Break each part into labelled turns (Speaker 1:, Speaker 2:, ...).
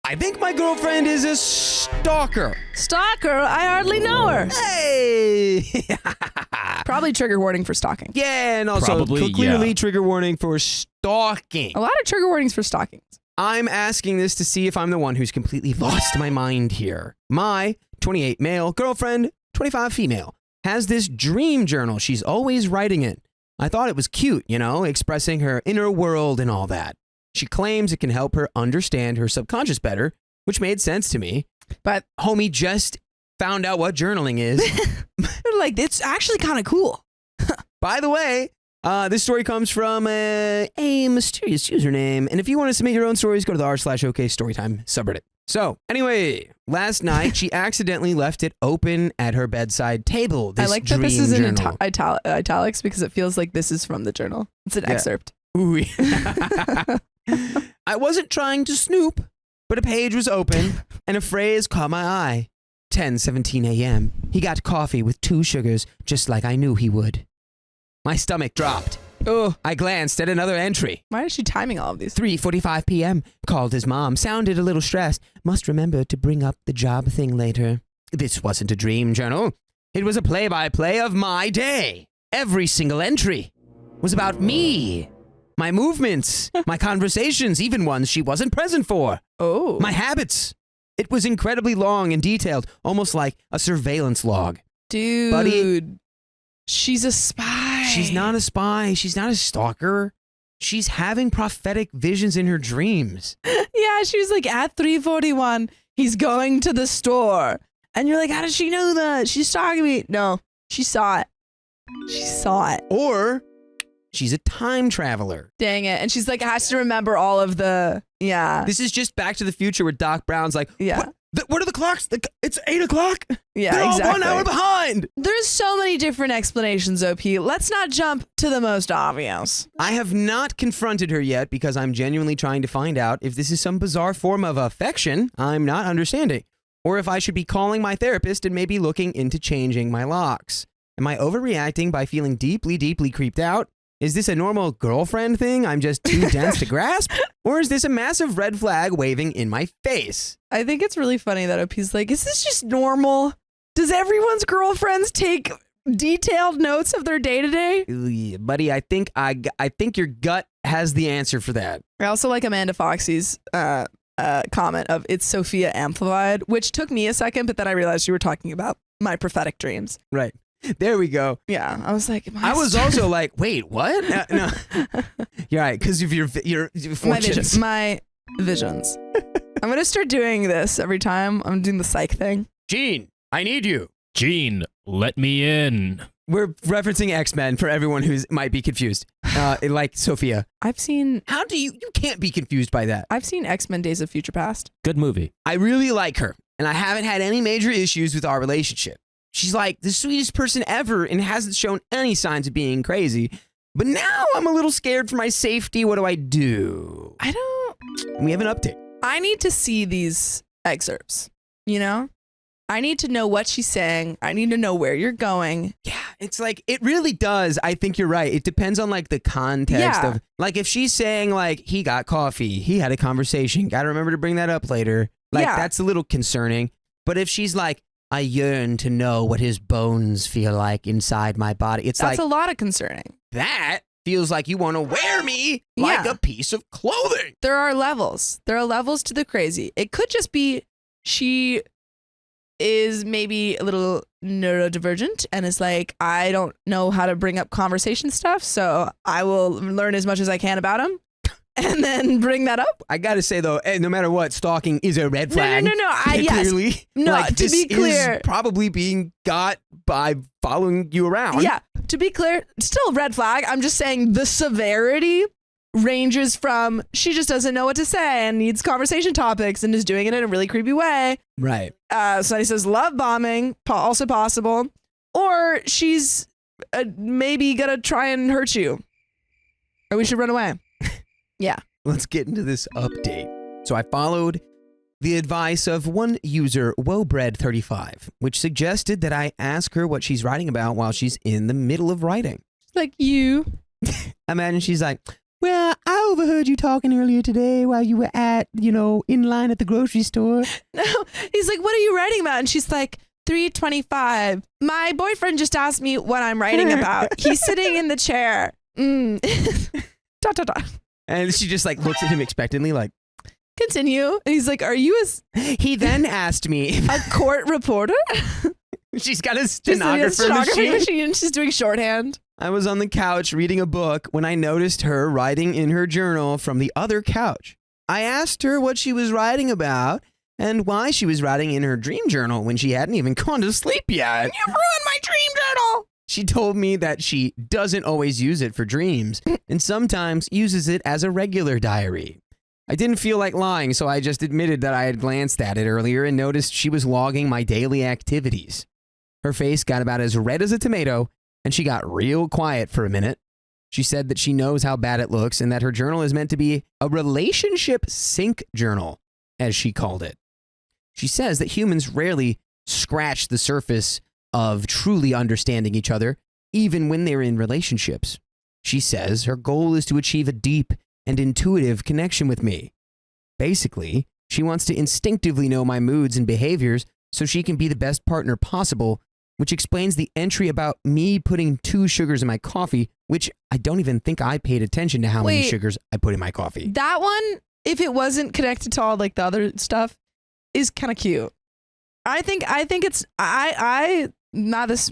Speaker 1: I think my girlfriend is a stalker.
Speaker 2: Stalker? I hardly know her.
Speaker 1: Hey!
Speaker 2: Probably trigger warning for stalking.
Speaker 1: Yeah, and also
Speaker 3: Probably,
Speaker 1: clearly
Speaker 3: yeah.
Speaker 1: trigger warning for stalking.
Speaker 2: A lot of trigger warnings for stalking.
Speaker 1: I'm asking this to see if I'm the one who's completely lost my mind here. My 28 male girlfriend, 25 female, has this dream journal. She's always writing it. I thought it was cute, you know, expressing her inner world and all that. She claims it can help her understand her subconscious better, which made sense to me.
Speaker 2: But
Speaker 1: Homie just found out what journaling is.
Speaker 2: like, it's actually kind of cool.
Speaker 1: By the way, this story comes from a mysterious username. And if you want to submit your own stories, go to the r/OK Storytime subreddit. So, anyway, last night she accidentally left it open at her bedside table.
Speaker 2: I like that this is in
Speaker 1: journal.
Speaker 2: italics because it feels like this is from the journal. It's an excerpt.
Speaker 1: Ooh. I wasn't trying to snoop, but a page was open and a phrase caught my eye. 10:17 a.m. He got coffee with 2 sugars, just like I knew he would. My stomach dropped.
Speaker 2: Oh,
Speaker 1: I glanced at another entry.
Speaker 2: why is she timing all of these?
Speaker 1: 3:45 p.m. Called his mom. Sounded a little stressed. Must remember to bring up the job thing later. This wasn't a dream journal. It was a play-by-play of my day. Every single entry was about me. My movements, my conversations, even ones she wasn't present for.
Speaker 2: Oh.
Speaker 1: My habits. It was incredibly long and detailed, almost like a surveillance log.
Speaker 2: Dude.
Speaker 1: Buddy.
Speaker 2: She's a spy.
Speaker 1: She's not a spy. She's not a stalker. She's having prophetic visions in her dreams.
Speaker 2: Yeah, she was like, at 3:41, he's going to the store. And you're like, how does she know that? She's talking to me. No, she saw it. She saw it.
Speaker 1: Or she's a time traveler.
Speaker 2: Dang it. And she's like, has to remember all of the, yeah.
Speaker 1: This is just Back to the Future where Doc Brown's like,
Speaker 2: Yeah.
Speaker 1: What are the clocks? It's 8 o'clock?
Speaker 2: Yeah,
Speaker 1: They're
Speaker 2: exactly.
Speaker 1: all 1 hour behind.
Speaker 2: There's so many different explanations, OP. Let's not jump to the most obvious.
Speaker 1: I have not confronted her yet because I'm genuinely trying to find out if this is some bizarre form of affection I'm not understanding, or if I should be calling my therapist and maybe looking into changing my locks. Am I overreacting by feeling deeply, deeply creeped out? Is this a normal girlfriend thing I'm just too dense to grasp? Or is this a massive red flag waving in my face?
Speaker 2: I think it's really funny that OP's like, is this just normal? Does everyone's girlfriends take detailed notes of their day-to-day?
Speaker 1: Ooh, buddy, I think your gut has the answer for that.
Speaker 2: I also like Amanda Foxy's comment of it's Sophia amplified, which took me a second, but then I realized you were talking about my prophetic dreams.
Speaker 1: Right. There we go.
Speaker 2: Yeah, I was like,
Speaker 1: I was also like, wait, what? No. You're right, because of your fortunes.
Speaker 2: My visions. I'm gonna start doing this every time I'm doing the psych thing.
Speaker 1: Gene, I need you.
Speaker 3: Gene, let me in.
Speaker 1: We're referencing X-Men for everyone who might be confused. Like Sophia.
Speaker 2: I've seen
Speaker 1: How do you can't be confused by that.
Speaker 2: X-Men Days of Future Past.
Speaker 3: Good movie.
Speaker 1: I really like her, and I haven't had any major issues with our relationship. She's like the sweetest person ever and hasn't shown any signs of being crazy. But now I'm a little scared for my safety. What do I do? And we have an update.
Speaker 2: I need to see these excerpts, you know? I need to know what she's saying. I need to know where you're going.
Speaker 1: Yeah, it's like, it really does. I think you're right. It depends on like the context of, like if she's saying like, he got coffee, he had a conversation, got to remember to bring that up later. Like that's a little concerning. But if she's like, I yearn to know what his bones feel like inside my body. It's
Speaker 2: That's
Speaker 1: like,
Speaker 2: a lot of concerning.
Speaker 1: that feels like you want to wear me like a piece of clothing.
Speaker 2: There are levels. There are levels to the crazy. It could just be she is maybe a little neurodivergent and is like, I don't know how to bring up conversation stuff, so I will learn as much as I can about him and then bring that up.
Speaker 1: I got to say, though, no matter what, stalking is a red flag.
Speaker 2: No.
Speaker 1: Clearly.
Speaker 2: No,
Speaker 1: like,
Speaker 2: to be clear.
Speaker 1: Is probably being got by following you around.
Speaker 2: Yeah, to be clear, still a red flag. I'm just saying the severity ranges from she just doesn't know what to say and needs conversation topics and is doing it in a really creepy way.
Speaker 1: Right.
Speaker 2: So he says love bombing, also possible. Or she's maybe gonna try and hurt you. Or we should run away. Yeah.
Speaker 1: Let's get into this update. So I followed the advice of one user, Wobread35, which suggested that I ask her what she's writing about while she's in the middle of writing.
Speaker 2: Like you.
Speaker 1: Imagine she's like, Well, I overheard you talking earlier today while you were in line at the grocery store.
Speaker 2: No, he's like, what are you writing about? And she's like, 325. My boyfriend just asked me what I'm writing about. He's sitting in the chair. Dot, dot, dot.
Speaker 1: And she just like looks at him expectantly like,
Speaker 2: Continue. And he's like, are you
Speaker 1: he then asked me,
Speaker 2: a court reporter?
Speaker 1: she's got a
Speaker 2: She's doing a
Speaker 1: stenographer machine.
Speaker 2: She's doing shorthand.
Speaker 1: I was on the couch reading a book when I noticed her writing in her journal from the other couch. I asked her what she was writing about and why she was writing in her dream journal when she hadn't even gone to sleep yet.
Speaker 2: You ruined my dream journal.
Speaker 1: She told me that she doesn't always use it for dreams and sometimes uses it as a regular diary. I didn't feel like lying, so I just admitted that I had glanced at it earlier and noticed she was logging my daily activities. Her face got about as red as a tomato, and she got real quiet for a minute. She said that she knows how bad it looks and that her journal is meant to be a relationship sync journal, as she called it. She says that humans rarely scratch the surface of truly understanding each other, even when they're in relationships. She says her goal is to achieve a deep and intuitive connection with me. Basically, she wants to instinctively know my moods and behaviors so she can be the best partner possible, which explains the entry about me putting 2 sugars in my coffee, which I don't even think I paid attention to how many sugars I put in my coffee.
Speaker 2: That one, if it wasn't connected to all like the other stuff, is kind of cute. I think it's I not this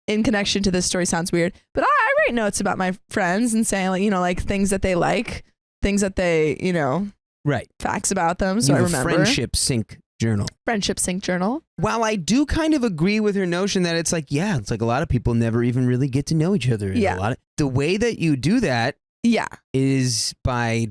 Speaker 2: in connection to this story sounds weird, but I write notes about my friends and saying like things that they like, things that they
Speaker 1: right,
Speaker 2: facts about them. So
Speaker 1: you have
Speaker 2: I remember
Speaker 1: friendship sync journal.
Speaker 2: Friendship sync journal.
Speaker 1: While I do kind of agree with her notion that it's like a lot of people never even really get to know each other.
Speaker 2: Yeah.
Speaker 1: The way that you do that is by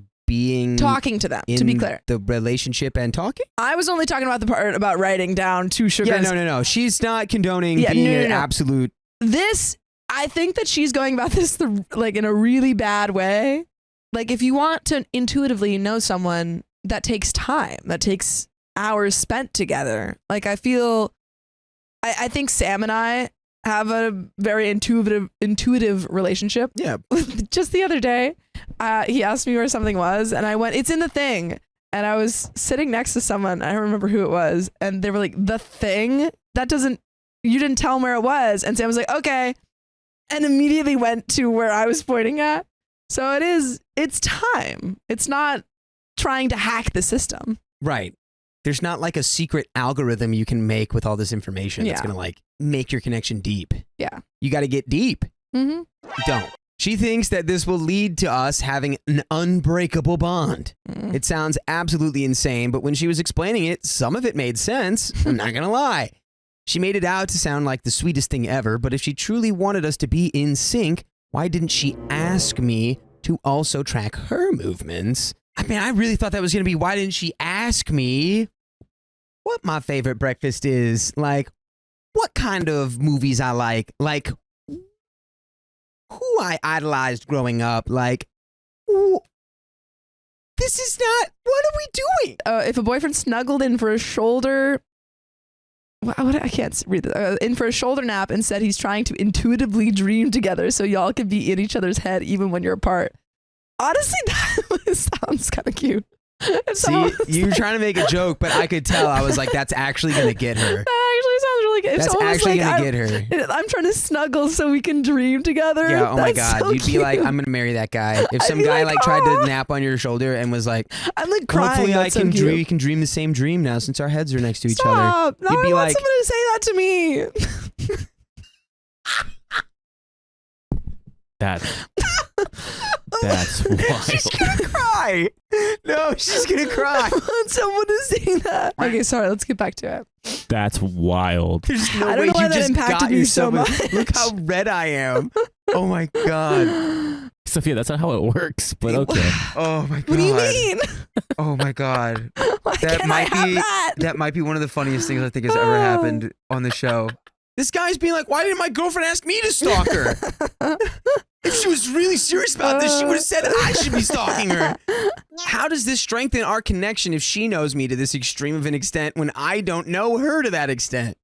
Speaker 2: talking to them, to be clear.
Speaker 1: The relationship and talking?
Speaker 2: I was only talking about the part about writing down 2 sugars.
Speaker 1: Yeah, no. She's not condoning being an absolute.
Speaker 2: This, I think that she's going about this like in a really bad way. Like if you want to intuitively know someone, that takes time. That takes hours spent together. Like I think Sam and I have a very intuitive relationship.
Speaker 1: Yeah.
Speaker 2: Just the other day, he asked me where something was, and I went, "It's in the thing." And I was sitting next to someone, I don't remember who it was, and they were like, "The thing? You didn't tell him where it was." And Sam was like, "Okay," and immediately went to where I was pointing at. So it's time. It's not trying to hack the system.
Speaker 1: Right. There's not like a secret algorithm you can make with all this information that's going to like make your connection deep.
Speaker 2: Yeah.
Speaker 1: You got to get deep.
Speaker 2: Mm-hmm.
Speaker 1: Don't. She thinks that this will lead to us having an unbreakable bond. It sounds absolutely insane, but when she was explaining it, some of it made sense. I'm not going to lie. She made it out to sound like the sweetest thing ever, but if she truly wanted us to be in sync, why didn't she ask me to also track her movements? I mean, I really thought that was going to be, why didn't she ask me what my favorite breakfast is? Like, what kind of movies I like who I idolized growing up? Like, this is not, what are we doing?
Speaker 2: If a boyfriend snuggled in for a shoulder, I can't read this. In for a shoulder nap and said he's trying to intuitively dream together so y'all can be in each other's head even when you're apart. Honestly, that sounds kind of cute.
Speaker 1: See, you were trying to make a joke, but I could tell. I was like, that's actually going to get her.
Speaker 2: That actually sounds really good.
Speaker 1: That's actually going to get her.
Speaker 2: I'm trying to snuggle so we can dream together.
Speaker 1: Yeah, oh my God.
Speaker 2: So
Speaker 1: You'd be like, I'm going to marry that guy. If some guy tried to nap on your shoulder and was like,
Speaker 2: I'm like crying.
Speaker 1: Hopefully we can dream the same dream now since our heads are next to each other.
Speaker 2: Stop. No,
Speaker 1: You'd be
Speaker 2: I want someone to say that to me.
Speaker 3: That's wild.
Speaker 1: She's gonna cry. No, she's gonna cry.
Speaker 2: I want someone to say that. Okay, sorry. Let's get back to it.
Speaker 3: That's wild.
Speaker 1: There's no
Speaker 2: I don't
Speaker 1: way
Speaker 2: know why
Speaker 1: you
Speaker 2: that
Speaker 1: just
Speaker 2: impacted
Speaker 1: got
Speaker 2: me so
Speaker 1: yourself.
Speaker 2: much.
Speaker 1: Look how red I am. Oh my God.
Speaker 3: Sophia, that's not how it works, but okay.
Speaker 1: Oh my God.
Speaker 2: What do you mean?
Speaker 1: Oh my God.
Speaker 2: Why can't I have
Speaker 1: That might be one of the funniest things I think has ever happened on the show. This guy's being like, why didn't my girlfriend ask me to stalk her? If she was really serious about this, she would have said I should be stalking her. How does this strengthen our connection if she knows me to this extreme of an extent when I don't know her to that extent?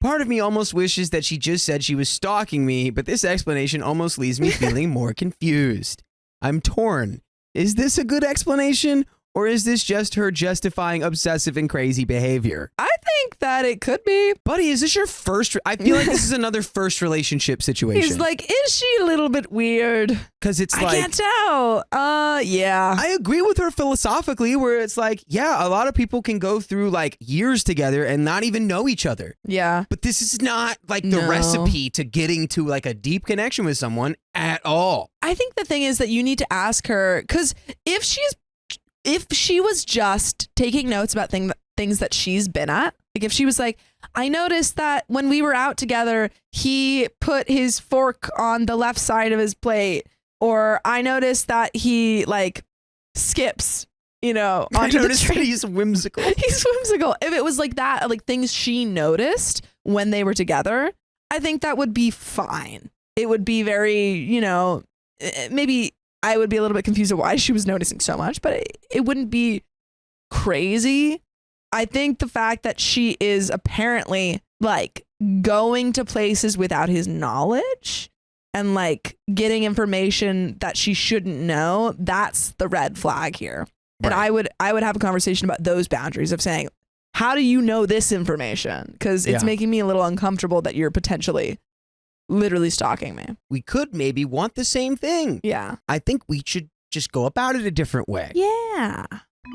Speaker 1: Part of me almost wishes that she just said she was stalking me, but this explanation almost leaves me feeling more confused. I'm torn. Is this a good explanation? Or is this just her justifying obsessive and crazy behavior?
Speaker 2: I think that it could be.
Speaker 1: Buddy, is this your first? I feel like this is another first relationship situation.
Speaker 2: He's like, is she a little bit weird?
Speaker 1: Because it's
Speaker 2: I
Speaker 1: like,
Speaker 2: can't tell. Yeah.
Speaker 1: I agree with her philosophically, where it's like, yeah, a lot of people can go through like years together and not even know each other.
Speaker 2: Yeah.
Speaker 1: But this is not like the
Speaker 2: No.
Speaker 1: recipe to getting to like a deep connection with someone at all.
Speaker 2: I think the thing is that you need to ask her, because if she was just taking notes about things that she's been at, like if she was like, I noticed that when we were out together, he put his fork on the left side of his plate, or I noticed that he like skips, onto
Speaker 1: I
Speaker 2: the
Speaker 1: noticed that
Speaker 2: train.
Speaker 1: he's whimsical.
Speaker 2: He's whimsical. If it was like that, like things she noticed when they were together, I think that would be fine. It would be very, maybe I would be a little bit confused of why she was noticing so much, but it wouldn't be crazy. I think the fact that she is apparently like going to places without his knowledge and like getting information that she shouldn't know, that's the red flag here. And
Speaker 1: Right.
Speaker 2: I would have a conversation about those boundaries of saying, how do you know this information? Because it's
Speaker 1: Yeah.
Speaker 2: making me a little uncomfortable that you're potentially literally stalking me.
Speaker 1: We could maybe want the same thing.
Speaker 2: Yeah.
Speaker 1: I think we should just go about it a different way.
Speaker 2: Yeah.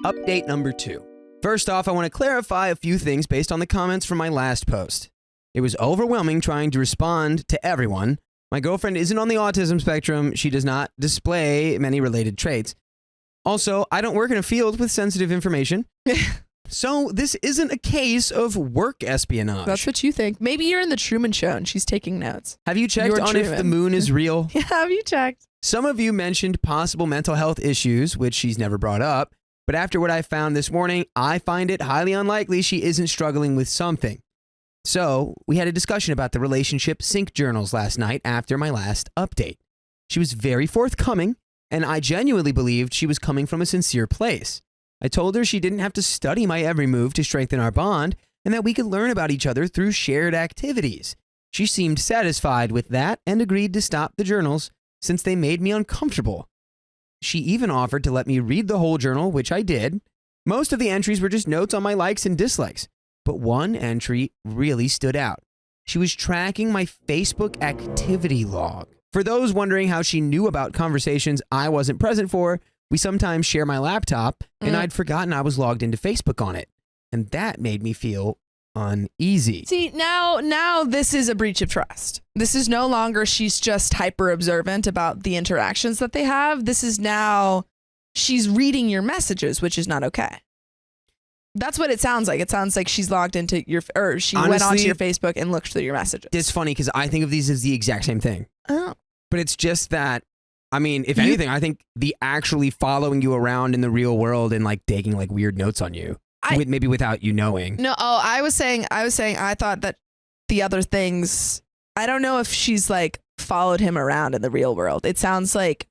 Speaker 1: Update number 2. First off, I want to clarify a few things based on the comments from my last post. It was overwhelming trying to respond to everyone. My girlfriend isn't on the autism spectrum. She does not display many related traits. Also, I don't work in a field with sensitive information. So this isn't a case of work espionage.
Speaker 2: That's what you think. Maybe you're in the Truman Show and she's taking notes.
Speaker 1: Have you checked
Speaker 2: You're
Speaker 1: on if the
Speaker 2: Truman.
Speaker 1: moon is real?
Speaker 2: Yeah, have you checked?
Speaker 1: Some of you mentioned possible mental health issues, which she's never brought up. But after what I found this morning, I find it highly unlikely she isn't struggling with something. So we had a discussion about the relationship sync journals last night after my last update. She was very forthcoming, and I genuinely believed she was coming from a sincere place. I told her she didn't have to study my every move to strengthen our bond, and that we could learn about each other through shared activities. She seemed satisfied with that and agreed to stop the journals since they made me uncomfortable. She even offered to let me read the whole journal, which I did. Most of the entries were just notes on my likes and dislikes, but one entry really stood out. She was tracking my Facebook activity log. For those wondering how she knew about conversations I wasn't present for, we sometimes share my laptop, and I'd forgotten I was logged into Facebook on it. And that made me feel uneasy.
Speaker 2: See, now this is a breach of trust. This is no longer she's just hyper observant about the interactions that they have. This is now she's reading your messages, which is not okay. That's what it sounds like. It sounds like she's logged into she went onto
Speaker 1: Honestly,
Speaker 2: your Facebook and looked through your messages.
Speaker 1: It's funny because I think of these as the exact same thing.
Speaker 2: Oh.
Speaker 1: But it's just that, I mean, if anything, I think the actually following you around in the real world and like taking like weird notes on you, maybe without you knowing.
Speaker 2: No, I was saying I thought that the other things, I don't know if she's like followed him around in the real world. It sounds like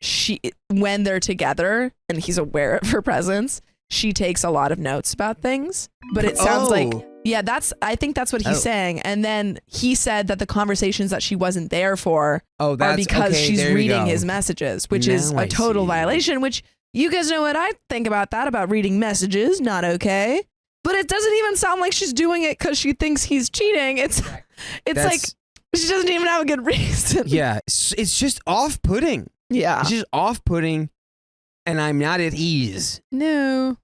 Speaker 2: when they're together and he's aware of her presence, she takes a lot of notes about things. But it sounds like, yeah, I think that's what he's saying. And then he said that the conversations that she wasn't there for are because she's reading his messages, which is a total violation, which you guys know what I think about that, about reading messages. Not okay. But it doesn't even sound like she's doing it because she thinks he's cheating. It's like she doesn't even have a good reason.
Speaker 1: Yeah, it's just off-putting.
Speaker 2: Yeah.
Speaker 1: It's just off-putting, and I'm not at ease.
Speaker 2: No.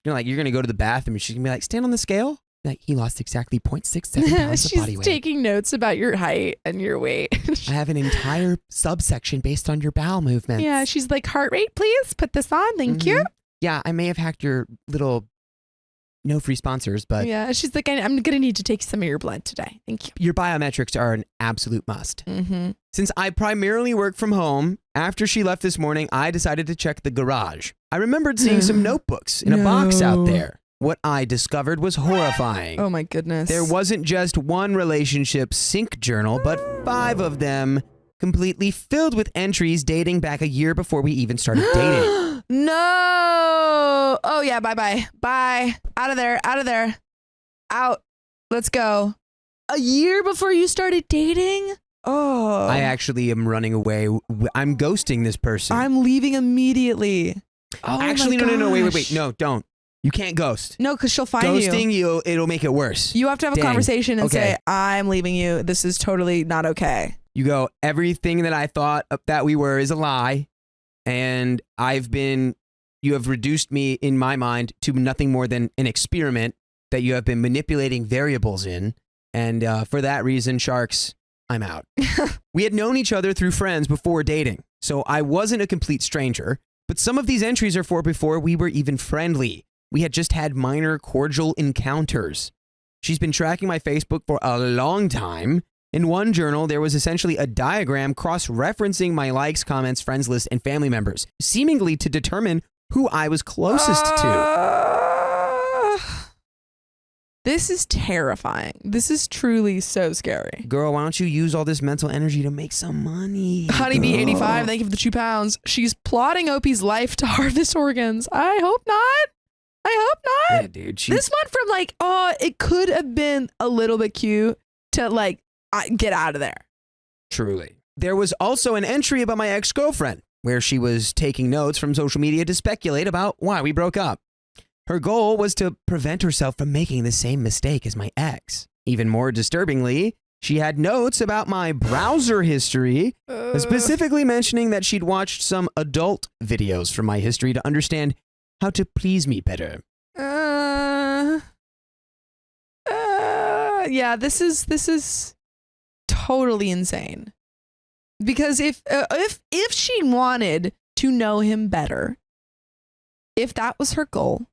Speaker 1: You're going to go to the bathroom, and she's going to be like, stand on the scale. Like, he lost exactly 0.67 pounds of body
Speaker 2: She's
Speaker 1: weight.
Speaker 2: taking notes about your height and your weight.
Speaker 1: I have an entire subsection based on your bowel movements.
Speaker 2: Yeah, she's like, heart rate, please. Put this on. Thank you.
Speaker 1: Yeah, I may have hacked your little no free sponsors, but
Speaker 2: yeah, she's like, I'm going to need to take some of your blood today. Thank you.
Speaker 1: your biometrics are an absolute must.
Speaker 2: Mm-hmm.
Speaker 1: Since I primarily work from home, after she left this morning, I decided to check the garage. I remembered seeing some notebooks in a box out there. What I discovered was horrifying.
Speaker 2: Oh my goodness.
Speaker 1: There wasn't just one relationship sync journal, but 5 of them, completely filled with entries dating back a year before we even started dating.
Speaker 2: No. Oh yeah. Bye. Bye. Out of there. Out. Let's go. A year before you started dating? Oh.
Speaker 1: I actually am running away. I'm ghosting this person.
Speaker 2: I'm leaving immediately. Oh
Speaker 1: Actually,
Speaker 2: my
Speaker 1: no, wait.
Speaker 2: gosh.
Speaker 1: No, don't. You can't ghost.
Speaker 2: No, because she'll find you.
Speaker 1: Ghosting you, it'll make it worse.
Speaker 2: You have to have a
Speaker 1: Dang.
Speaker 2: conversation and
Speaker 1: Okay.
Speaker 2: say, I'm leaving you. This is totally not okay.
Speaker 1: You go, everything that I thought that we were is a lie, and you have reduced me in my mind to nothing more than an experiment that you have been manipulating variables in, and for that reason, sharks, I'm out. We had known each other through friends before dating, so I wasn't a complete stranger, but some of these entries are for before we were even friendly. We had just had minor cordial encounters. She's been tracking my Facebook for a long time. In one journal, there was essentially a diagram cross-referencing my likes, comments, friends list, and family members, seemingly to determine who I was closest to.
Speaker 2: This is terrifying. This is truly so scary.
Speaker 1: Girl, why don't you use all this mental energy to make some money?
Speaker 2: Honeybee
Speaker 1: girl?
Speaker 2: 85, thank you for the 2 pounds. She's plotting Opie's life to harvest organs. I hope not.
Speaker 1: Yeah, dude.
Speaker 2: This went from like, oh, it could have been a little bit cute to like, get out of there.
Speaker 1: Truly. There was also an entry about my ex-girlfriend, where she was taking notes from social media to speculate about why we broke up. Her goal was to prevent herself from making the same mistake as my ex. Even more disturbingly, she had notes about my browser history, specifically mentioning that she'd watched some adult videos from my history to understand how to please me better.
Speaker 2: Yeah, this is totally insane. Because if she wanted to know him better, if that was her goal,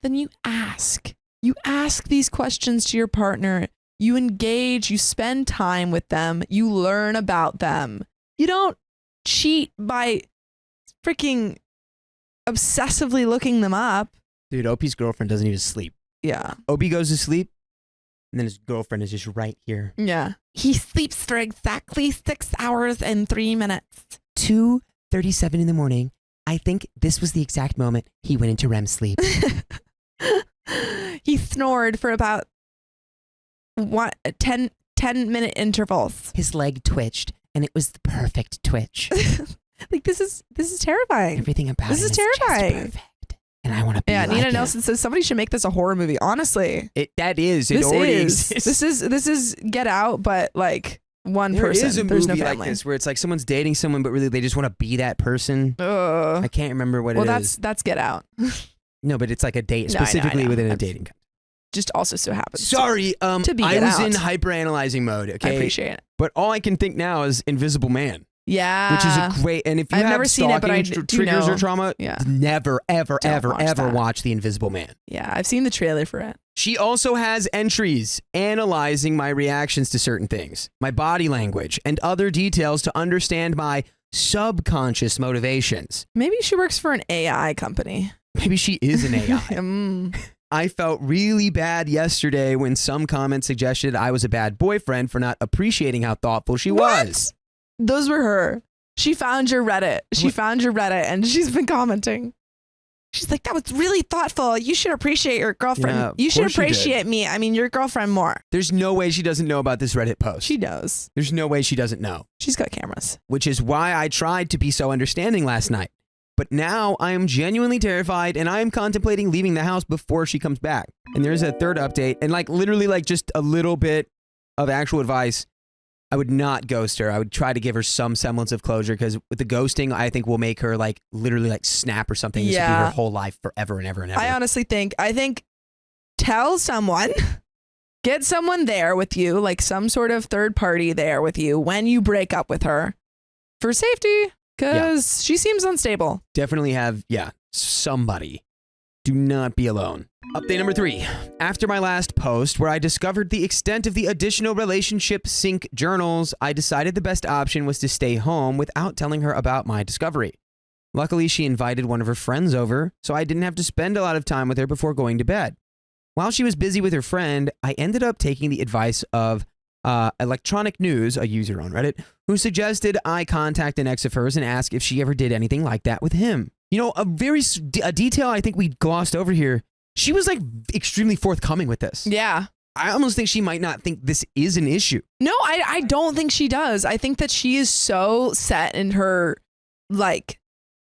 Speaker 2: then you ask. You ask these questions to your partner. You engage, you spend time with them, you learn about them. You don't cheat by freaking obsessively looking them up.
Speaker 1: Dude, Opie's girlfriend doesn't even sleep.
Speaker 2: Yeah.
Speaker 1: Opie goes to sleep, and then his girlfriend is just right here.
Speaker 2: Yeah. He sleeps for exactly 6 hours and 3 minutes.
Speaker 1: 2:37 in the morning. I think this was the exact moment he went into REM sleep.
Speaker 2: He snored for about 10-minute intervals.
Speaker 1: His leg twitched, and it was the perfect twitch.
Speaker 2: Like this is terrifying.
Speaker 1: Everything about
Speaker 2: This
Speaker 1: it
Speaker 2: is
Speaker 1: is
Speaker 2: terrifying.
Speaker 1: just perfect. And I want to be
Speaker 2: Yeah,
Speaker 1: like
Speaker 2: Nina
Speaker 1: him.
Speaker 2: Nelson says somebody should make this a horror movie. Honestly,
Speaker 1: It already exists.
Speaker 2: This is Get Out, but like one
Speaker 1: There
Speaker 2: person.
Speaker 1: is a
Speaker 2: There's no
Speaker 1: movie
Speaker 2: family.
Speaker 1: like this where it's like someone's dating someone, but really they just want to be that person.
Speaker 2: Ugh.
Speaker 1: I can't remember what
Speaker 2: Well,
Speaker 1: it is.
Speaker 2: that's Get Out.
Speaker 1: No, but it's like a date,
Speaker 2: No, I know,
Speaker 1: specifically within a
Speaker 2: I'm-
Speaker 1: dating.
Speaker 2: Just also so happens.
Speaker 1: Sorry,
Speaker 2: to be
Speaker 1: I
Speaker 2: Get
Speaker 1: was
Speaker 2: Out.
Speaker 1: in hyper-analyzing mode, okay?
Speaker 2: I appreciate it.
Speaker 1: But all I can think now is Invisible Man,
Speaker 2: Yeah.
Speaker 1: which is a great, and if you
Speaker 2: I've
Speaker 1: have
Speaker 2: never seen it, but I
Speaker 1: stalking
Speaker 2: do
Speaker 1: triggers
Speaker 2: know.
Speaker 1: or trauma,
Speaker 2: Yeah.
Speaker 1: never, ever,
Speaker 2: Don't
Speaker 1: ever,
Speaker 2: watch
Speaker 1: ever
Speaker 2: that.
Speaker 1: watch The Invisible Man.
Speaker 2: Yeah, I've seen the trailer for it.
Speaker 1: She also has entries analyzing my reactions to certain things, my body language, and other details to understand my subconscious motivations.
Speaker 2: Maybe she works for an AI company.
Speaker 1: Maybe she is an AI.
Speaker 2: Mm.
Speaker 1: I felt really bad yesterday when some comments suggested I was a bad boyfriend for not appreciating how thoughtful she was.
Speaker 2: Those were her. She found your Reddit. She
Speaker 1: What?
Speaker 2: found your Reddit and she's been commenting. She's like, that was really thoughtful. You should appreciate your girlfriend.
Speaker 1: Yeah, of
Speaker 2: you should
Speaker 1: course she did.
Speaker 2: appreciate me. I mean, your girlfriend more.
Speaker 1: There's no way she doesn't know about this Reddit post.
Speaker 2: She knows.
Speaker 1: There's no way she doesn't know,
Speaker 2: She's got cameras.
Speaker 1: which is why I tried to be so understanding last night. But now I am genuinely terrified and I am contemplating leaving the house before she comes back. And there's a third update and like literally like just a little bit of actual advice. I would not ghost her. I would try to give her some semblance of closure because with the ghosting, I think will make her like literally like snap or something. This will be
Speaker 2: Yeah.
Speaker 1: her whole life forever and ever and ever.
Speaker 2: I honestly think tell someone, get someone there with you, like some sort of third party there with you when you break up with her for safety because she seems unstable.
Speaker 1: Definitely have, somebody. Do not be alone. Update number 3. After my last post where I discovered the extent of the additional relationship sync journals, I decided the best option was to stay home without telling her about my discovery. Luckily, she invited one of her friends over, so I didn't have to spend a lot of time with her before going to bed. While she was busy with her friend, I ended up taking the advice of Electronic News, a user on Reddit, who suggested I contact an ex of hers and ask if she ever did anything like that with him. You know, a detail I think we glossed over here. She was like extremely forthcoming with this.
Speaker 2: Yeah.
Speaker 1: I almost think she might not think this is an issue.
Speaker 2: No, I don't think she does. I think that she is so set in her, like,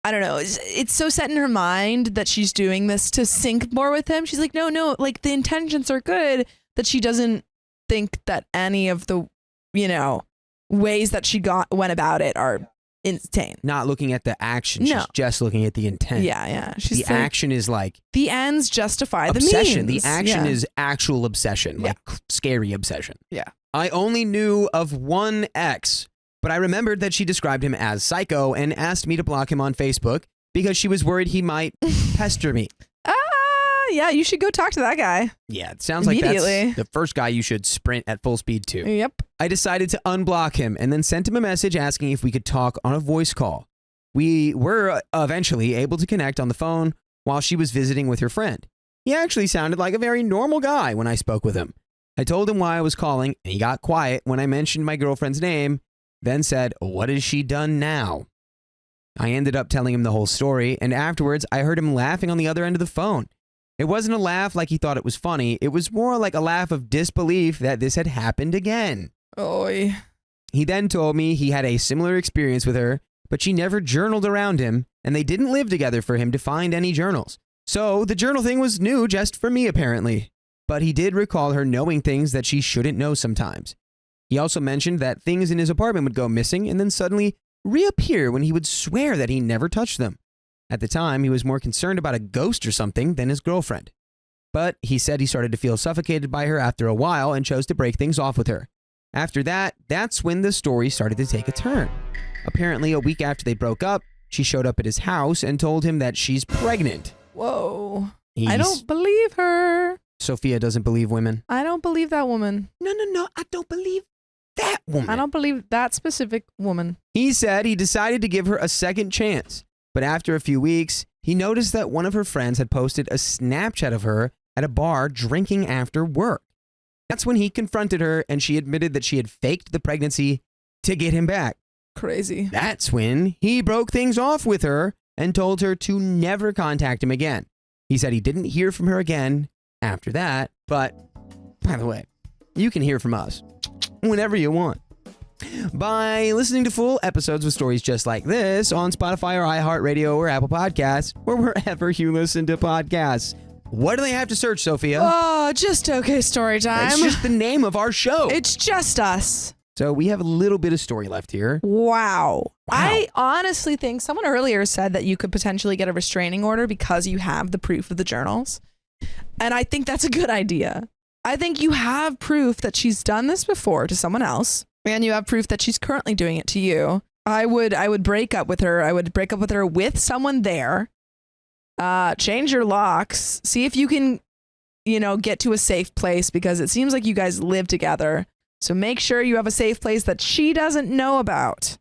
Speaker 2: I don't know. It's so set in her mind that she's doing this to sync more with him. She's like, no, like the intentions are good, that she doesn't think that any of the, ways that she went about it are insane.
Speaker 1: Not looking at the action.
Speaker 2: No.
Speaker 1: She's just looking at the intent.
Speaker 2: Yeah. She's
Speaker 1: The action is like
Speaker 2: the ends justify
Speaker 1: obsession.
Speaker 2: the means.
Speaker 1: The action is actual obsession, like scary obsession.
Speaker 2: Yeah.
Speaker 1: I only knew of one ex, but I remembered that she described him as psycho and asked me to block him on Facebook because she was worried he might pester me.
Speaker 2: Yeah, you should go talk to that guy.
Speaker 1: Yeah, it sounds like that's
Speaker 2: Immediately.
Speaker 1: the first guy you should sprint at full speed to.
Speaker 2: Yep.
Speaker 1: I decided to unblock him and then sent him a message asking if we could talk on a voice call. We were eventually able to connect on the phone while she was visiting with her friend. He actually sounded like a very normal guy when I spoke with him. I told him why I was calling, and he got quiet when I mentioned my girlfriend's name, then said, "What has she done now?" I ended up telling him the whole story, and afterwards I heard him laughing on the other end of the phone. It wasn't a laugh like he thought it was funny. It was more like a laugh of disbelief that this had happened again.
Speaker 2: Oy.
Speaker 1: He then told me he had a similar experience with her, but she never journaled around him, and they didn't live together for him to find any journals. So the journal thing was new just for me, apparently. But he did recall her knowing things that she shouldn't know sometimes. He also mentioned that things in his apartment would go missing and then suddenly reappear when he would swear that he never touched them. At the time, he was more concerned about a ghost or something than his girlfriend. But he said he started to feel suffocated by her after a while and chose to break things off with her. After that, that's when the story started to take a turn. Apparently, a week after they broke up, she showed up at his house and told him that she's pregnant.
Speaker 2: Whoa. I don't believe her.
Speaker 1: Sophia doesn't believe women.
Speaker 2: I don't believe that woman.
Speaker 1: No, I don't believe that woman.
Speaker 2: I don't believe that specific woman.
Speaker 1: He said he decided to give her a second chance. But after a few weeks, he noticed that one of her friends had posted a Snapchat of her at a bar drinking after work. That's when he confronted her and she admitted that she had faked the pregnancy to get him back.
Speaker 2: Crazy.
Speaker 1: That's when he broke things off with her and told her to never contact him again. He said he didn't hear from her again after that, but by the way, you can hear from us whenever you want by listening to full episodes with stories just like this on Spotify or iHeartRadio or Apple Podcasts or wherever you listen to podcasts. What do they have to search, Sophia?
Speaker 2: Oh, just okay story time.
Speaker 1: It's just the name of our show.
Speaker 2: It's just us.
Speaker 1: So we have a little bit of story left here.
Speaker 2: Wow. I honestly think someone earlier said that you could potentially get a restraining order because you have the proof of the journals. And I think that's a good idea. I think you have proof that she's done this before to someone else, and you have proof that she's currently doing it to you. I would break up with her. I would break up with her with someone there. Change your locks. See if you can, get to a safe place, because it seems like you guys live together. So make sure you have a safe place that she doesn't know about.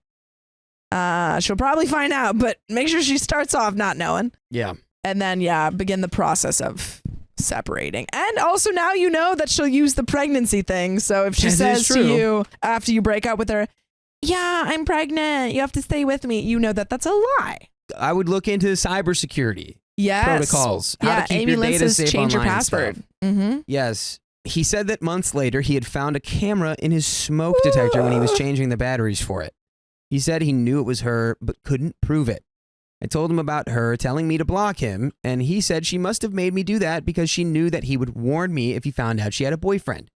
Speaker 2: She'll probably find out, but make sure she starts off not knowing.
Speaker 1: Yeah.
Speaker 2: And then, begin the process of separating. And also now you know that she'll use the pregnancy thing. So if she says to you after you break up with her, "Yeah, I'm pregnant, you have to stay with me," you know that that's a lie.
Speaker 1: I would look into cybersecurity protocols. How to keep
Speaker 2: Amy
Speaker 1: your
Speaker 2: Lynn
Speaker 1: data
Speaker 2: says
Speaker 1: safe
Speaker 2: change your
Speaker 1: online and
Speaker 2: password.
Speaker 1: stuff.
Speaker 2: Mm-hmm.
Speaker 1: Yes. He said that months later he had found a camera in his smoke detector when he was changing the batteries for it. He said he knew it was her, but couldn't prove it. I told him about her telling me to block him, and he said she must have made me do that because she knew that he would warn me if he found out she had a boyfriend.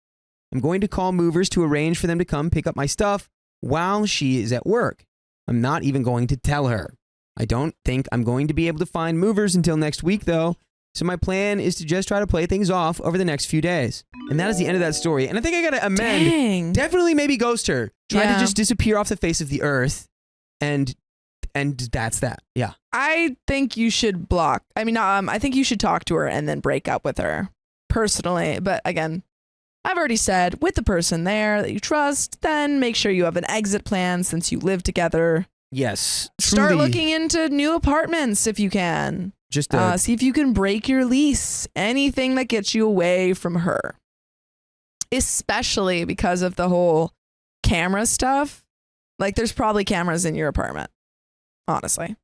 Speaker 1: I'm going to call movers to arrange for them to come pick up my stuff while she is at work. I'm not even going to tell her. I don't think I'm going to be able to find movers until next week, though. So my plan is to just try to play things off over the next few days. And that is the end of that story. And I think I got to amend.
Speaker 2: Dang.
Speaker 1: Definitely maybe ghost her. Try to just disappear off the face of the earth. And that's that. Yeah.
Speaker 2: I think you should block. I think you should talk to her and then break up with her personally. But again, I've already said, with the person there that you trust, then make sure you have an exit plan since you live together.
Speaker 1: Yes.
Speaker 2: Start
Speaker 1: truly.
Speaker 2: looking into new apartments if you can.
Speaker 1: Just
Speaker 2: see if you can break your lease. Anything that gets you away from her. Especially because of the whole camera stuff. Like, there's probably cameras in your apartment. Honestly.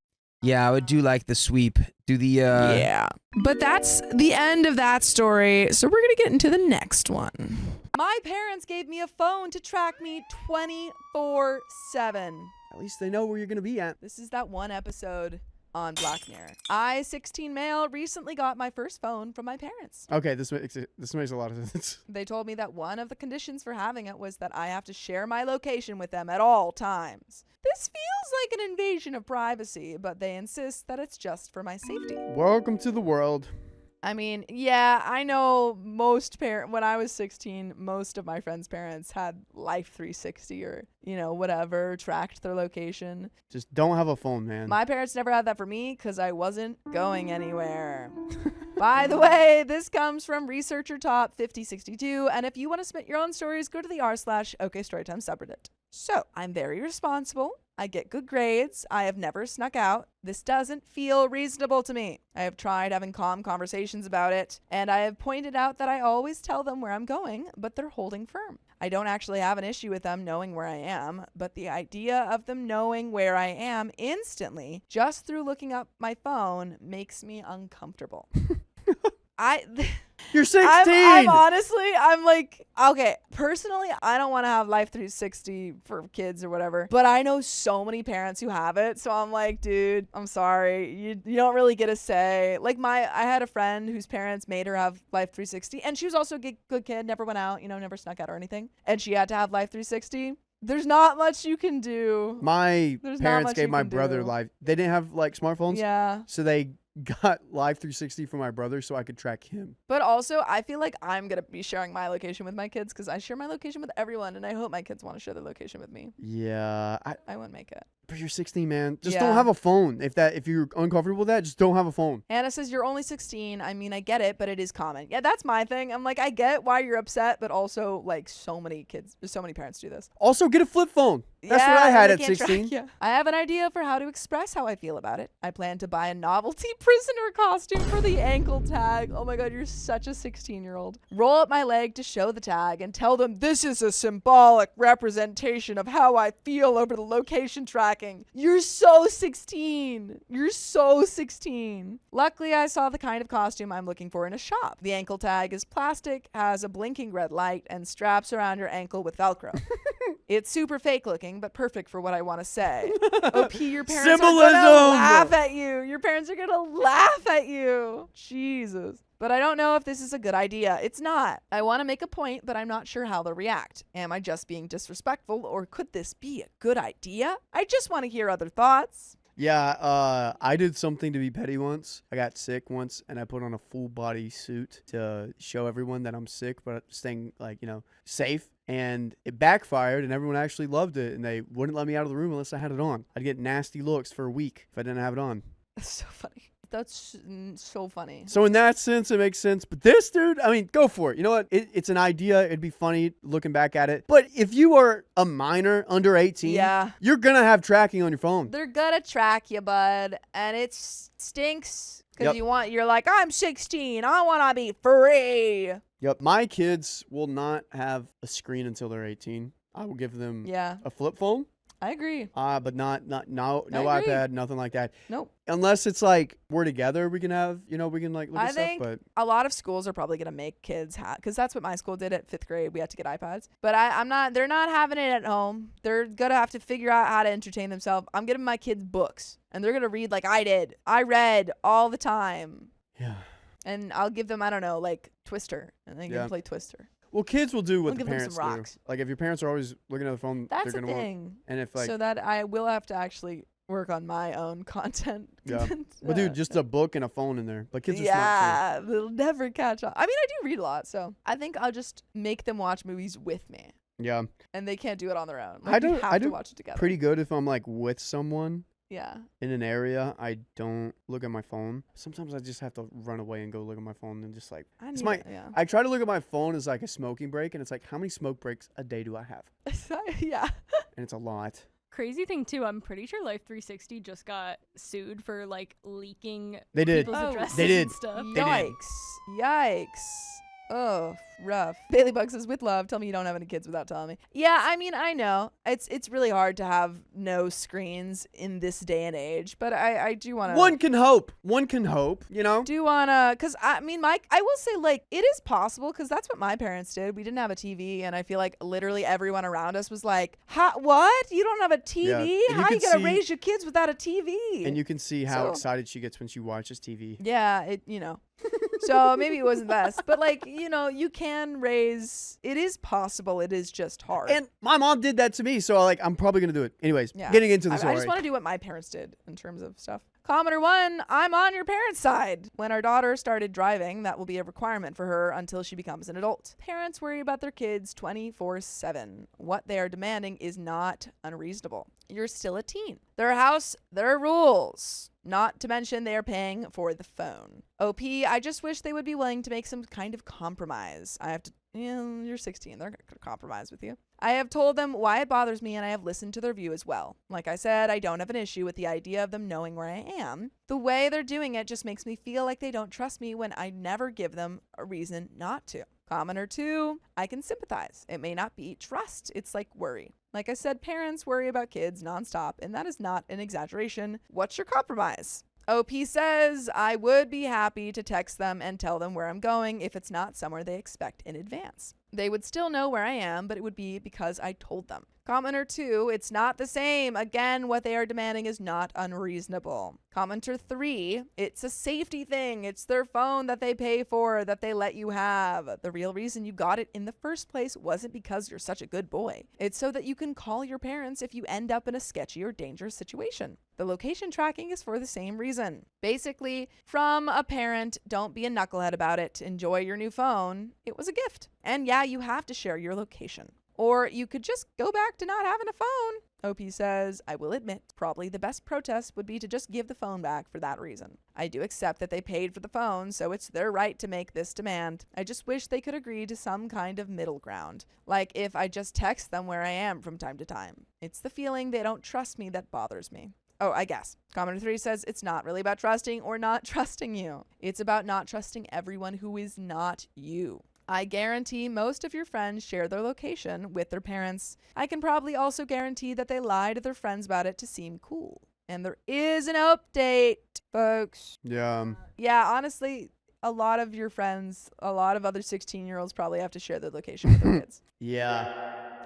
Speaker 1: Yeah, I would do like the sweep. Do the
Speaker 2: Yeah. But that's the end of that story. So we're going to get into the next one. My parents gave me a phone to track me 24/7.
Speaker 1: At least they know where you're going to be at.
Speaker 2: This is that one episode on Black Mirror. I, 16 male, recently got my first phone from my parents.
Speaker 4: Okay, this makes a lot of sense.
Speaker 2: They told me that one of the conditions for having it was that I have to share my location with them at all times. This feels like an invasion of privacy, but they insist that it's just for my safety.
Speaker 4: Welcome to the world.
Speaker 2: I mean, yeah, I know when I was 16, most of my friends' parents had Life 360 or, whatever, tracked their location.
Speaker 4: Just don't have a phone, man.
Speaker 2: My parents never had that for me because I wasn't going anywhere. By the way, this comes from Researcher Top 5062, and if you want to submit your own stories, go to the r/OKStorytime subreddit. So, I'm very responsible. I get good grades. I have never snuck out. This doesn't feel reasonable to me. I have tried having calm conversations about it, and I have pointed out that I always tell them where I'm going, but they're holding firm. I don't actually have an issue with them knowing where I am, but the idea of them knowing where I am instantly, just through looking up my phone, makes me uncomfortable.
Speaker 4: You're 16.
Speaker 2: I'm honestly, I'm like, okay, personally, I don't want to have Life 360 for kids or whatever, but I know so many parents who have it. So I'm like, dude, I'm sorry. You don't really get a say. Like I had a friend whose parents made her have Life 360, and she was also a good kid, never went out, never snuck out or anything. And she had to have Life 360. There's not much you can do.
Speaker 4: My
Speaker 2: There's
Speaker 4: parents
Speaker 2: not much
Speaker 4: gave
Speaker 2: you
Speaker 4: my
Speaker 2: can
Speaker 4: brother
Speaker 2: do.
Speaker 4: Life. They didn't have like smartphones.
Speaker 2: Yeah.
Speaker 4: So they got Live 360 for my brother so I could track him.
Speaker 2: But also, I feel like I'm going to be sharing my location with my kids because I share my location with everyone, and I hope my kids want to share their location with me.
Speaker 4: Yeah.
Speaker 2: I wouldn't make it.
Speaker 4: But you're 16, man. Just
Speaker 2: Yeah.
Speaker 4: don't have a phone. If you're uncomfortable with that, just don't have a phone.
Speaker 2: Hannah says, you're only 16. I mean, I get it, but it is common. Yeah, that's my thing. I'm like, I get why you're upset, but also, like, so many parents do this.
Speaker 4: Also, get a flip phone. That's what I had at 16.
Speaker 2: Yeah. I have an idea for how to express how I feel about it. I plan to buy a novelty prisoner costume for the ankle tag. Oh my God, you're such a 16-year-old. Roll up my leg to show the tag and tell them this is a symbolic representation of how I feel over the location tracking. You're so 16. You're so 16. Luckily, I saw the kind of costume I'm looking for in a shop. The ankle tag is plastic, has a blinking red light, and straps around your ankle with Velcro. It's super fake looking, but perfect for what I want to say. OP, your parents are
Speaker 4: Symbolism!
Speaker 2: gonna laugh at you. Your parents are gonna laugh at you. Jesus. But I don't know if this is a good idea. It's not. I want to make a point, but I'm not sure how they'll react. Am I just being disrespectful, or could this be a good idea? I just want to hear other thoughts.
Speaker 4: Yeah, I did something to be petty once. I got sick once, and I put on a full body suit to show everyone that I'm sick, but staying, safe. And it backfired, and everyone actually loved it, and they wouldn't let me out of the room unless I had it on. I'd get nasty looks for a week if I didn't have it on.
Speaker 2: That's so funny. That's so funny.
Speaker 4: So in that sense, it makes sense. But this, dude, I mean, go for it. You know what? It's an idea. It'd be funny looking back at it. But if you are a minor under 18,
Speaker 2: Yeah.
Speaker 4: you're going to have tracking on your phone.
Speaker 2: They're gonna track you, bud, and it stinks because
Speaker 4: Yep.
Speaker 2: you're like, I'm 16. I want to be free.
Speaker 4: Yep. My kids will not have a screen until they're 18. I will give them
Speaker 2: Yeah,
Speaker 4: a flip phone.
Speaker 2: I agree.
Speaker 4: But no
Speaker 2: I agree.
Speaker 4: iPad, nothing like that.
Speaker 2: Nope.
Speaker 4: Unless it's like we're together, we can have, we can like look
Speaker 2: I
Speaker 4: at stuff.
Speaker 2: think
Speaker 4: But
Speaker 2: a lot of schools are probably going to make kids have, because that's what my school did at 5th grade. We had to get iPads. But they're not having it at home. They're going to have to figure out how to entertain themselves. I'm giving my kids books, and they're going to read like I did. I read all the time.
Speaker 4: yeah.
Speaker 2: And I'll give them, I don't know, like Twister, and they can play Twister.
Speaker 4: Well, kids will do what
Speaker 2: I'll
Speaker 4: the
Speaker 2: give them
Speaker 4: parents
Speaker 2: some
Speaker 4: do.
Speaker 2: rocks.
Speaker 4: Like if your parents are always looking at the phone,
Speaker 2: That's
Speaker 4: they're
Speaker 2: the
Speaker 4: gonna want.
Speaker 2: thing.
Speaker 4: And if like,
Speaker 2: So that I will have to actually work on my own content.
Speaker 4: yeah. But dude, just a book and a phone in there. But kids are smart
Speaker 2: yeah, they'll never catch on. I mean, I do read a lot, so I think I'll just make them watch movies with me,
Speaker 4: too. Yeah.
Speaker 2: and they can't do it on their own.
Speaker 4: I
Speaker 2: Like, we
Speaker 4: do-
Speaker 2: have
Speaker 4: I
Speaker 2: to
Speaker 4: do
Speaker 2: watch it together.
Speaker 4: Pretty good if I'm like with someone
Speaker 2: Yeah.
Speaker 4: in an area. I don't look at my phone. Sometimes I just have to run away and go look at my phone and just like.
Speaker 2: I
Speaker 4: It's
Speaker 2: need
Speaker 4: my-
Speaker 2: it, yeah.
Speaker 4: I try to look at my phone as like a smoking break, and it's like, how many smoke breaks a day do I have?
Speaker 2: Yeah.
Speaker 4: And it's a lot.
Speaker 5: Crazy thing too, I'm pretty sure Life 360 just got sued for like leaking
Speaker 4: They did.
Speaker 5: people's
Speaker 2: Oh,
Speaker 5: addresses
Speaker 4: they did.
Speaker 5: and stuff.
Speaker 4: They did.
Speaker 2: Yikes. Oh, rough. Bailey Bug says, with love, tell me you don't have any kids without telling me. Yeah, I mean, I know. It's really hard to have no screens in this day and age, but I do want to.
Speaker 4: One can hope. One can hope, you know?
Speaker 2: Do want to, because I mean, Mike, I will say, like, it is possible, because that's what my parents did. We didn't have a TV, and I feel like literally everyone around us was like, what? You don't have a TV?
Speaker 4: Yeah.
Speaker 2: How are you going to raise your kids without a TV?
Speaker 4: And you can see how excited she gets when she watches TV.
Speaker 2: Yeah, so maybe it wasn't best, but like, you can raise, it is possible. It is just hard.
Speaker 4: And my mom did that to me, so like I'm probably going to do it. Anyways,
Speaker 2: Yeah.
Speaker 4: getting into the
Speaker 2: I
Speaker 4: story.
Speaker 2: just want to do what my parents did in terms of stuff. Commenter 1, I'm on your parents' side. When our daughter started driving, that will be a requirement for her until she becomes an adult. Parents worry about their kids 24/7. What they are demanding is not unreasonable. You're still a teen. Their house, their rules. Not to mention they are paying for the phone. OP, I just wish they would be willing to make some kind of compromise. You're 16. They're going to compromise with you. I have told them why it bothers me, and I have listened to their view as well. Like I said, I don't have an issue with the idea of them knowing where I am. The way they're doing it just makes me feel like they don't trust me when I never give them a reason not to. Commenter 2, I can sympathize. It may not be trust. It's like worry. Like I said, parents worry about kids nonstop, and that is not an exaggeration. What's your compromise? OP says, I would be happy to text them and tell them where I'm going if it's not somewhere they expect in advance. They would still know where I am, but it would be because I told them. Commenter 2, it's not the same. Again, what they are demanding is not unreasonable. Commenter 3, it's a safety thing. It's their phone that they pay for, that they let you have. The real reason you got it in the first place wasn't because you're such a good boy. It's so that you can call your parents if you end up in a sketchy or dangerous situation. The location tracking is for the same reason. Basically, from a parent, don't be a knucklehead about it. Enjoy your new phone. It was a gift. And yeah, you have to share your location. Or you could just go back to not having a phone. OP says, I will admit, probably the best protest would be to just give the phone back for that reason. I do accept that they paid for the phone, so it's their right to make this demand. I just wish they could agree to some kind of middle ground. Like if I just text them where I am from time to time. It's the feeling they don't trust me that bothers me. Oh, I guess. Commenter 3 says, it's not really about trusting or not trusting you. It's about not trusting everyone who is not you. I guarantee most of your friends share their location with their parents. I can probably also guarantee that they lie to their friends about it to seem cool. And there is an update, folks.
Speaker 4: Yeah.
Speaker 2: Yeah, honestly, a lot of your friends, a lot of other 16-year-olds probably have to share their location with their kids.
Speaker 4: Yeah.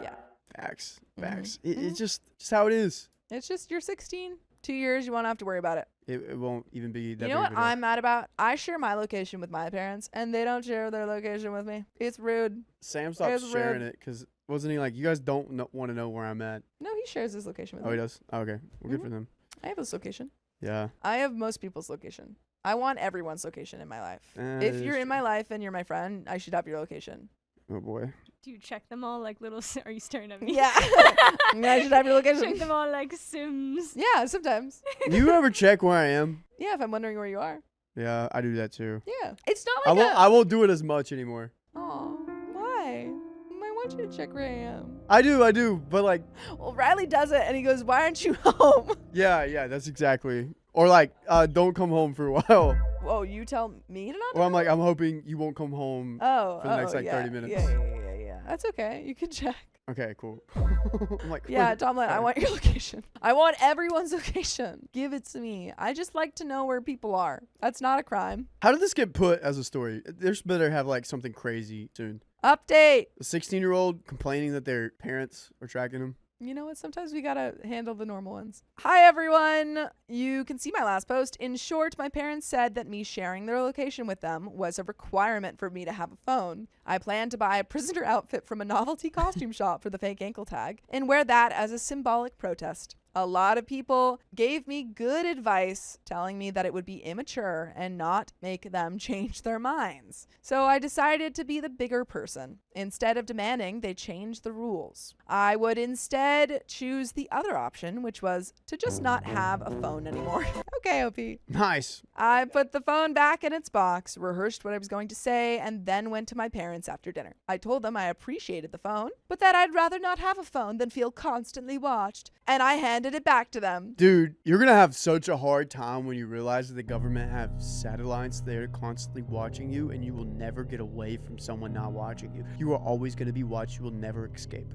Speaker 2: Yeah.
Speaker 4: Facts.
Speaker 2: Mhm.
Speaker 4: It's just how it is.
Speaker 2: It's just you're 16. 2 years, you won't have to worry about it.
Speaker 4: It won't even be that
Speaker 2: You know
Speaker 4: big
Speaker 2: what
Speaker 4: of a deal.
Speaker 2: I'm mad about? I share my location with my parents, and they don't share their location with me. It's rude.
Speaker 4: Sam stopped
Speaker 2: It's
Speaker 4: sharing
Speaker 2: rude.
Speaker 4: it because wasn't he like, you guys don't want to know where I'm at?
Speaker 2: No, he shares his location with
Speaker 4: Oh,
Speaker 2: me.
Speaker 4: he does? Oh, okay. Well, good for them.
Speaker 2: I have his location.
Speaker 4: Yeah.
Speaker 2: I have most people's location. I want everyone's location in my life.
Speaker 4: That
Speaker 2: If
Speaker 4: is
Speaker 2: you're in
Speaker 4: true.
Speaker 2: my life and you're my friend, I should have your location.
Speaker 4: Oh, boy.
Speaker 5: Do you check them all like little? Are you staring at me?
Speaker 2: Yeah. I should have your
Speaker 5: Check
Speaker 2: location.
Speaker 5: them all like Sims.
Speaker 2: Yeah, sometimes.
Speaker 4: You ever check where I am?
Speaker 2: Yeah, if I'm wondering where you are.
Speaker 4: Yeah, I do that too.
Speaker 2: Yeah. It's not
Speaker 4: I
Speaker 2: like
Speaker 4: won't. I won't do it as much anymore.
Speaker 2: Oh, why? I want you to check where I am.
Speaker 4: I do. But like,
Speaker 2: Well, Riley does it, and he goes, why aren't you home?
Speaker 4: yeah, that's exactly. Or like, don't come home for a while.
Speaker 2: Whoa, you tell me to not
Speaker 4: Or I'm like, I'm hoping you won't come home.
Speaker 2: Oh,
Speaker 4: for the next, like,
Speaker 2: yeah.
Speaker 4: 30 minutes.
Speaker 2: Yeah. That's okay. You can check.
Speaker 4: Okay, cool. I'm like,
Speaker 2: Yeah, Tomlin, I
Speaker 4: sorry.
Speaker 2: want your location. I want everyone's location. Give it to me. I just like to know where people are. That's not a crime.
Speaker 4: How did this get put as a story? There's better have like something crazy soon.
Speaker 2: Update.
Speaker 4: A 16-year-old complaining that their parents are tracking him.
Speaker 2: You know what? Sometimes we gotta handle the normal ones. Hi, everyone. You can see my last post. In short, my parents said that me sharing their location with them was a requirement for me to have a phone. I plan to buy a prisoner outfit from a novelty costume shop for the fake ankle tag and wear that as a symbolic protest. A lot of people gave me good advice, telling me that it would be immature and not make them change their minds. So I decided to be the bigger person. Instead of demanding they change the rules, I would instead choose the other option, which was to just not have a phone anymore. Okay, OP.
Speaker 4: Nice.
Speaker 2: I put the phone back in its box, rehearsed what I was going to say, and then went to my parents after dinner. I told them I appreciated the phone, but that I'd rather not have a phone than feel constantly watched, and I handed handed it back to them.
Speaker 4: Dude, you're gonna have such a hard time when you realize that the government have satellites there constantly watching you, and you will never get away from someone not watching you. You are always gonna be watched. You will never escape.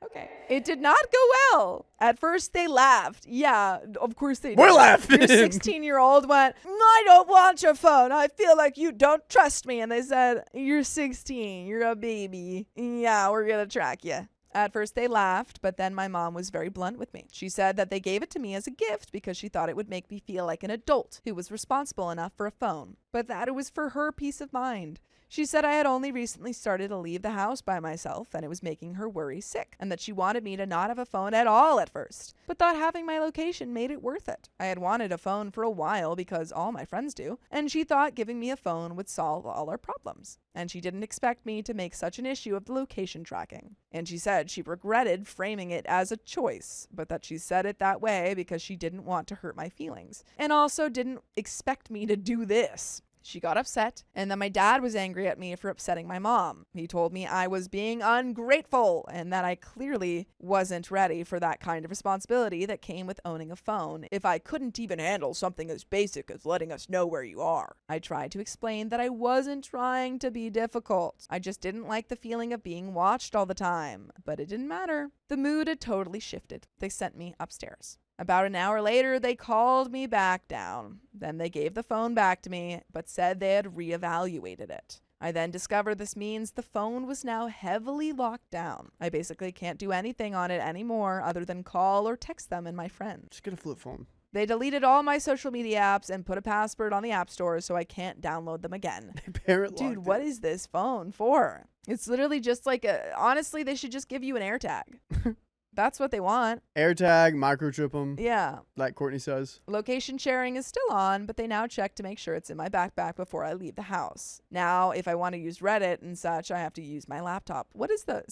Speaker 2: Okay. It did not go well. At first, they laughed. Yeah, of course they did.
Speaker 4: We're laughing.
Speaker 2: Your 16-year-old went, I don't want your phone. I feel like you don't trust me. And they said, you're 16. You're a baby. Yeah, we're going to track you. At first, they laughed, but then my mom was very blunt with me. She said that they gave it to me as a gift because she thought it would make me feel like an adult who was responsible enough for a phone, but that it was for her peace of mind. She said I had only recently started to leave the house by myself and it was making her worry sick, and that she wanted me to not have a phone at all at first, but thought having my location made it worth it. I had wanted a phone for a while because all my friends do, and she thought giving me a phone would solve all our problems. And she didn't expect me to make such an issue of the location tracking. And she said she regretted framing it as a choice, but that she said it that way because she didn't want to hurt my feelings, and also didn't expect me to do this. She got upset, and then my dad was angry at me for upsetting my mom. He told me I was being ungrateful and that I clearly wasn't ready for that kind of responsibility that came with owning a phone if I couldn't even handle something as basic as letting us know where you are. I tried to explain that I wasn't trying to be difficult. I just didn't like the feeling of being watched all the time, but it didn't matter. The mood had totally shifted. They sent me upstairs. About an hour later, they called me back down. Then they gave the phone back to me, but said they had reevaluated it. I then discovered this means the phone was now heavily locked down. I basically can't do anything on it anymore other than call or text them and my friends.
Speaker 4: Just get a flip phone.
Speaker 2: They deleted all my social media apps and put a password on the app store so I can't download them again. Dude, what is this phone for? It's literally just like honestly, they should just give you an AirTag. That's what they want.
Speaker 4: AirTag, microchip them.
Speaker 2: Yeah.
Speaker 4: Like Courtney says.
Speaker 2: Location sharing is still on, but they now check to make sure it's in my backpack before I leave the house. Now, if I want to use Reddit and such, I have to use my laptop. What is the...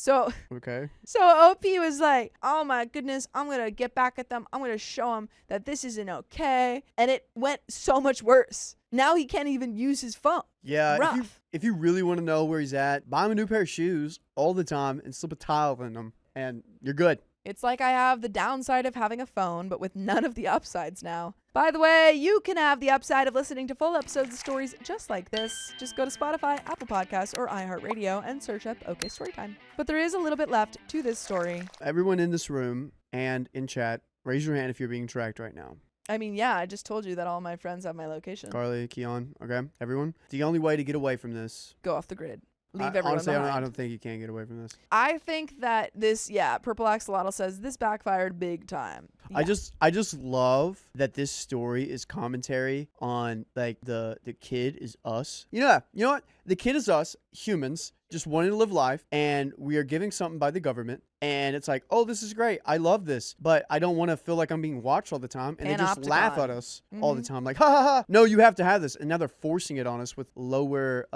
Speaker 4: Okay.
Speaker 2: So OP was like, oh my goodness, I'm going to get back at them. I'm going to show them that this isn't okay. And it went so much worse. Now he can't even use his phone.
Speaker 4: Yeah.
Speaker 2: Rough.
Speaker 4: If you really want to know where he's at, buy him a new pair of shoes all the time and slip a tile in them, and you're good.
Speaker 2: It's like I have the downside of having a phone, but with none of the upsides now. By the way, you can have the upside of listening to full episodes of stories just like this. Just go to Spotify, Apple Podcasts, or iHeartRadio and search up OK Storytime. But there is a little bit left to this story.
Speaker 4: Everyone in this room and in chat, raise your hand if you're being tracked right now.
Speaker 2: I mean, yeah, I just told you that all my friends have my location.
Speaker 4: Carly, Keon, okay? Everyone? The only way to get away from this...
Speaker 2: Go off the grid. Leave everyone
Speaker 4: honestly,
Speaker 2: behind.
Speaker 4: I don't think you can get away from this.
Speaker 2: I think that this, Purple Axolotl says this backfired big time. Yeah.
Speaker 4: I just love that this story is commentary on like the kid is us. You know what? The kid is us, humans, just wanting to live life, and we are giving something by the government. And it's like, oh, this is great. I love this, but I don't want to feel like I'm being watched all the time. And they just laugh at us all the time. Like, ha, ha, ha. No, you have to have this. And now they're forcing it on us with lower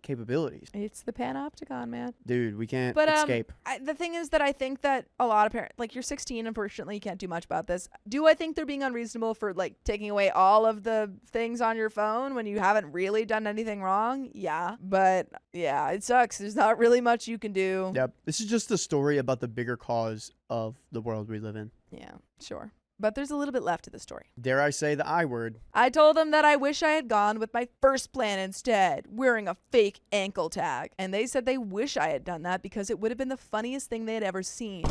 Speaker 4: capabilities.
Speaker 2: It's the panopticon, man.
Speaker 4: Dude, we can't escape.
Speaker 2: The thing is that I think that a lot of parents, like you're 16, unfortunately, you can't do much about this. Do I think they're being unreasonable for like taking away all of the things on your phone when you haven't really done anything wrong? Yeah. But yeah, it sucks. There's not really much you can do.
Speaker 4: Yep. This is just a story about the bigger cause of the world we live in.
Speaker 2: Yeah, sure. But there's a little bit left to the story.
Speaker 4: Dare I say the I word?
Speaker 2: I told them that I wish I had gone with my first plan instead, wearing a fake ankle tag. And they said they wish I had done that because it would have been the funniest thing they had ever seen.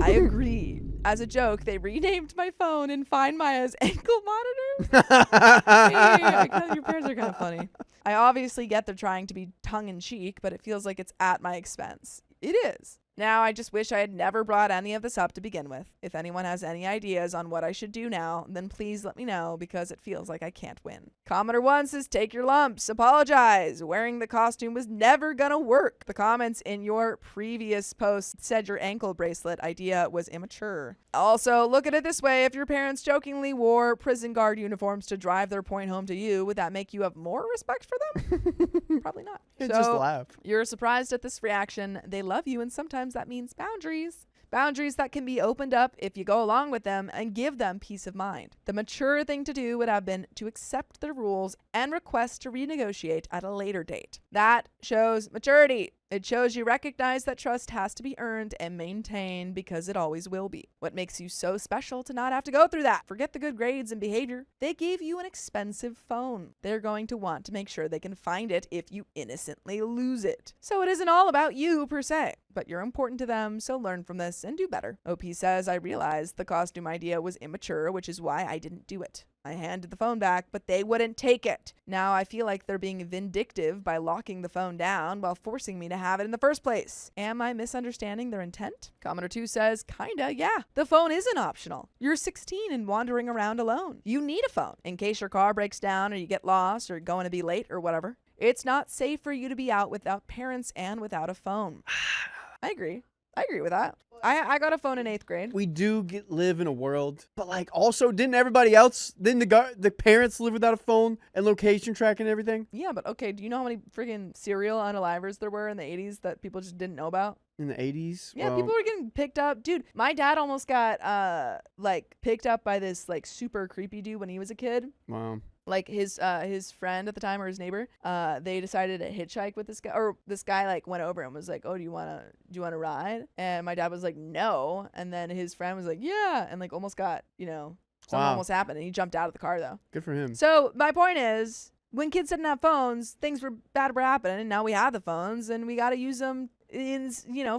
Speaker 2: I agree. As a joke, they renamed my phone in Find Maya's ankle monitor. Hey, your parents are kind of funny. I obviously get they're trying to be tongue-in-cheek, but it feels like it's at my expense. It is. Now, I just wish I had never brought any of this up to begin with. If anyone has any ideas on what I should do now, then please let me know because it feels like I can't win. Commenter 1 says, take your lumps. Apologize. Wearing the costume was never gonna work. The comments in your previous post said your ankle bracelet idea was immature. Also, look at it this way. If your parents jokingly wore prison guard uniforms to drive their point home to you, would that make you have more respect for them? Probably not.
Speaker 4: Just laugh.
Speaker 2: You're surprised at this reaction. They love you, and sometimes that means boundaries. Boundaries that can be opened up if you go along with them and give them peace of mind. The mature thing to do would have been to accept their rules and request to renegotiate at a later date. That shows maturity. It shows you recognize that trust has to be earned and maintained because it always will be. What makes you so special to not have to go through that? Forget the good grades and behavior. They gave you an expensive phone. They're going to want to make sure they can find it if you innocently lose it. So it isn't all about you per se, but you're important to them, so learn from this and do better. OP says, I realized the costume idea was immature, which is why I didn't do it. I handed the phone back, but they wouldn't take it. Now I feel like they're being vindictive by locking the phone down while forcing me to have it in the first place. Am I misunderstanding their intent? Commenter 2 says, kinda, yeah. The phone isn't optional. You're 16 and wandering around alone. You need a phone in case your car breaks down or you get lost or going to be late or whatever. It's not safe for you to be out without parents and without a phone. I agree with that. I got a phone in 8th grade.
Speaker 4: We do live in a world, but like also didn't everybody else, didn't the parents live without a phone and location tracking and everything?
Speaker 2: Yeah, but okay, do you know how many freaking serial unalivers there were in the 80s that people just didn't know about?
Speaker 4: In the 80s?
Speaker 2: Yeah, people were getting picked up. Dude, my dad almost got like picked up by this like super creepy dude when he was a kid.
Speaker 4: Wow.
Speaker 2: Like his friend at the time or his neighbor, they decided to hitchhike with this guy, or this guy like went over and was like, "Oh, do you wanna ride?" And my dad was like, "No," and then his friend was like, "Yeah," and like almost got, something almost happened, and he jumped out of the car though.
Speaker 4: Good for him.
Speaker 2: So my point is, when kids didn't have phones, things were bad were happening, and now we have the phones, and we got to use them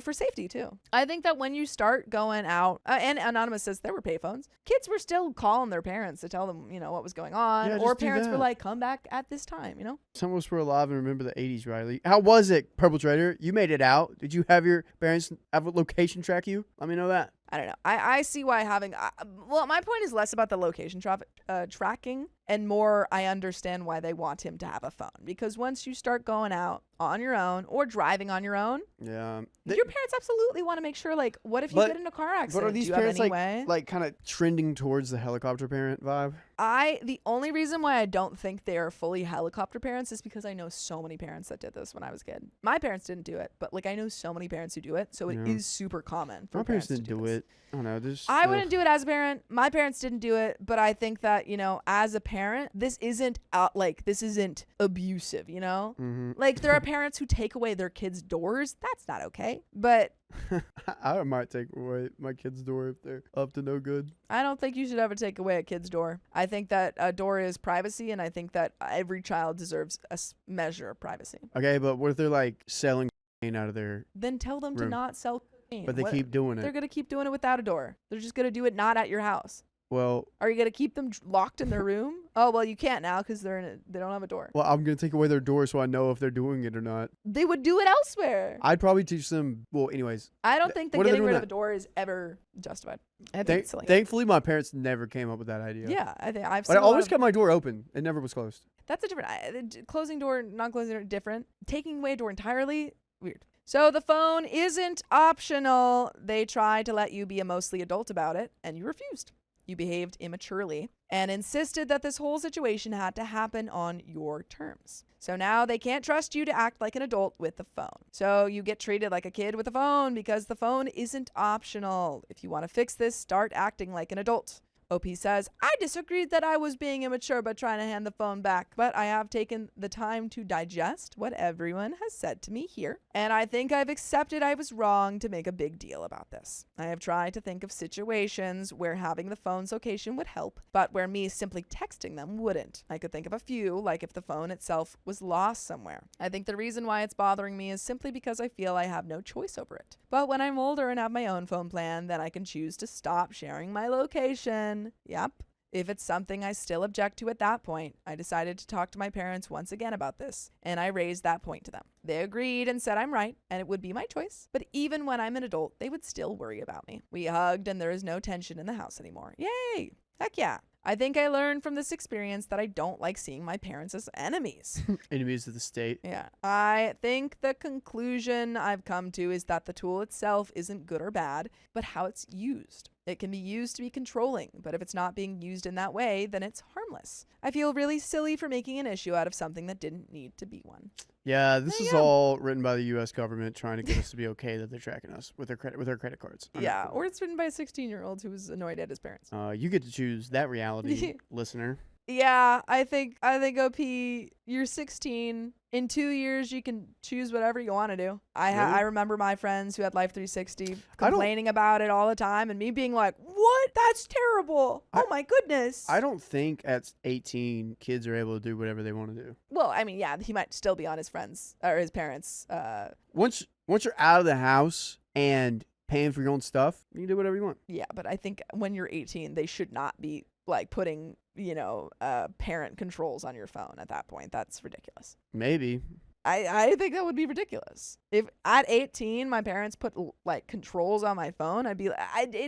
Speaker 2: for safety too. I think that when you start going out, and Anonymous says there were payphones, kids were still calling their parents to tell them, what was going on,
Speaker 4: Yeah,
Speaker 2: or
Speaker 4: just do
Speaker 2: parents were
Speaker 4: that.
Speaker 2: like, come back at this time,
Speaker 4: Some of us were alive and remember the 80s, Riley. How was it, Purple Trader? You made it out. Did you have your parents have a location track you? Let me know that.
Speaker 2: I don't know. I see why having, well, my point is less about the location tracking and more I understand why they want him to have a phone. Because once you start going out on your own or driving on your own,
Speaker 4: Yeah.
Speaker 2: your parents absolutely want to make sure, like, what if you get in a car accident?
Speaker 4: But are these
Speaker 2: Do you have
Speaker 4: parents
Speaker 2: any way?
Speaker 4: like kind of trending towards the helicopter parent vibe?
Speaker 2: The only reason why I don't think they are fully helicopter parents is because I know so many parents that did this when I was a kid. My parents didn't do it, but like I know so many parents who do it, so it is super common for
Speaker 4: My parents
Speaker 2: to
Speaker 4: didn't do
Speaker 2: this.
Speaker 4: it. I don't know.
Speaker 2: I wouldn't do it as a parent. My parents didn't do it, but I think that, as a parent, this isn't abusive, Like there are parents who take away their kids' doors. That's not okay. But
Speaker 4: I might take away my kid's door if they're up to no good.
Speaker 2: I don't think you should ever take away a kid's door. I think that a door is privacy, and I think that every child deserves a measure of privacy.
Speaker 4: Okay, but what if they're like selling out of their,
Speaker 2: Then tell them to
Speaker 4: room.
Speaker 2: not sell cocaine.
Speaker 4: but they keep doing
Speaker 2: They're
Speaker 4: it?
Speaker 2: going to keep doing it without a door. They're just going to do it not at your house.
Speaker 4: Well,
Speaker 2: Are you going to keep them locked in their room? Oh, well, you can't now because they don't have a door.
Speaker 4: I'm gonna take away their door so I know if they're doing it or not.
Speaker 2: They would do it elsewhere.
Speaker 4: I'd probably teach them. Well, anyways,
Speaker 2: I don't think that
Speaker 4: what are they
Speaker 2: getting
Speaker 4: doing
Speaker 2: rid of
Speaker 4: now?
Speaker 2: a door is ever justified. I think it's silly.
Speaker 4: thankfully my parents never came up with that idea.
Speaker 2: Yeah, I think I've
Speaker 4: But
Speaker 2: seen
Speaker 4: I
Speaker 2: a lot
Speaker 4: always
Speaker 2: of-
Speaker 4: kept my door open. It never was closed.
Speaker 2: That's a different. Closing door, not closing door, different. Taking away a door entirely, weird. So the phone isn't optional. They tried to let you be a mostly adult about it, and you refused. You behaved immaturely and insisted that this whole situation had to happen on your terms. So now they can't trust you to act like an adult with the phone. So you get treated like a kid with a phone because the phone isn't optional. If you want to fix this, start acting like an adult. OP says, I disagreed that I was being immature by trying to hand the phone back, but I have taken the time to digest what everyone has said to me here, and I think I've accepted I was wrong to make a big deal about this. I have tried to think of situations where having the phone's location would help, but where me simply texting them wouldn't. I could think of a few, like if the phone itself was lost somewhere. I think the reason why it's bothering me is simply because I feel I have no choice over it. But when I'm older and have my own phone plan, then I can choose to stop sharing my location. Yep. If it's something I still object to at that point, I decided to talk to my parents once again about this, and I raised that point to them. They agreed and said I'm right, and it would be my choice, but even when I'm an adult, they would still worry about me. We hugged, and there is no tension in the house anymore. Yay! Heck yeah. I think I learned from this experience that I don't like seeing my parents as enemies.
Speaker 4: Enemies of the state.
Speaker 2: Yeah. I think the conclusion I've come to is that the tool itself isn't good or bad, but how it's used. It can be used to be controlling, but if it's not being used in that way, then it's harmless. I feel really silly for making an issue out of something that didn't need to be one.
Speaker 4: Yeah, this
Speaker 2: There
Speaker 4: is
Speaker 2: you go.
Speaker 4: all written by the U.S. government trying to get us to be okay that they're tracking us with their credit cards. I'm not
Speaker 2: Yeah,
Speaker 4: cool.
Speaker 2: or it's written by a 16-year-old who was annoyed at his parents.
Speaker 4: You get to choose that reality, listener.
Speaker 2: Yeah, I think OP, you're 16. In 2 years, you can choose whatever you want to do. I remember my friends who had Life 360 complaining about it all the time, and me being like, "What? That's terrible! Oh my goodness!"
Speaker 4: I don't think at 18 kids are able to do whatever they want to do.
Speaker 2: Well, I mean, yeah, he might still be on his friends or his parents.
Speaker 4: Once you're out of the house and paying for your own stuff, you can do whatever you want.
Speaker 2: Yeah, but I think when you're 18, they should not be like putting, parent controls on your phone at that point. That's ridiculous.
Speaker 4: Maybe.
Speaker 2: I think that would be ridiculous. If at 18 my parents put like controls on my phone, I'd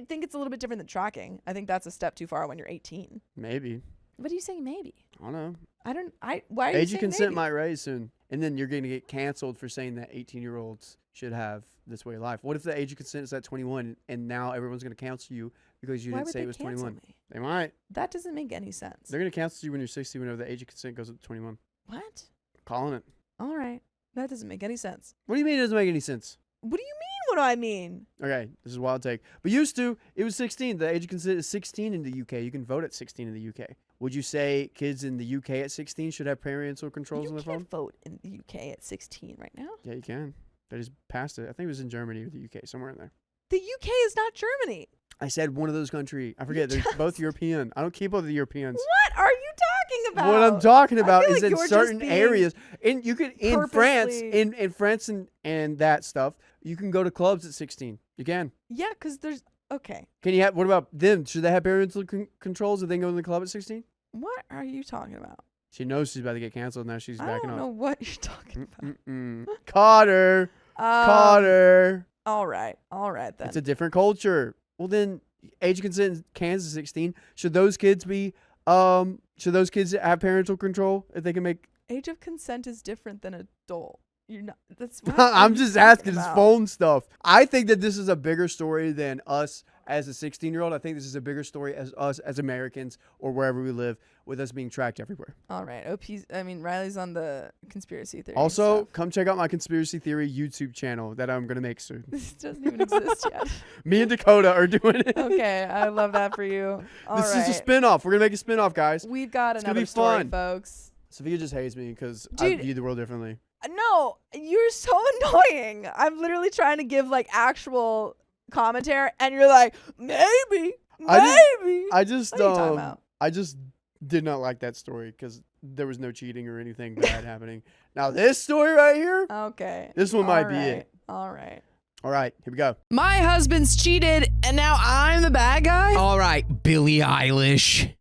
Speaker 2: think it's a little bit different than tracking. I think that's a step too far when you're 18.
Speaker 4: Maybe.
Speaker 2: What are you saying? Maybe.
Speaker 4: I don't know.
Speaker 2: Why are you
Speaker 4: Age
Speaker 2: saying
Speaker 4: of consent
Speaker 2: maybe?
Speaker 4: might raise soon, and then you're going to get canceled for saying that 18-year-olds should have this way of life. What if the age of consent is at 21, and now everyone's going to cancel you because you
Speaker 2: Why
Speaker 4: didn't
Speaker 2: would
Speaker 4: say
Speaker 2: they
Speaker 4: it was
Speaker 2: cancel
Speaker 4: 21?
Speaker 2: me?
Speaker 4: They might.
Speaker 2: That doesn't make any sense.
Speaker 4: They're going to cancel you when you're 60 whenever the age of consent goes up to 21.
Speaker 2: What?
Speaker 4: Calling it.
Speaker 2: All right. That doesn't make any sense.
Speaker 4: What do you mean it doesn't make any sense?
Speaker 2: What do you mean? What do I mean?
Speaker 4: Okay, this is a wild take. But used to, it was 16. The age of consent is 16 in the UK. You can vote at 16 in the UK. Would you say kids in the UK at 16 should have parental controls on
Speaker 2: You
Speaker 4: their phone?
Speaker 2: can't vote in the UK at 16 right now.
Speaker 4: Yeah, you can. They just passed it. I think it was in Germany or the UK, somewhere in there.
Speaker 2: The UK is not Germany.
Speaker 4: I said one of those countries. I forget. They're both European. I don't keep up with the Europeans.
Speaker 2: What are you talking about?
Speaker 4: What I'm talking about
Speaker 2: feel
Speaker 4: is
Speaker 2: like
Speaker 4: in
Speaker 2: you're
Speaker 4: certain
Speaker 2: just being
Speaker 4: areas. And you could in France,
Speaker 2: purposely-
Speaker 4: in France and that stuff, you can go to clubs at 16. You can.
Speaker 2: Yeah, because there's okay.
Speaker 4: Can you have? What about them? Should they have parental controls if they go to the club at 16?
Speaker 2: What are you talking about?
Speaker 4: She knows she's about to get canceled. Now she's
Speaker 2: I
Speaker 4: backing
Speaker 2: don't
Speaker 4: up.
Speaker 2: know what you're talking about.
Speaker 4: Caught her. Caught her.
Speaker 2: All right then.
Speaker 4: It's a different culture. Well, then, age of consent in Kansas 16. Should those kids be? Should those kids have parental control if they can make?
Speaker 2: Age of consent is different than adult. You're not. That's. What
Speaker 4: I'm
Speaker 2: are you
Speaker 4: just
Speaker 2: talking
Speaker 4: asking. It's
Speaker 2: about?
Speaker 4: phone stuff. I think that this is a bigger story than us as a 16-year-old. I think this is a bigger story as us as Americans or wherever we live, with us being tracked everywhere.
Speaker 2: All right. Riley's on the conspiracy theory.
Speaker 4: Also,
Speaker 2: stuff.
Speaker 4: come check out my conspiracy theory YouTube channel that I'm gonna make soon.
Speaker 2: This doesn't even exist yet.
Speaker 4: Me and Dakota are doing it.
Speaker 2: Okay, I love that for you. All
Speaker 4: This
Speaker 2: right.
Speaker 4: is a spinoff. We're gonna make a spinoff, guys.
Speaker 2: We've got
Speaker 4: It's gonna
Speaker 2: another
Speaker 4: be
Speaker 2: story,
Speaker 4: fun.
Speaker 2: folks.
Speaker 4: Sophia just hates me because I
Speaker 2: Dude.
Speaker 4: view the world differently.
Speaker 2: No, you're so annoying. I'm literally trying to give like actual commentary, and you're like, maybe.
Speaker 4: I just
Speaker 2: What are you talking about?
Speaker 4: I just did not like that story because there was no cheating or anything bad happening. Now this story right here,
Speaker 2: Okay.
Speaker 4: this one might be it.
Speaker 2: All right.
Speaker 4: All right, here we go.
Speaker 2: My husband's cheated, and now I'm the bad guy?
Speaker 1: All right, Billie Eilish.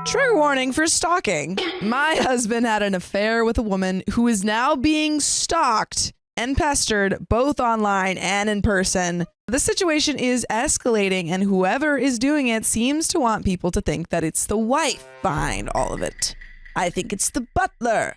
Speaker 2: Trigger warning for stalking. My husband had an affair with a woman who is now being stalked and pestered both online and in person. The situation is escalating, and whoever is doing it seems to want people to think that it's the wife behind all of it. I think it's the butler.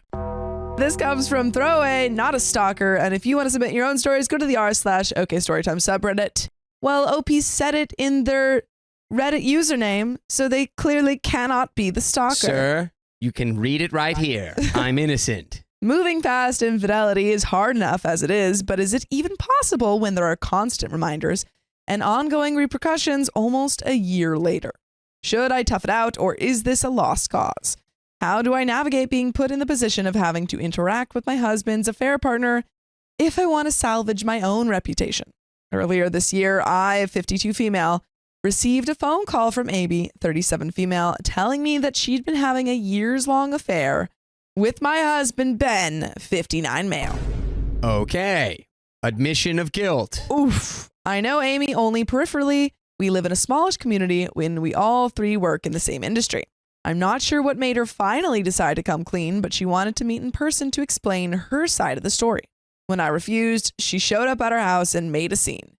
Speaker 2: This comes from Throwaway, not a stalker, and if you want to submit your own stories, go to the r/OKStorytime subreddit. Well, OP said it in their Reddit username, so they clearly cannot be the stalker.
Speaker 1: Sir, you can read it right here. I'm innocent.
Speaker 2: Moving past infidelity is hard enough as it is, but is it even possible when there are constant reminders and ongoing repercussions almost a year later? Should I tough it out, or is this a lost cause? How do I navigate being put in the position of having to interact with my husband's affair partner if I want to salvage my own reputation? Earlier this year, I, 52 female, received a phone call from Amy, 37 female, telling me that she'd been having a years-long affair with my husband, Ben, 59 male.
Speaker 1: Okay. Admission of guilt.
Speaker 2: Oof. I know Amy only peripherally. We live in a smallish community when we all three work in the same industry. I'm not sure what made her finally decide to come clean, but she wanted to meet in person to explain her side of the story. When I refused, she showed up at our house and made a scene.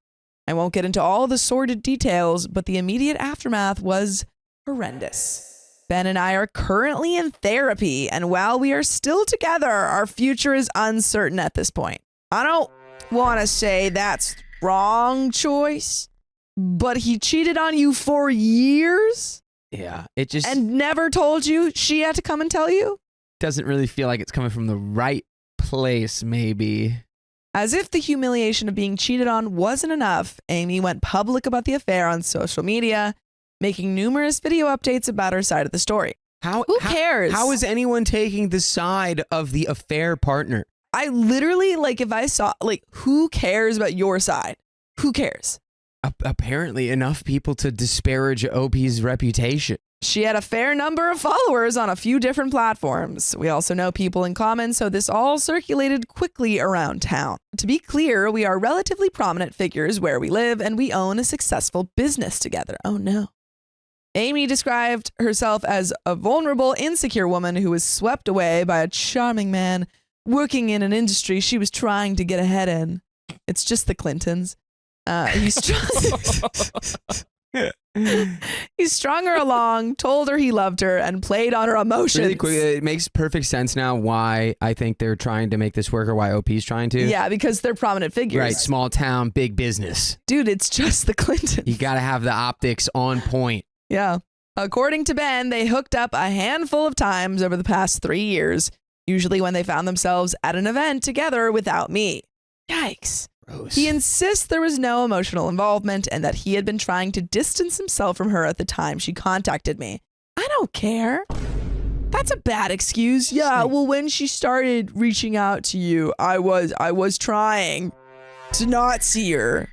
Speaker 2: I won't get into all the sordid details, but the immediate aftermath was horrendous. Ben and I are currently in therapy, and while we are still together, our future is uncertain at this point. I don't want to say that's wrong choice, but he cheated on you for years
Speaker 1: Yeah, it just
Speaker 2: and never told you. She had to come and tell you?
Speaker 1: doesn't really feel like it's coming from the right place, maybe.
Speaker 2: As if the humiliation of being cheated on wasn't enough, Amy went public about the affair on social media, making numerous video updates about her side of the story. Who cares?
Speaker 1: How is anyone taking the side of the affair partner?
Speaker 2: I literally, like, if I saw, like, who cares about your side? Who cares?
Speaker 1: Apparently enough people to disparage OP's reputation.
Speaker 2: She had a fair number of followers on a few different platforms. We also know people in common, so this all circulated quickly around town. To be clear, we are relatively prominent figures where we live, and we own a successful business together. Oh no. Amy described herself as a vulnerable, insecure woman who was swept away by a charming man working in an industry she was trying to get ahead in. It's just the Clintons. He strung her along, told her he loved her, and played on her emotions.
Speaker 1: Really quick, it makes perfect sense now why I think they're trying to make this work or why OP's trying to.
Speaker 2: Yeah, because they're prominent figures.
Speaker 1: Right, small town, big business.
Speaker 2: Dude, it's just the Clintons.
Speaker 1: You got to have the optics on point.
Speaker 2: Yeah. According to Ben, they hooked up a handful of times over the past 3 years, usually when they found themselves at an event together without me. Yikes.
Speaker 1: Gross.
Speaker 2: He insists there was no emotional involvement and that he had been trying to distance himself from her at the time she contacted me. I don't care. That's a bad excuse. Yeah, well, when she started reaching out to you, I was trying to not see her.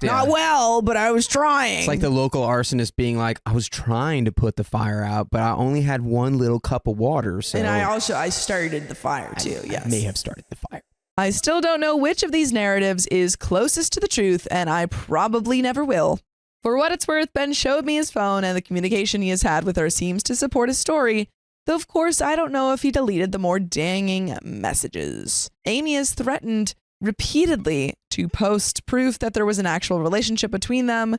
Speaker 1: Yeah.
Speaker 2: Not well, but I was trying.
Speaker 1: It's like the local arsonist being like, I was trying to put the fire out, but I only had one little cup of water. So
Speaker 2: And I started the fire too, yes.
Speaker 1: I may have started the fire.
Speaker 2: I still don't know which of these narratives is closest to the truth, and I probably never will. For what it's worth, Ben showed me his phone, and the communication he has had with her seems to support his story, though of course I don't know if he deleted the more danging messages. Amy has threatened repeatedly to post proof that there was an actual relationship between them,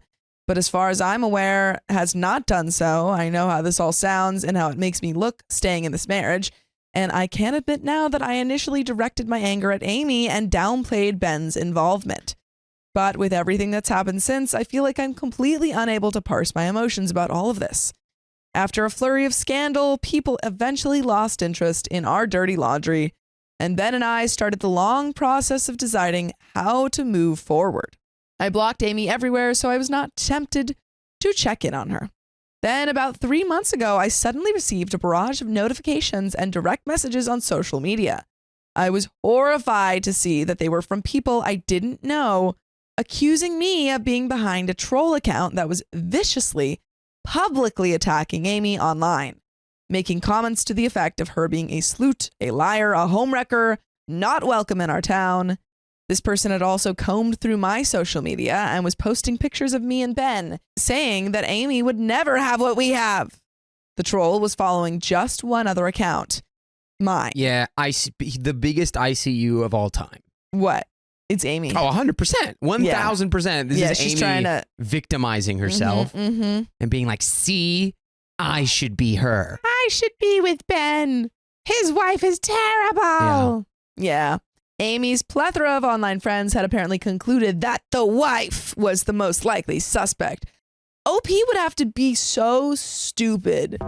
Speaker 2: but as far as I'm aware, has not done so. I know how this all sounds and how it makes me look staying in this marriage. And I can admit now that I initially directed my anger at Amy and downplayed Ben's involvement. But with everything that's happened since, I feel like I'm completely unable to parse my emotions about all of this. After a flurry of scandal, people eventually lost interest in our dirty laundry, and Ben and I started the long process of deciding how to move forward. I blocked Amy everywhere, so I was not tempted to check in on her. Then, about 3 months ago, I suddenly received a barrage of notifications and direct messages on social media. I was horrified to see that they were from people I didn't know, accusing me of being behind a troll account that was viciously, publicly attacking Amy online, making comments to the effect of her being a sleut, a liar, a homewrecker, not welcome in our town. This person had also combed through my social media and was posting pictures of me and Ben, saying that Amy would never have what we have. The troll was following just one other account. Mine.
Speaker 1: Yeah, the biggest ICU of all time.
Speaker 2: What? It's Amy.
Speaker 1: Oh, 100%. 1,000%. This is
Speaker 2: she's
Speaker 1: Amy
Speaker 2: trying to
Speaker 1: victimizing herself and being like, see, I should be her.
Speaker 2: I should be with Ben. His wife is terrible. Yeah. Amy's plethora of online friends had apparently concluded that the wife was the most likely suspect. OP would have to be so stupid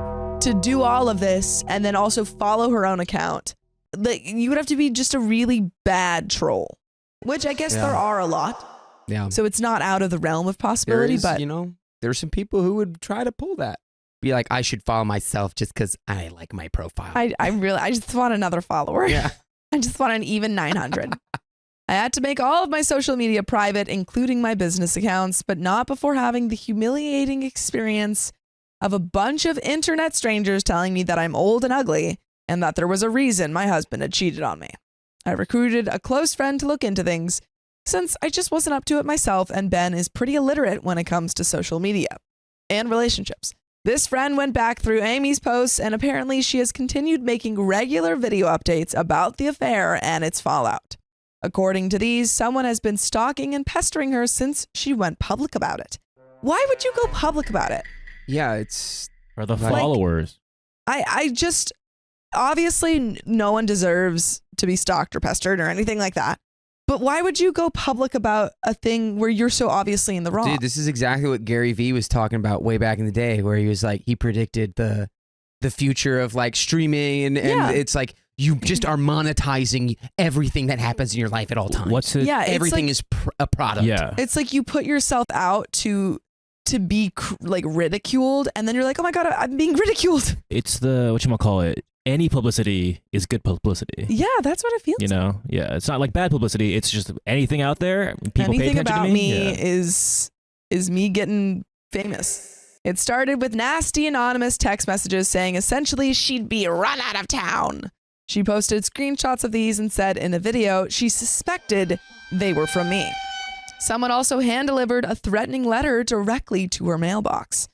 Speaker 2: to do all of this and then also follow her own account. Like, you would have to be just a really bad troll, which I guess there are a lot.
Speaker 1: Yeah.
Speaker 2: So it's not out of the realm of possibility, but
Speaker 1: there's some people who would try to pull that. Be like, I should follow myself just because I like my profile.
Speaker 2: I just want another follower.
Speaker 1: Yeah.
Speaker 2: I just want an even 900. I had to make all of my social media private, including my business accounts, but not before having the humiliating experience of a bunch of internet strangers telling me that I'm old and ugly and that there was a reason my husband had cheated on me. I recruited a close friend to look into things since I just wasn't up to it myself, and Ben is pretty illiterate when it comes to social media and relationships. This friend went back through Amy's posts, and apparently she has continued making regular video updates about the affair and its fallout. According to these, someone has been stalking and pestering her since she went public about it. Why would you go public about it?
Speaker 1: Yeah, it's...
Speaker 3: For the followers.
Speaker 2: I just... Obviously, no one deserves to be stalked or pestered or anything like that. But why would you go public about a thing where you're so obviously in the wrong?
Speaker 1: Dude, this is exactly what Gary Vee was talking about way back in the day, where he was like, he predicted the future of like streaming and it's like, you just are monetizing everything that happens in your life at all times.
Speaker 3: What's it?
Speaker 2: Yeah,
Speaker 1: everything
Speaker 2: like,
Speaker 1: is a product.
Speaker 3: Yeah.
Speaker 2: It's like you put yourself out to to be like ridiculed, and then you're like, oh my God, I'm being ridiculed.
Speaker 3: It's the, whatchamacallit, any publicity is good publicity.
Speaker 2: Yeah, that's what it feels
Speaker 3: You know? Yeah. It's not like bad publicity. It's just anything out there. People pay
Speaker 2: Anything
Speaker 3: attention
Speaker 2: about
Speaker 3: to
Speaker 2: me
Speaker 3: Yeah.
Speaker 2: is me getting famous. It started with nasty anonymous text messages saying essentially she'd be run out of town. She posted screenshots of these and said in a video she suspected they were from me. Someone also hand-delivered a threatening letter directly to her mailbox.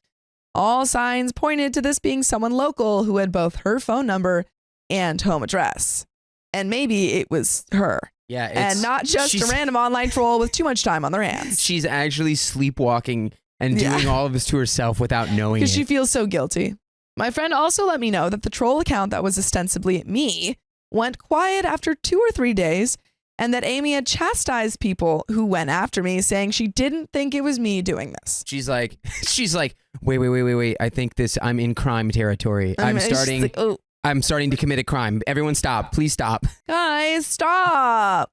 Speaker 2: All signs pointed to this being someone local who had both her phone number and home address. And maybe it was her.
Speaker 1: Yeah,
Speaker 2: And not just a random online troll with too much time on their hands.
Speaker 1: She's actually sleepwalking and doing all of this to herself without knowing it.
Speaker 2: Because she feels so guilty. My friend also let me know that the troll account that was ostensibly me went quiet after 2 or 3 days, and that Amy had chastised people who went after me, saying she didn't think it was me doing this.
Speaker 1: She's like, wait. I think I'm in crime territory. I'm
Speaker 2: it's just
Speaker 1: starting
Speaker 2: like, oh,
Speaker 1: I'm starting to commit a crime. Everyone stop. Please stop.
Speaker 2: guys, stop.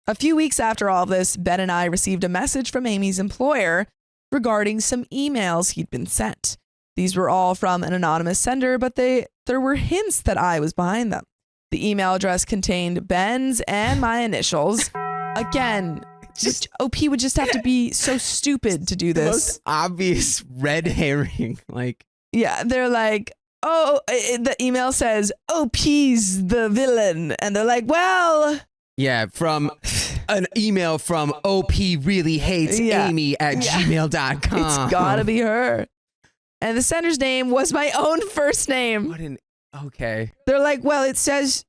Speaker 2: A few weeks after all of this, Ben and I received a message from Amy's employer regarding some emails he'd been sent. These were all from an anonymous sender, but there were hints that I was behind them. The email address contained Ben's and my initials. Again, just OP would just have to be so stupid to do
Speaker 1: The
Speaker 2: this.
Speaker 1: most obvious red herring. Like,
Speaker 2: Yeah, they're like, oh, the email says OP's the villain. And they're like, well,
Speaker 1: yeah, from an email from OP really hates
Speaker 2: Yeah.
Speaker 1: Amy at gmail.com.
Speaker 2: it's gotta be her. And the sender's name was my own first name.
Speaker 1: Okay.
Speaker 2: They're like, well, it says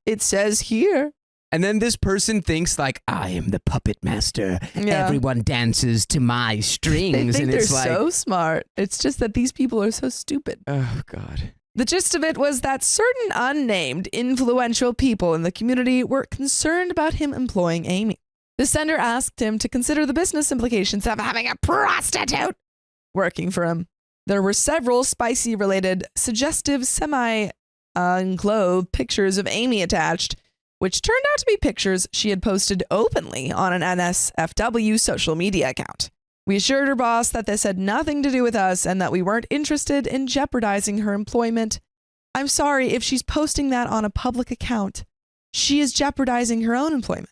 Speaker 2: here.
Speaker 1: And then this person thinks like, I am the puppet master.
Speaker 2: Yeah.
Speaker 1: Everyone dances to my
Speaker 2: They
Speaker 1: strings.
Speaker 2: think
Speaker 1: And
Speaker 2: they're
Speaker 1: it's like,
Speaker 2: so smart. It's just that these people are so stupid.
Speaker 1: oh God.
Speaker 2: The gist of it was that certain unnamed influential people in the community were concerned about him employing Amy. The sender asked him to consider the business implications of having a prostitute working for him. There were several spicy-related, suggestive, semi-unclothed pictures of Amy attached, which turned out to be pictures she had posted openly on an NSFW social media account. We assured her boss that this had nothing to do with us and that we weren't interested in jeopardizing her employment. I'm sorry, if she's posting that on a public account, she is jeopardizing her own employment.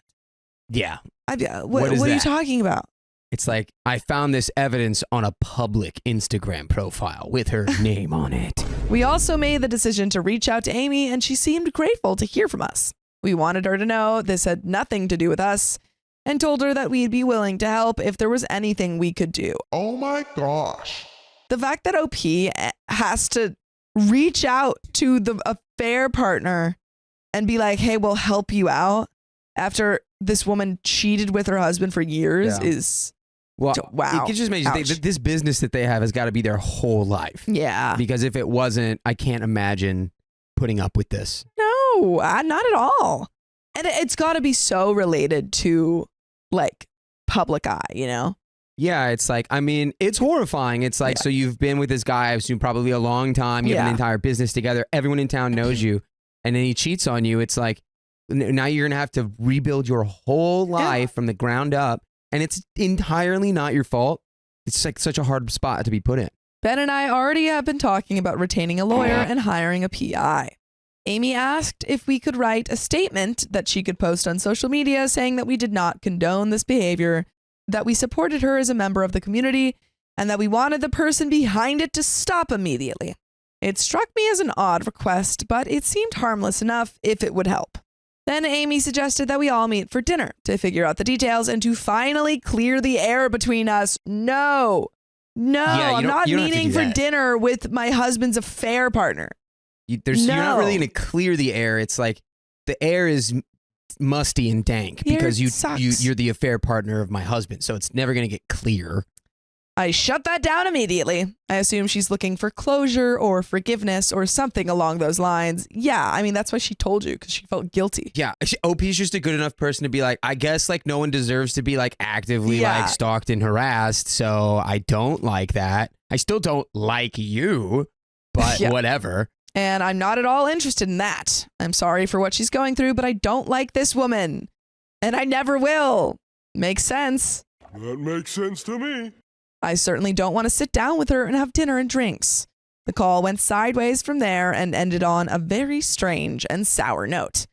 Speaker 1: Yeah.
Speaker 2: What
Speaker 1: is
Speaker 2: are you
Speaker 1: that?
Speaker 2: talking about?
Speaker 1: It's like, I found this evidence on a public Instagram profile with her name on it.
Speaker 2: We also made the decision to reach out to Amy, and she seemed grateful to hear from us. We wanted her to know this had nothing to do with us and told her that we'd be willing to help if there was anything we could do.
Speaker 6: Oh my gosh.
Speaker 2: The fact that OP has to reach out to the affair partner and be like, hey, we'll help you out after this woman cheated with her husband for years
Speaker 1: Yeah.
Speaker 2: is...
Speaker 1: Well,
Speaker 2: Wow.
Speaker 1: it can just make you think
Speaker 2: Ouch.
Speaker 1: that this business that they have has got to be their whole life.
Speaker 2: Yeah.
Speaker 1: Because if it wasn't, I can't imagine putting up with this.
Speaker 2: No, not at all. And it's got to be so related to like public eye, you know?
Speaker 1: Yeah, it's like, I mean, it's horrifying. It's like, so you've been with this guy, I assume probably a long time. You have an entire business together. Everyone in town knows you. And then he cheats on you. It's like, now you're going to have to rebuild your whole life from the ground up. And it's entirely not your fault. It's like such a hard spot to be put in.
Speaker 2: Ben and I already have been talking about retaining a lawyer and hiring a PI. Amy asked if we could write a statement that she could post on social media saying that we did not condone this behavior, that we supported her as a member of the community, and that we wanted the person behind it to stop immediately. It struck me as an odd request, but it seemed harmless enough if it would help. Then Amy suggested that we all meet for dinner to figure out the details and to finally clear the air between us. No, I'm not
Speaker 1: you don't have to
Speaker 2: meeting
Speaker 1: do
Speaker 2: for
Speaker 1: that.
Speaker 2: dinner with my husband's affair partner.
Speaker 1: You're not really
Speaker 2: No.
Speaker 1: going to clear the air. It's like the air is musty and dank
Speaker 2: The air
Speaker 1: because
Speaker 2: sucks.
Speaker 1: you're the affair partner of my husband. So it's never going to get clear.
Speaker 2: I shut that down immediately. I assume she's looking for closure or forgiveness or something along those lines. Yeah, I mean, that's why she told you, because she felt guilty.
Speaker 1: Yeah, OP's just a good enough person to be like, I guess like no one deserves to be like actively
Speaker 2: Yeah.
Speaker 1: like stalked and harassed. So I don't like that. I still don't like you, but
Speaker 2: Yeah.
Speaker 1: whatever.
Speaker 2: And I'm not at all interested in that. I'm sorry for what she's going through, but I don't like this woman. And I never will. Makes sense.
Speaker 6: That makes sense to me.
Speaker 2: I certainly don't want to sit down with her and have dinner and drinks. The call went sideways from there and ended on a very strange and sour note.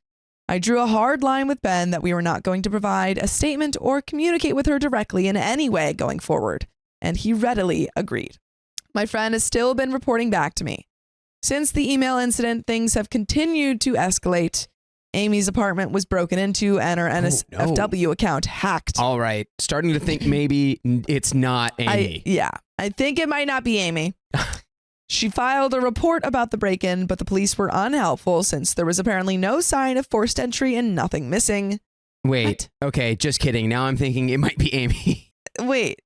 Speaker 2: I drew a hard line with Ben that we were not going to provide a statement or communicate with her directly in any way going forward, and he readily agreed. My friend has still been reporting back to me. Since the email incident, things have continued to escalate. Amy's apartment was broken into and her NSFW account hacked.
Speaker 1: All right. Starting to think maybe it's not Amy.
Speaker 2: I think it might not be Amy. She filed a report about the break-in, but the police were unhelpful since there was apparently no sign of forced entry and nothing missing.
Speaker 1: Wait. Okay, just kidding. Now I'm thinking it might be Amy.
Speaker 2: Wait.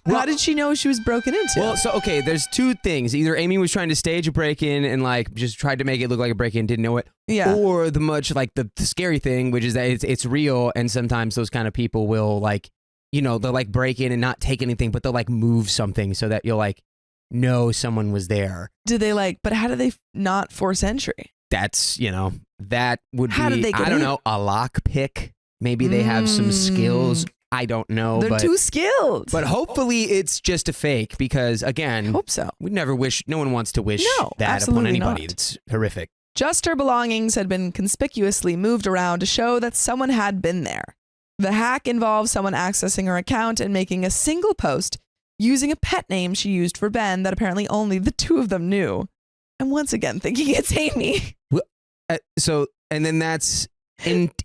Speaker 1: Well-
Speaker 2: How did she know she was broken into?
Speaker 1: Well, so, okay, there's two things. Either Amy was trying to stage a break-in and, like, just tried to make it look like a break-in, didn't know it.
Speaker 2: Yeah.
Speaker 1: Or the scary thing, which is that it's real, and sometimes those kind of people will, like, you know, they'll, like, break in and not take anything, but they'll, like, move something so that you'll, like, know someone was there.
Speaker 2: But how do they not force entry?
Speaker 1: That's, you know, that would
Speaker 2: How
Speaker 1: be,
Speaker 2: did they get
Speaker 1: I don't
Speaker 2: in?
Speaker 1: know, a lock pick. Maybe they have some skills. I don't know.
Speaker 2: They're too skilled.
Speaker 1: But hopefully it's just a fake because, again,
Speaker 2: I hope so.
Speaker 1: we never wish, no one wants to wish
Speaker 2: No,
Speaker 1: that upon
Speaker 2: absolutely
Speaker 1: anybody.
Speaker 2: not.
Speaker 1: It's horrific.
Speaker 2: Just her belongings had been conspicuously moved around to show that someone had been there. The hack involved someone accessing her account and making a single post using a pet name she used for Ben that apparently only the two of them knew. I'm once again thinking it's Amy.
Speaker 1: And then that's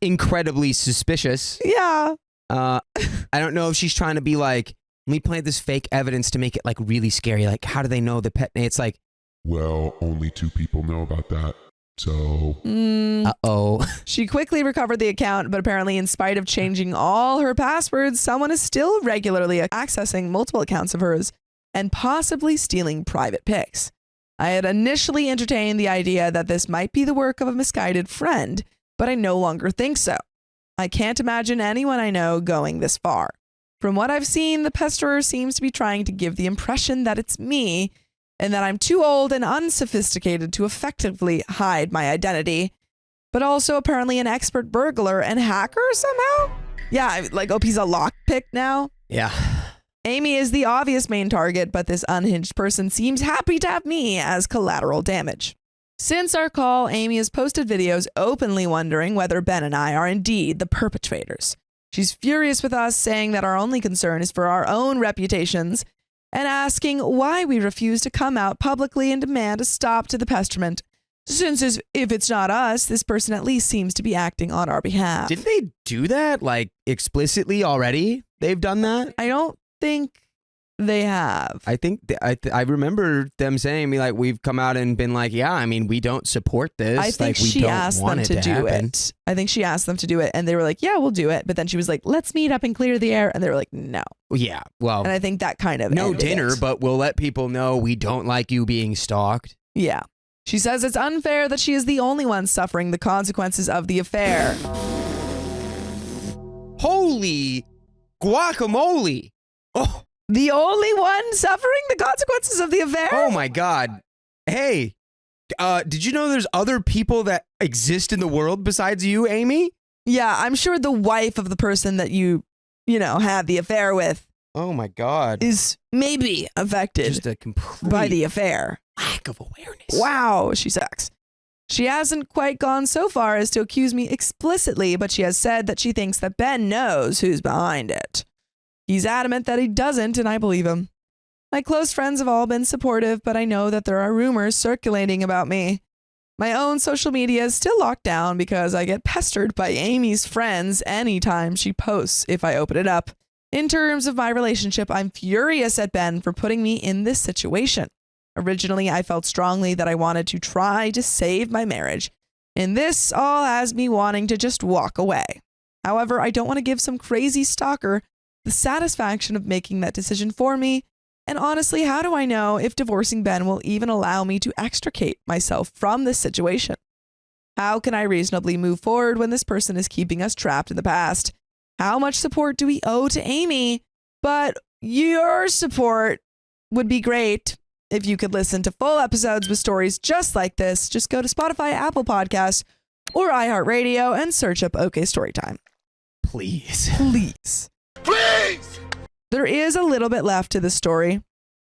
Speaker 1: incredibly suspicious.
Speaker 2: Yeah.
Speaker 1: I don't know if she's trying to be like, let me plant this fake evidence to make it like really scary. Like, how do they know the pet name? It's like,
Speaker 6: Well, only 2 people know about that. So,
Speaker 1: uh-oh.
Speaker 2: She quickly recovered the account, but apparently in spite of changing all her passwords, someone is still regularly accessing multiple accounts of hers and possibly stealing private pics. I had initially entertained the idea that this might be the work of a misguided friend, but I no longer think so. I can't imagine anyone I know going this far. From what I've seen, the pesterer seems to be trying to give the impression that it's me and that I'm too old and unsophisticated to effectively hide my identity, but also apparently an expert burglar and hacker somehow? Yeah, like, oh, he's a lockpick now?
Speaker 1: Yeah.
Speaker 2: Amy is the obvious main target, but this unhinged person seems happy to have me as collateral damage. Since our call, Amy has posted videos openly wondering whether Ben and I are indeed the perpetrators. She's furious with us, saying that our only concern is for our own reputations, and asking why we refuse to come out publicly and demand a stop to the pesterment, since if it's not us, this person at least seems to be acting on our behalf.
Speaker 1: Didn't they do that, like, explicitly already? They've done that?
Speaker 2: I don't think they have.
Speaker 1: I think I remember them saying, me like, we've come out and been like, yeah, I mean, we don't support this.
Speaker 2: I think
Speaker 1: like, we
Speaker 2: she
Speaker 1: don't
Speaker 2: asked
Speaker 1: want
Speaker 2: them to do
Speaker 1: happen.
Speaker 2: it. I think she asked them to do it, and they were like, yeah, we'll do it. But then she was like, let's meet up and clear the air. And they were like, no.
Speaker 1: Yeah, well,
Speaker 2: And I think that kind of
Speaker 1: no
Speaker 2: ended
Speaker 1: dinner,
Speaker 2: it.
Speaker 1: but we'll let people know we don't like you being stalked.
Speaker 2: Yeah. She says it's unfair that she is the only one suffering the consequences of the affair.
Speaker 1: Holy guacamole! Oh,
Speaker 2: The only one suffering the consequences of the affair?
Speaker 1: oh my God! Hey, did you know there's other people that exist in the world besides you, Amy?
Speaker 2: Yeah, I'm sure the wife of the person that you had the affair with
Speaker 1: Oh my God!
Speaker 2: is maybe affected
Speaker 1: Just a complete
Speaker 2: by the affair.
Speaker 1: lack of awareness.
Speaker 2: Wow, she sucks. She hasn't quite gone so far as to accuse me explicitly, but she has said that she thinks that Ben knows who's behind it. He's adamant that he doesn't, and I believe him. My close friends have all been supportive, but I know that there are rumors circulating about me. My own social media is still locked down because I get pestered by Amy's friends anytime she posts if I open it up. In terms of my relationship, I'm furious at Ben for putting me in this situation. Originally, I felt strongly that I wanted to try to save my marriage, and this all has me wanting to just walk away. However, I don't want to give some crazy stalker the satisfaction of making that decision for me, and honestly, how do I know if divorcing Ben will even allow me to extricate myself from this situation? How can I reasonably move forward when this person is keeping us trapped in the past? How much support do we owe to Amy? But your support would be great. If you could listen to full episodes with stories just like this, just go to Spotify, Apple Podcasts, or iHeartRadio and search up OK Storytime.
Speaker 1: Please.
Speaker 2: Please.
Speaker 6: please!
Speaker 2: There is a little bit left to the story.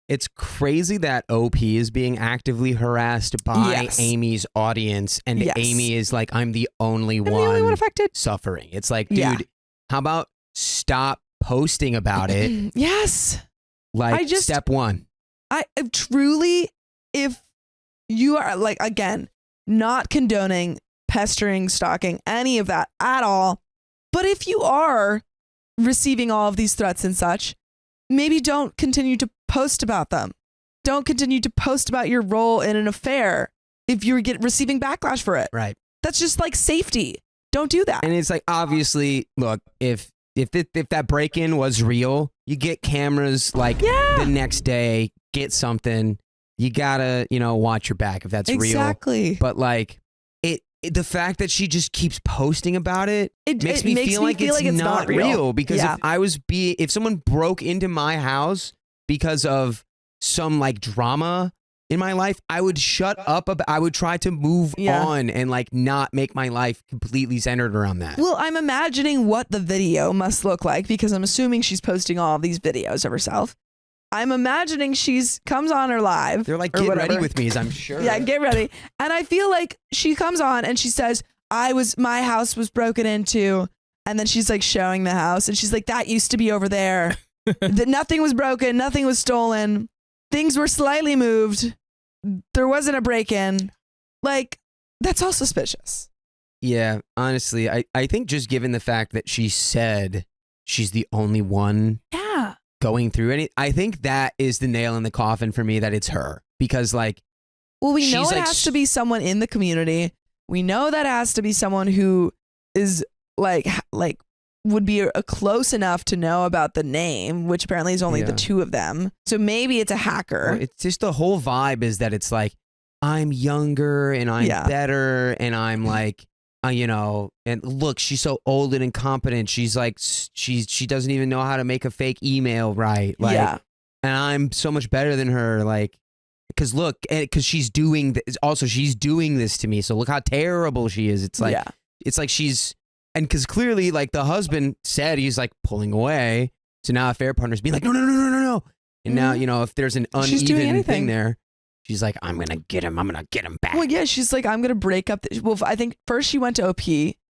Speaker 1: It's crazy that OP is being actively harassed by
Speaker 2: Yes.
Speaker 1: Amy's audience, and
Speaker 2: Yes.
Speaker 1: Amy is like, I'm the only
Speaker 2: I'm the only one affected.
Speaker 1: suffering. It's like, dude,
Speaker 2: Yeah.
Speaker 1: how about stop posting about it?
Speaker 2: Yes.
Speaker 1: Like, step one.
Speaker 2: I truly, if you are like, again, not condoning pestering, stalking, any of that at all. But if you are receiving all of these threats and such, maybe don't continue to post about them. Don't continue to post about your role in an affair if you're receiving backlash for it.
Speaker 1: Right.
Speaker 2: That's just like safety. Don't do that.
Speaker 1: And it's like, obviously, look, if that break-in was real, you get cameras like the next day, get something. You gotta, watch your back if that's real.
Speaker 2: Exactly.
Speaker 1: But like, the fact that she just keeps posting about it, makes me feel like it's not real. Because if someone broke into my house because of some like drama in my life, I would shut up. I would try to move on and like not make my life completely centered around that.
Speaker 2: Well, I'm imagining what the video must look like because I'm assuming she's posting all of these videos of herself. I'm imagining comes on her live.
Speaker 1: They're like, get ready with me, as I'm sure.
Speaker 2: Yeah, get ready. And I feel like she comes on and she says, my house was broken into. And then she's like showing the house and she's like, that used to be over there. That nothing was broken. Nothing was stolen. Things were slightly moved. There wasn't a break-in. Like, that's all suspicious.
Speaker 1: Yeah, honestly, I think just given the fact that she said she's the only one going through it, I think that is the nail in the coffin for me, that it's her. Because like,
Speaker 2: well, we know
Speaker 1: she's
Speaker 2: it
Speaker 1: like,
Speaker 2: has to be someone in the community. We know that has to be someone who is like would be close enough to know about the name, which apparently is only the two of them. So maybe it's a hacker.
Speaker 1: Well, it's just the whole vibe is that it's like, I'm younger and I'm better and I'm like, and look, she's so old and incompetent. She's like, she doesn't even know how to make a fake email right. Like, and I'm so much better than her. Like, because look, because she's doing this. Also, she's doing this to me. So look how terrible she is. It's like, and because clearly, like, the husband said he's like pulling away. So now affair partner's being like, no. And now, if there's an uneven thing there, she's like, I'm going to get him. I'm going to get him back.
Speaker 2: Well, yeah, she's like, I'm going to break up. Well, I think first she went to OP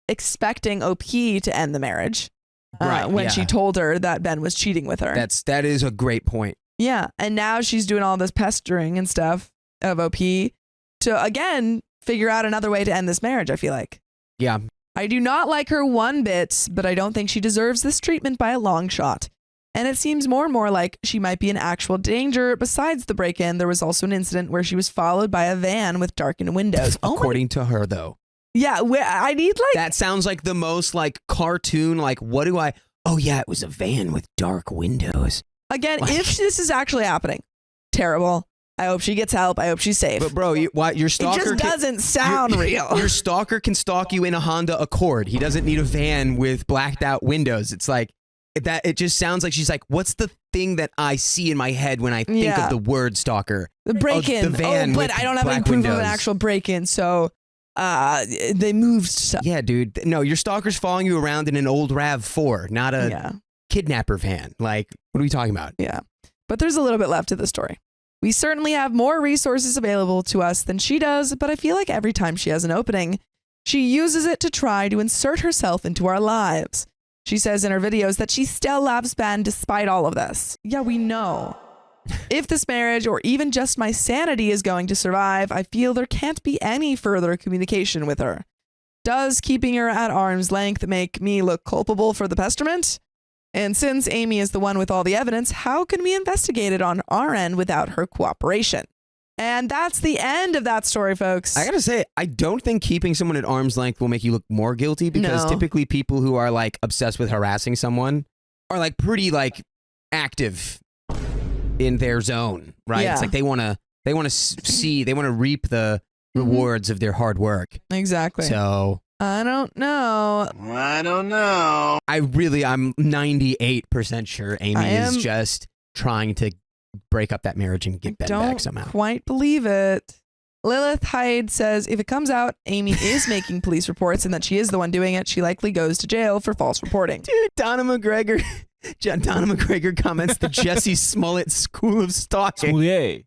Speaker 2: expecting OP to end the marriage when she told her that Ben was cheating with her.
Speaker 1: That is a great point.
Speaker 2: Yeah. And now she's doing all this pestering and stuff of OP to, again, figure out another way to end this marriage, I feel like.
Speaker 1: Yeah.
Speaker 2: I do not like her one bit, but I don't think she deserves this treatment by a long shot. And it seems more and more like she might be in actual danger. Besides the break-in, there was also an incident where she was followed by a van with darkened windows.
Speaker 1: According to her, though.
Speaker 2: Yeah, I need like...
Speaker 1: That sounds like the most like cartoon, like, what do I... Oh, yeah, it was a van with dark windows.
Speaker 2: Again, if this is actually happening, terrible. I hope she gets help. I hope she's safe.
Speaker 1: But bro, your stalker...
Speaker 2: It just doesn't sound real.
Speaker 1: Your stalker can stalk you in a Honda Accord. He doesn't need a van with blacked out windows. It's like... It just sounds like she's like, what's the thing that I see in my head when I think of the word stalker?
Speaker 2: The break-in.
Speaker 1: The van
Speaker 2: but I don't have any proof of an actual break-in, so they moved stuff.
Speaker 1: Yeah, dude. No, your stalker's following you around in an old RAV4, not a kidnapper van. Like, what are we talking about?
Speaker 2: Yeah. But there's a little bit left to the story. We certainly have more resources available to us than she does, but I feel like every time she has an opening, she uses it to try to insert herself into our lives. She says in her videos that she still loves Ben despite all of this. Yeah, we know. If this marriage or even just my sanity is going to survive, I feel there can't be any further communication with her. Does keeping her at arm's length make me look culpable for the pesterment? And since Amy is the one with all the evidence, how can we investigate it on our end without her cooperation? And that's the end of that story, folks.
Speaker 1: I gotta say, I don't think keeping someone at arm's length will make you look more guilty, because typically people who are like obsessed with harassing someone are like pretty like active in their zone, right?
Speaker 2: Yeah.
Speaker 1: It's like they want to reap the rewards of their hard work.
Speaker 2: Exactly.
Speaker 1: So
Speaker 2: I don't know.
Speaker 1: I'm 98% sure Amy is just trying to break up that marriage and get Ben back somehow.
Speaker 2: Quite believe it. Lilith Hyde says, if it comes out Amy is making police reports and that she is the one doing it, she likely goes to jail for false reporting.
Speaker 1: Dude, Donna McGregor comments the Jesse Smollett School of Stalking.
Speaker 3: Smoulier.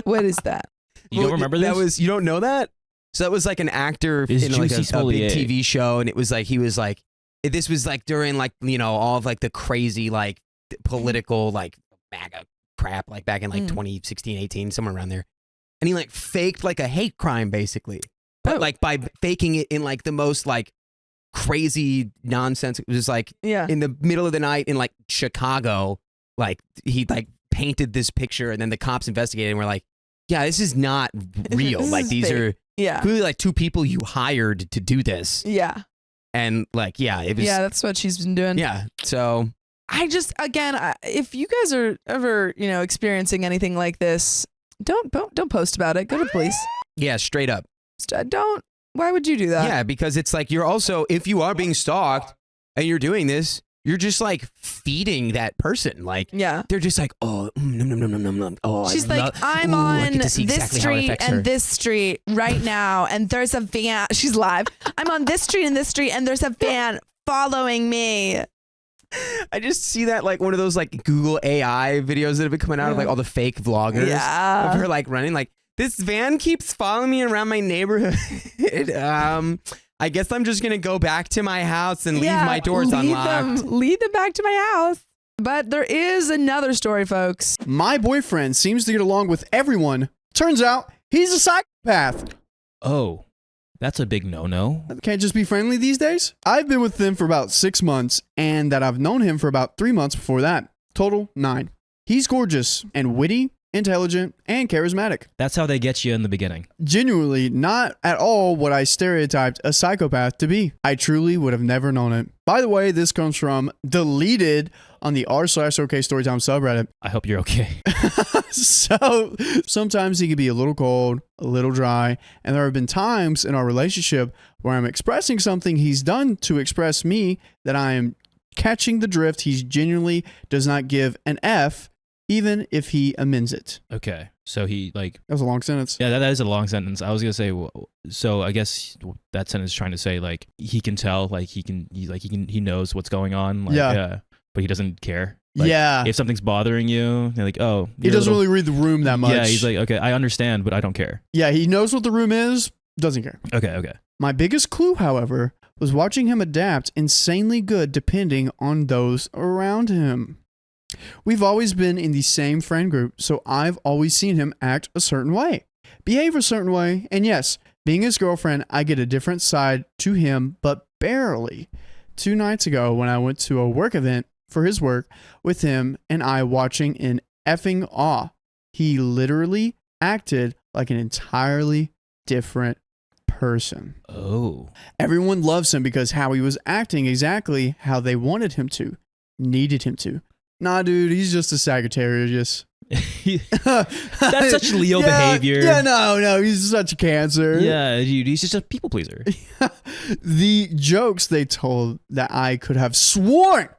Speaker 2: What is that?
Speaker 3: You don't remember this?
Speaker 1: You don't know that? So that was like an actor
Speaker 3: It's
Speaker 1: in like a
Speaker 3: Juicy
Speaker 1: big
Speaker 3: Smoulier.
Speaker 1: TV show, and it was like he was like, this was like during like all of like the crazy like political like MAGA crap like back in like 2016, 18, somewhere around there, and he like faked like a hate crime basically, but like by faking it in like the most like crazy nonsense. It was like in the middle of the night in like Chicago, like he like painted this picture, and then the cops investigated and were like, yeah, this is not real. Like these
Speaker 2: fake.
Speaker 1: are clearly like two people you hired to do this.
Speaker 2: Yeah.
Speaker 1: And like, it was.
Speaker 2: Yeah, that's what she's been doing.
Speaker 1: Yeah. So
Speaker 2: I just, again, if you guys are ever, experiencing anything like this, don't post about it. Go to police.
Speaker 1: Yeah, straight up.
Speaker 2: Don't. Why would you do that?
Speaker 1: Yeah, because it's like you're also, if you are being stalked and you're doing this, you're just like feeding that person. Like, they're just like, oh, nom. Oh,
Speaker 2: she's like, I'm on this street and this street right now, and there's a van. She's live. I'm on this street and this street, and there's a van following me.
Speaker 1: I just see that like one of those like Google AI videos that have been coming out of like all the fake vloggers of her like running like, this van keeps following me around my neighborhood. I guess I'm just going to go back to my house and leave my doors unlocked.
Speaker 2: Lead them back to my house. But there is another story, folks.
Speaker 4: My boyfriend seems to get along with everyone. Turns out he's a psychopath.
Speaker 3: Oh, that's a big no-no.
Speaker 4: Can't just be friendly these days. I've been with him for about 6 months, and that I've known him for about 3 months before that. Total 9. He's gorgeous and witty, intelligent, and charismatic.
Speaker 3: That's how they get you in the beginning.
Speaker 4: Genuinely not at all what I stereotyped a psychopath to be. I truly would have never known it. By the way, this comes from deleted on the r/OK Storytime subreddit.
Speaker 3: I hope you're okay.
Speaker 4: So sometimes he can be a little cold, a little dry, and there have been times in our relationship where I'm expressing something he's done to express me that I am catching the drift. He genuinely does not give an F, even if he amends it.
Speaker 3: Okay. So he like...
Speaker 4: That was a long sentence.
Speaker 3: Yeah, that is a long sentence. I was going to say, so I guess that sentence is trying to say like, he can tell, like he knows what's going on. Like, but he doesn't care. Like, if something's bothering you, they're like, oh.
Speaker 4: He doesn't really read the room that much.
Speaker 3: Yeah, he's like, okay, I understand, but I don't care.
Speaker 4: Yeah, he knows what the room is, doesn't care.
Speaker 3: Okay.
Speaker 4: My biggest clue, however, was watching him adapt insanely good depending on those around him. We've always been in the same friend group, so I've always seen him act a certain way, behave a certain way, and yes, being his girlfriend, I get a different side to him, but barely. 2 nights ago, when I went to a work event for his work with him and I watching in effing awe, he literally acted like an entirely different person.
Speaker 3: Oh.
Speaker 4: Everyone loves him because how he was acting exactly how they wanted him to, needed him to. Nah, dude, he's just a Sagittarius.
Speaker 3: That's such Leo behavior.
Speaker 4: Yeah, no, he's such a Cancer.
Speaker 3: Yeah, dude, he's just a people pleaser.
Speaker 4: The jokes they told that I could have sworn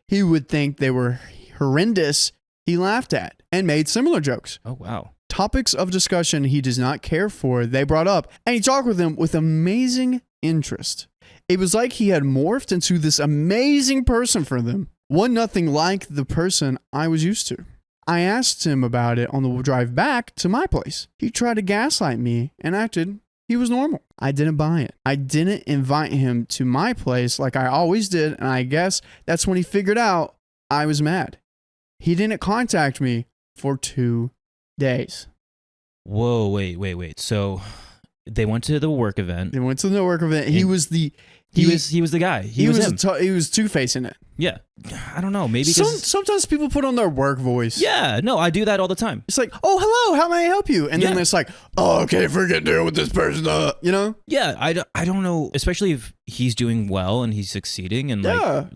Speaker 4: he would think they were horrendous, he laughed at and made similar jokes.
Speaker 3: Oh, wow.
Speaker 4: Topics of discussion he does not care for, they brought up, and he talked with them with amazing interest. It was like he had morphed into this amazing person for them. One nothing like the person I was used to. I asked him about it on the drive back to my place. He tried to gaslight me and acted he was normal. I didn't buy it. I didn't invite him to my place like I always did, and I guess that's when he figured out I was mad. He didn't contact me for 2 days.
Speaker 3: Whoa, wait. So they went to the work event.
Speaker 4: They went to the work event. He was the
Speaker 3: guy. He was him.
Speaker 4: He was two-facing it.
Speaker 3: Yeah. I don't know. Maybe
Speaker 4: sometimes people put on their work voice.
Speaker 3: Yeah. No, I do that all the time.
Speaker 4: It's like, oh, hello, how may I help you? And then it's like, oh, okay, forget dealing with this person. You know?
Speaker 3: Yeah. I don't know. Especially if he's doing well and he's succeeding and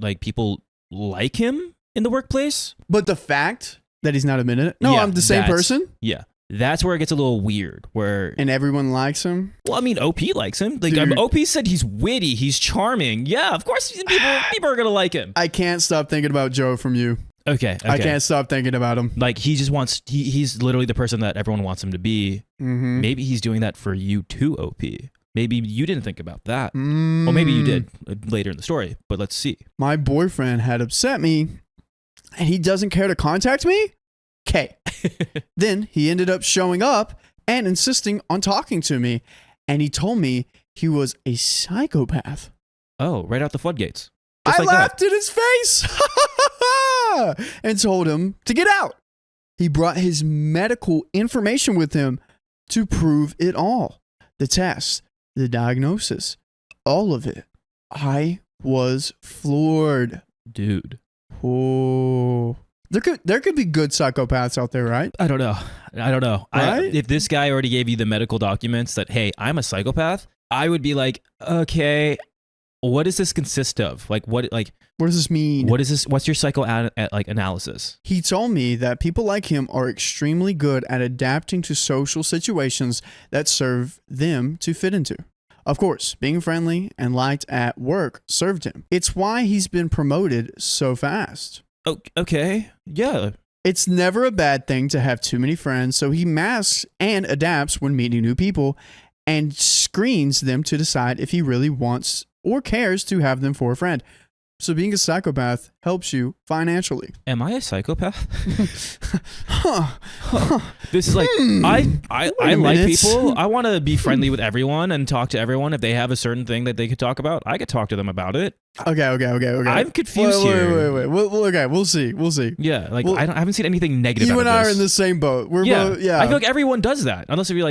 Speaker 3: like people like him in the workplace.
Speaker 4: But the fact that he's not admitting it. No, I'm the same person.
Speaker 3: Yeah. That's where it gets a little weird.
Speaker 4: And everyone likes him.
Speaker 3: Well, I mean, OP likes him. Like OP said, he's witty, he's charming. Yeah, of course, people are gonna like him.
Speaker 4: I can't stop thinking about Joe from You.
Speaker 3: Okay.
Speaker 4: I can't stop thinking about him.
Speaker 3: Like he just wants. He's literally the person that everyone wants him to be.
Speaker 4: Mm-hmm.
Speaker 3: Maybe he's doing that for you too, OP. Maybe you didn't think about that. Or maybe you did later in the story. But let's see.
Speaker 4: My boyfriend had upset me, and he doesn't care to contact me. Okay. Then he ended up showing up and insisting on talking to me, and he told me he was a psychopath.
Speaker 3: Oh, right out the floodgates.
Speaker 4: I
Speaker 3: Just like
Speaker 4: laughed in his face and told him to get out. He brought his medical information with him to prove it all. The test, the diagnosis, all of it. I was floored.
Speaker 3: Dude.
Speaker 4: Oh. There could be good psychopaths out there, right?
Speaker 3: I don't know.
Speaker 4: Right?
Speaker 3: If this guy already gave you the medical documents that, hey, I'm a psychopath, I would be like, okay, what does this consist of? What
Speaker 4: does this mean?
Speaker 3: What is this? What's your analysis?
Speaker 4: He told me that people like him are extremely good at adapting to social situations that serve them to fit into. Of course, being friendly and liked at work served him. It's why he's been promoted so fast.
Speaker 3: Oh, okay. Yeah.
Speaker 4: It's never a bad thing to have too many friends, so he masks and adapts when meeting new people and screens them to decide if he really wants or cares to have them for a friend. So being a psychopath helps you financially.
Speaker 3: Am I a psychopath?
Speaker 4: Huh.
Speaker 3: This is like, I like
Speaker 4: minute.
Speaker 3: people. I want to be friendly with everyone and talk to everyone. If they have a certain thing that they could talk about, I could talk to them about it.
Speaker 4: Okay.
Speaker 3: I'm confused here.
Speaker 4: Wait. Okay, we'll see.
Speaker 3: Yeah, like
Speaker 4: Well,
Speaker 3: I haven't seen anything negative.
Speaker 4: You
Speaker 3: out
Speaker 4: and
Speaker 3: of
Speaker 4: I
Speaker 3: this.
Speaker 4: are in the same boat. We're both,
Speaker 3: I feel like everyone does that, unless if you're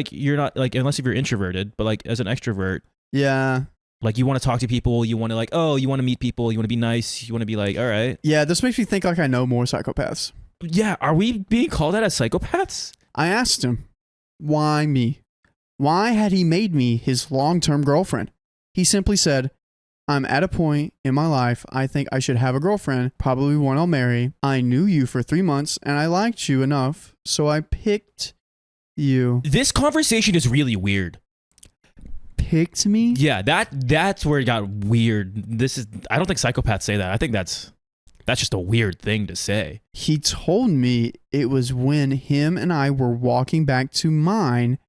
Speaker 3: like unless if you're introverted, but like as an extrovert,
Speaker 4: yeah.
Speaker 3: like you want to talk to people, you want to you want to meet people, you want to be nice, you want to be like, all right.
Speaker 4: Yeah, this makes me think like I know more psychopaths.
Speaker 3: Yeah, are we being called out as psychopaths?
Speaker 4: I asked him, why me? Why had he made me his long-term girlfriend? He simply said, I'm at a point in my life I think I should have a girlfriend, probably one I'll marry. I knew you for 3 months and I liked you enough, so I picked you.
Speaker 3: This conversation is really weird.
Speaker 4: Picked me?
Speaker 3: Yeah, that's where it got weird. I don't think psychopaths say that. I think that's just a weird thing to say.
Speaker 4: He told me it was when him and I were walking back to mine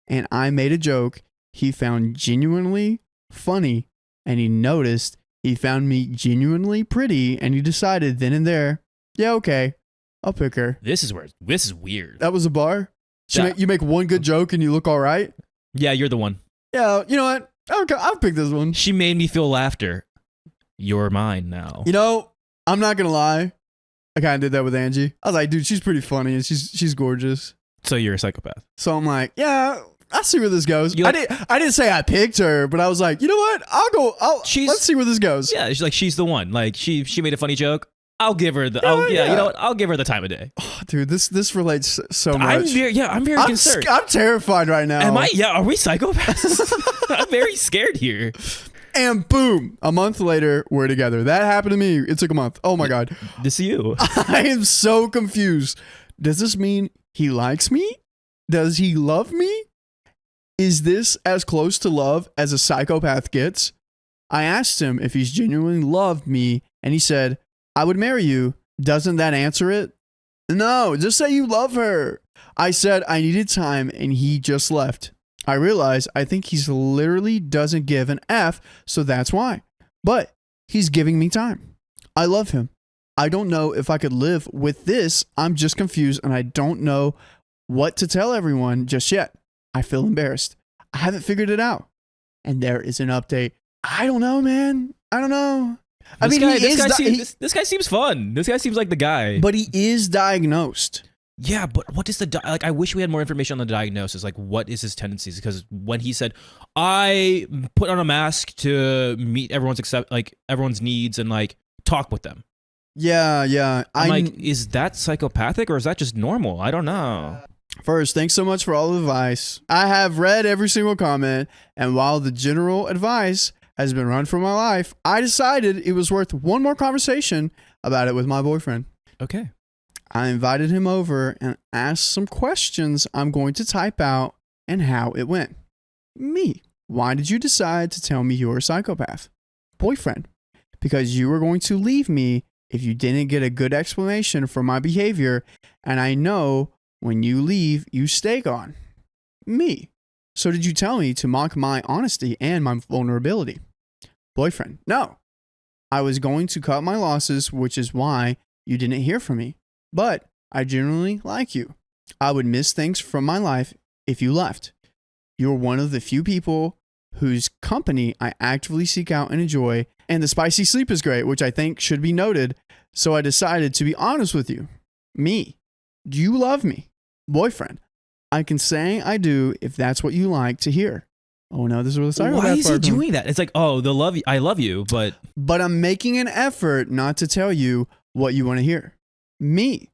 Speaker 4: and I made a joke he found genuinely funny, and he noticed he found me genuinely pretty, and he decided then and there, yeah, okay, I'll pick her.
Speaker 3: This is weird.
Speaker 4: That was a bar? You make one good joke and you look all right?
Speaker 3: Yeah, you're the one.
Speaker 4: Yeah, you know what? I'll pick this one.
Speaker 3: She made me feel laughter. You're mine now.
Speaker 4: You know, I'm not going to lie. I kind of did that with Angie. I was like, dude, she's pretty funny and she's gorgeous.
Speaker 3: So you're a psychopath.
Speaker 4: So I'm like, yeah, I'll see where this goes. I didn't say I picked her, but I was like, you know what? Let's see where this goes.
Speaker 3: Yeah, she's the one. Like she made a funny joke. I'll give her the. You know what? I'll give her the time of day.
Speaker 4: Oh, dude, this relates so much.
Speaker 3: I'm very concerned.
Speaker 4: I'm terrified right now.
Speaker 3: Am I? Yeah. Are we psychopaths? I'm very scared here.
Speaker 4: And boom, a month later, we're together. That happened to me. It took a month. Oh my God.
Speaker 3: This is you.
Speaker 4: I am so confused. Does this mean he likes me? Does he love me? Is this as close to love as a psychopath gets? I asked him if he's genuinely loved me, and he said, I would marry you. Doesn't that answer it? No, just say you love her. I said I needed time, and he just left. I realized I think he's literally doesn't give an F, so that's why. But he's giving me time. I love him. I don't know if I could live with this. I'm just confused, and I don't know what to tell everyone just yet. I feel embarrassed. I haven't figured it out. And there is an update. I don't know, man. I don't know.
Speaker 3: This guy seems fun. This guy seems like the guy.
Speaker 4: But he is diagnosed.
Speaker 3: Yeah, but what is I wish we had more information on the diagnosis. Like, what is his tendencies? Because when he said, I put on a mask to meet everyone's needs and like talk with them.
Speaker 4: Yeah.
Speaker 3: I'm like, is that psychopathic or is that just normal? I don't know.
Speaker 4: First, thanks so much for all the advice. I have read every single comment, and while the general advice has been run for my life, I decided it was worth one more conversation about it with my boyfriend.
Speaker 3: Okay.
Speaker 4: I invited him over and asked some questions I'm going to type out and how it went. Me. Why did you decide to tell me you're a psychopath? Boyfriend. Because you were going to leave me if you didn't get a good explanation for my behavior, and I know when you leave, you stay gone. Me. So did you tell me to mock my honesty and my vulnerability? Boyfriend. No. I was going to cut my losses, which is why you didn't hear from me. But I genuinely like you. I would miss things from my life if you left. You're one of the few people whose company I actively seek out and enjoy, and the spicy sleep is great, which I think should be noted, so I decided to be honest with you. Me. Do you love me? Boyfriend. I can say I do if that's what you like to hear. Oh no, this is what the psychopath
Speaker 3: Why is he
Speaker 4: part from.
Speaker 3: doing that? It's like, oh, I love you, but
Speaker 4: I'm making an effort not to tell you what you want to hear. Me.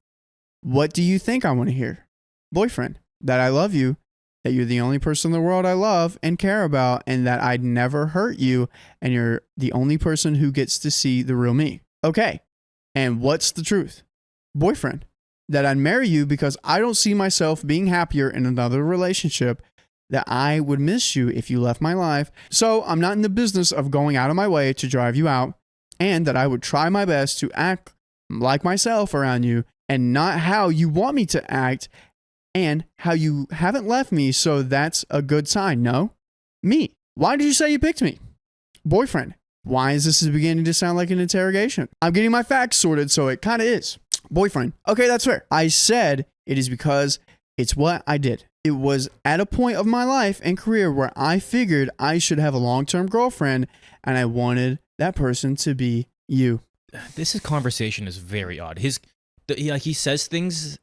Speaker 4: What do you think I want to hear? Boyfriend. That I love you, that you're the only person in the world I love and care about, and that I'd never hurt you, and you're the only person who gets to see the real me. Okay. And what's the truth? Boyfriend. That I'd marry you because I don't see myself being happier in another relationship, that I would miss you if you left my life, so I'm not in the business of going out of my way to drive you out, and that I would try my best to act like myself around you and not how you want me to act, and how you haven't left me, so that's a good sign, no? Me. Why did you say you picked me? Boyfriend. Why is this beginning to sound like an interrogation? I'm getting my facts sorted, so it kind of is. Boyfriend. Okay, that's fair. I said it is because it's what I did. It was at a point of my life and career where I figured I should have a long-term girlfriend, and I wanted that person to be you.
Speaker 3: This conversation is very odd. He says things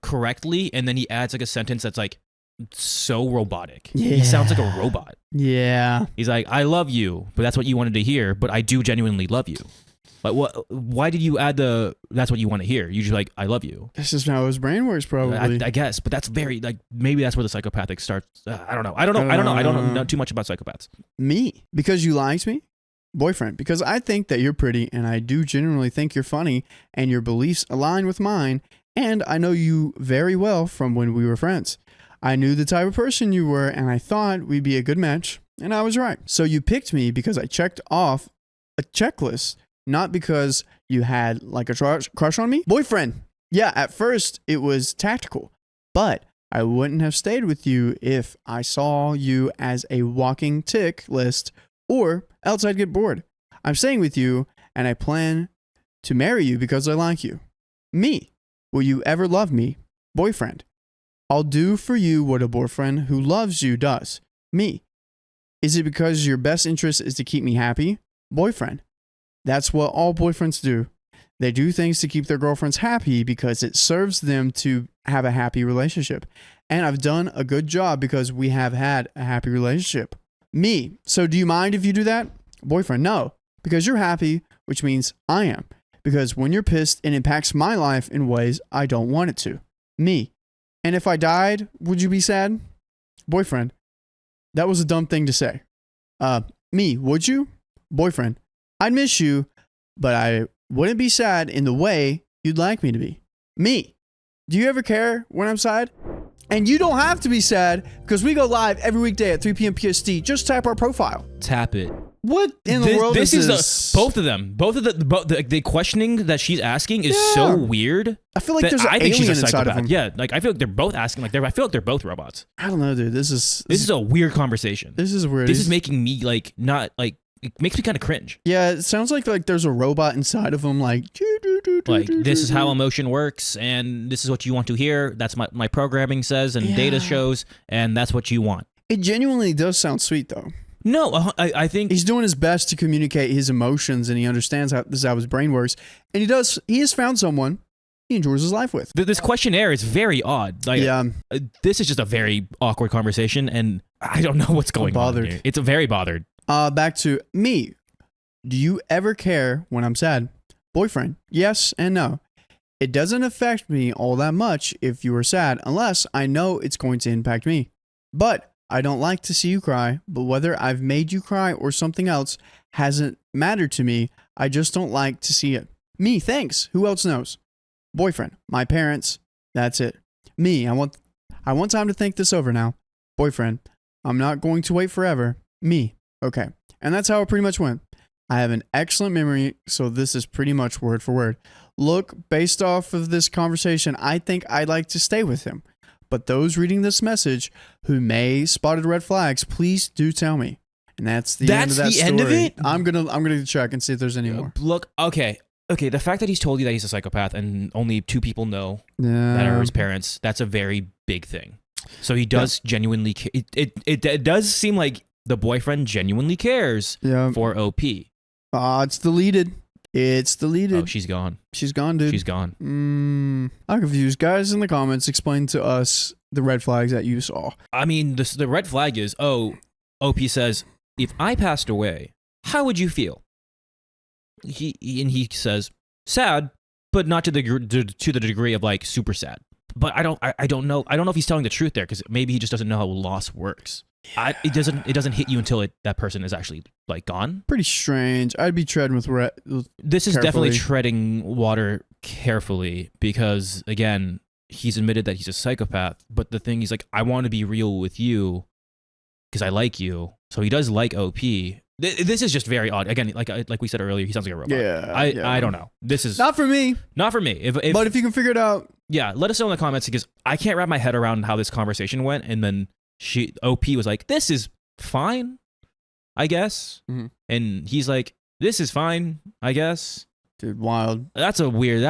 Speaker 3: correctly, and then he adds like a sentence that's like so robotic.
Speaker 4: Yeah.
Speaker 3: He sounds like a robot.
Speaker 4: Yeah.
Speaker 3: He's like, I love you, but that's what you wanted to hear, but I do genuinely love you. Like, what? Why did you add that's what you want to hear? Usually like, I love you.
Speaker 4: This is how his brain works, probably.
Speaker 3: I guess, but that's very like, maybe that's where the psychopathic starts. I don't know. I don't know too much about psychopaths.
Speaker 4: Me. Because you liked me? Boyfriend. Because I think that you're pretty, and I do genuinely think you're funny, and your beliefs align with mine, and I know you very well from when we were friends. I knew the type of person you were, and I thought we'd be a good match, and I was right. So you picked me because I checked off a checklist, not because you had like a crush on me. Boyfriend. Yeah, at first it was tactical, but I wouldn't have stayed with you if I saw you as a walking tick list, or else I'd get bored. I'm staying with you, and I plan to marry you because I like you. Me. Will you ever love me? Boyfriend. I'll do for you what a boyfriend who loves you does. Me. Is it because your best interest is to keep me happy? Boyfriend. That's what all boyfriends do. They do things to keep their girlfriends happy because it serves them to have a happy relationship. And I've done a good job because we have had a happy relationship. Me. So do you mind if you do that? Boyfriend. No. Because you're happy, which means I am. Because when you're pissed, it impacts my life in ways I don't want it to. Me. And if I died, would you be sad? Boyfriend. That was a dumb thing to say. Me. Would you? Boyfriend. I'd miss you, but I wouldn't be sad in the way you'd like me to be. Me. Do you ever care when I'm sad? And you don't have to be sad because we go live every weekday at 3 p.m. PST. Just tap our profile.
Speaker 3: Tap it.
Speaker 4: What in the world is this?
Speaker 3: Both of them. The questioning that she's asking is so weird.
Speaker 4: I feel like there's an alien inside of them.
Speaker 3: Yeah, like I feel like they're both asking. I feel like they're both robots.
Speaker 4: I don't know, dude. This is
Speaker 3: a weird conversation.
Speaker 4: This is weird.
Speaker 3: This is making me like not like. It makes me kind of cringe.
Speaker 4: Yeah, it sounds like there's a robot inside of them, like
Speaker 3: this is how emotion works, and this is what you want to hear. That's my programming says, and data shows, and that's what you want.
Speaker 4: It genuinely does sound sweet, though.
Speaker 3: No, I think
Speaker 4: he's doing his best to communicate his emotions, and he understands how his brain works, and he has found someone he enjoys his life with.
Speaker 3: This questionnaire is very odd. Like, this is just a very awkward conversation, and I don't know what's going on here. It's very bothered.
Speaker 4: Back to me. Do you ever care when I'm sad? Boyfriend. Yes and no. It doesn't affect me all that much if you are sad, unless I know it's going to impact me. But I don't like to see you cry, but whether I've made you cry or something else hasn't mattered to me. I just don't like to see it. Me, thanks. Who else knows? Boyfriend. My parents. That's it. Me, I want time to think this over now. Boyfriend. I'm not going to wait forever. Me. Okay. And that's how it pretty much went. I have an excellent memory, so this is pretty much word for word. Look, based off of this conversation, I think I'd like to stay with him. But those reading this message who may spotted red flags, please do tell me. And that's the end of that story.
Speaker 3: End of it?
Speaker 4: I'm gonna check and see if there's any more.
Speaker 3: Look, okay. The fact that he's told you that he's a psychopath and only 2 people know
Speaker 4: Yeah.
Speaker 3: that are his parents, that's a very big thing. So he does genuinely. It does seem like the boyfriend genuinely cares for OP.
Speaker 4: It's deleted. It's deleted.
Speaker 3: Oh, she's gone.
Speaker 4: She's gone, dude.
Speaker 3: She's gone.
Speaker 4: I'm confused. Guys in the comments, explain to us the red flags that you saw.
Speaker 3: I mean, the red flag is, OP says, if I passed away, how would you feel? He says, sad, but not to the degree of like super sad. But I don't know if he's telling the truth there, because maybe he just doesn't know how loss works. It doesn't hit you until that person is actually like gone.
Speaker 4: Pretty strange. I'd be treading with
Speaker 3: this is
Speaker 4: carefully.
Speaker 3: Definitely treading water carefully, because again, he's admitted that he's a psychopath. But the thing, he's like, I want to be real with you because I like you. So he does like OP. This is just very odd. Again, like we said earlier, he sounds like a robot. I don't know. This is
Speaker 4: not for me.
Speaker 3: Not for me.
Speaker 4: But if you can figure it out,
Speaker 3: let us know in the comments, because I can't wrap my head around how this conversation went. And then OP was like, "This is fine, I guess," and he's like, "This is fine, I guess."
Speaker 4: Dude, wild.
Speaker 3: That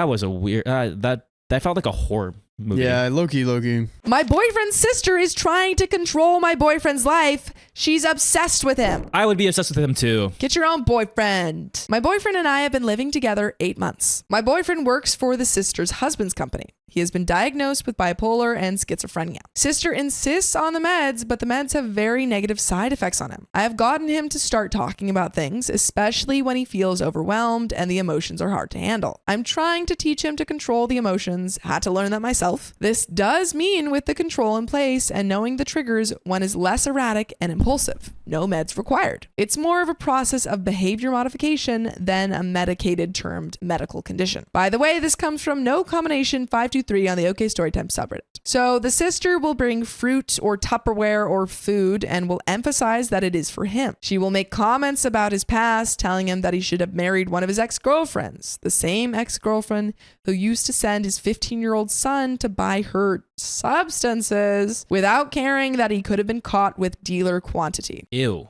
Speaker 3: was a weird. That felt like a horror movie.
Speaker 4: Yeah, low-key.
Speaker 2: My boyfriend's sister is trying to control my boyfriend's life. She's obsessed with him.
Speaker 3: I would be obsessed with him too.
Speaker 2: Get your own boyfriend. My boyfriend and I have been living together 8 months. My boyfriend works for the sister's husband's company. He has been diagnosed with bipolar and schizophrenia. Sister insists on the meds, but the meds have very negative side effects on him. I have gotten him to start talking about things, especially when he feels overwhelmed and the emotions are hard to handle. I'm trying to teach him to control the emotions, had to learn that myself. This does mean with the control in place and knowing the triggers, one is less erratic and impulsive. No meds required. It's more of a process of behavior modification than a medicated termed medical condition. By the way, this comes from No Combination 523 on the OK Storytime subreddit. So the sister will bring fruit or Tupperware or food and will emphasize that it is for him. She will make comments about his past, telling him that he should have married one of his ex-girlfriends, the same ex-girlfriend who used to send his 15-year-old son to buy her substances without caring that he could have been caught with dealer quantity.
Speaker 3: Ew.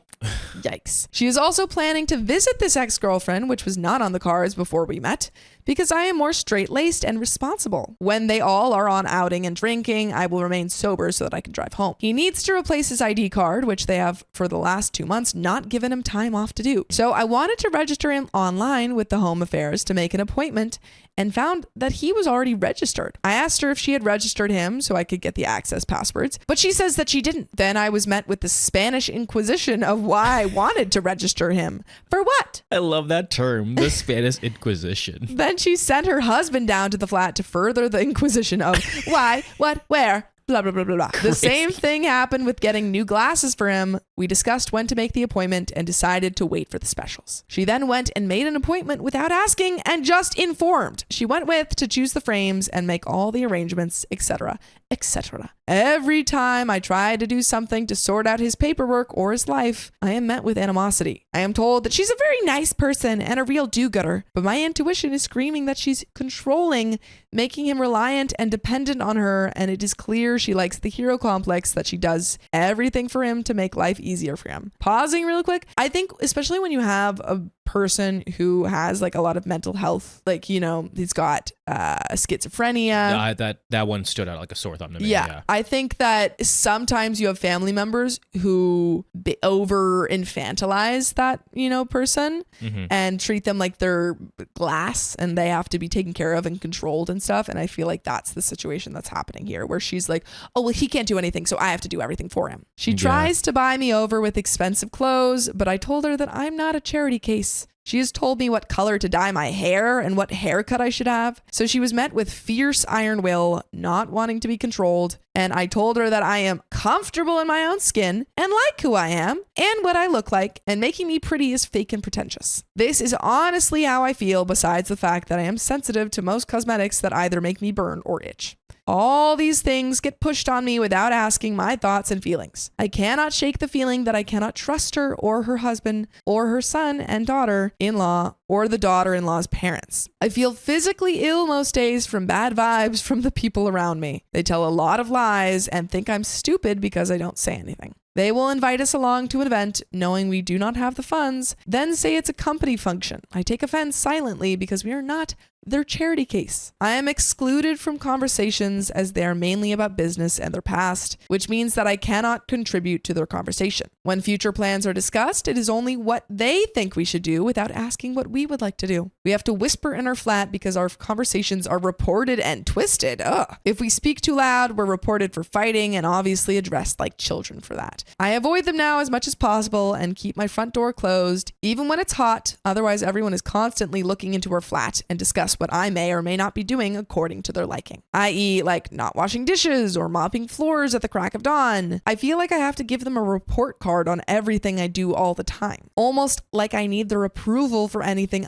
Speaker 2: Yikes. She is also planning to visit this ex-girlfriend, which was not on the cards before we met, because I am more straight-laced and responsible. When they all are on outing and drinking, I will remain sober so that I can drive home. He needs to replace his ID card, which they have for the last 2 months not given him time off to do. So I wanted to register him online with the Home Affairs to make an appointment and found that he was already registered. I asked her if she had registered him so I could get the access passwords, but she says that she didn't. Then I was met with the Spanish Inquisition of why I wanted to register him. For what?
Speaker 3: I love that term, the Spanish Inquisition.
Speaker 2: Then she sent her husband down to the flat to further the inquisition of why, what, where, blah, blah, blah, blah, blah. The same thing happened with getting new glasses for him. We discussed when to make the appointment and decided to wait for the specials. She then went and made an appointment without asking and just informed. She went with to choose the frames and make all the arrangements, etc., etc. Every time I try to do something to sort out his paperwork or his life, I am met with animosity. I am told that she's a very nice person and a real do-gooder, but my intuition is screaming that she's controlling, making him reliant and dependent on her, and it is clear she likes the hero complex that she does everything for him to make life easier for him. Pausing real quick, I think especially when you have a person who has like a lot of mental health, like, you know, he's got schizophrenia.
Speaker 3: That one stood out like a sore thumb to me.
Speaker 2: Yeah. I think that sometimes you have family members who over infantilize that, you know, person and treat them like they're glass and they have to be taken care of and controlled and stuff. And I feel like that's the situation that's happening here, where she's like, oh, well, he can't do anything, so I have to do everything for him. She tries to buy me over with expensive clothes, but I told her that I'm not a charity case. She has told me what color to dye my hair and what haircut I should have. So she was met with fierce iron will, not wanting to be controlled. And I told her that I am comfortable in my own skin and like who I am and what I look like, and making me pretty is fake and pretentious. This is honestly how I feel, besides the fact that I am sensitive to most cosmetics that either make me burn or itch. All these things get pushed on me without asking my thoughts and feelings. I cannot shake the feeling that I cannot trust her or her husband or her son and daughter-in-law or the daughter-in-law's parents. I feel physically ill most days from bad vibes from the people around me. They tell a lot of lies and think I'm stupid because I don't say anything. They will invite us along to an event knowing we do not have the funds, then say it's a company function. I take offense silently because we are not their charity case. I am excluded from conversations as they are mainly about business and their past, which means that I cannot contribute to their conversation. When future plans are discussed, it is only what they think we should do without asking what we would like to do. We have to whisper in our flat because our conversations are reported and twisted. Ugh. If we speak too loud, we're reported for fighting and obviously addressed like children for that. I avoid them now as much as possible and keep my front door closed, even when it's hot. Otherwise, everyone is constantly looking into our flat and discuss what I may or may not be doing according to their liking, i.e. like not washing dishes or mopping floors at the crack of dawn. I feel like I have to give them a report card on everything I do all the time, almost like I need their approval for anything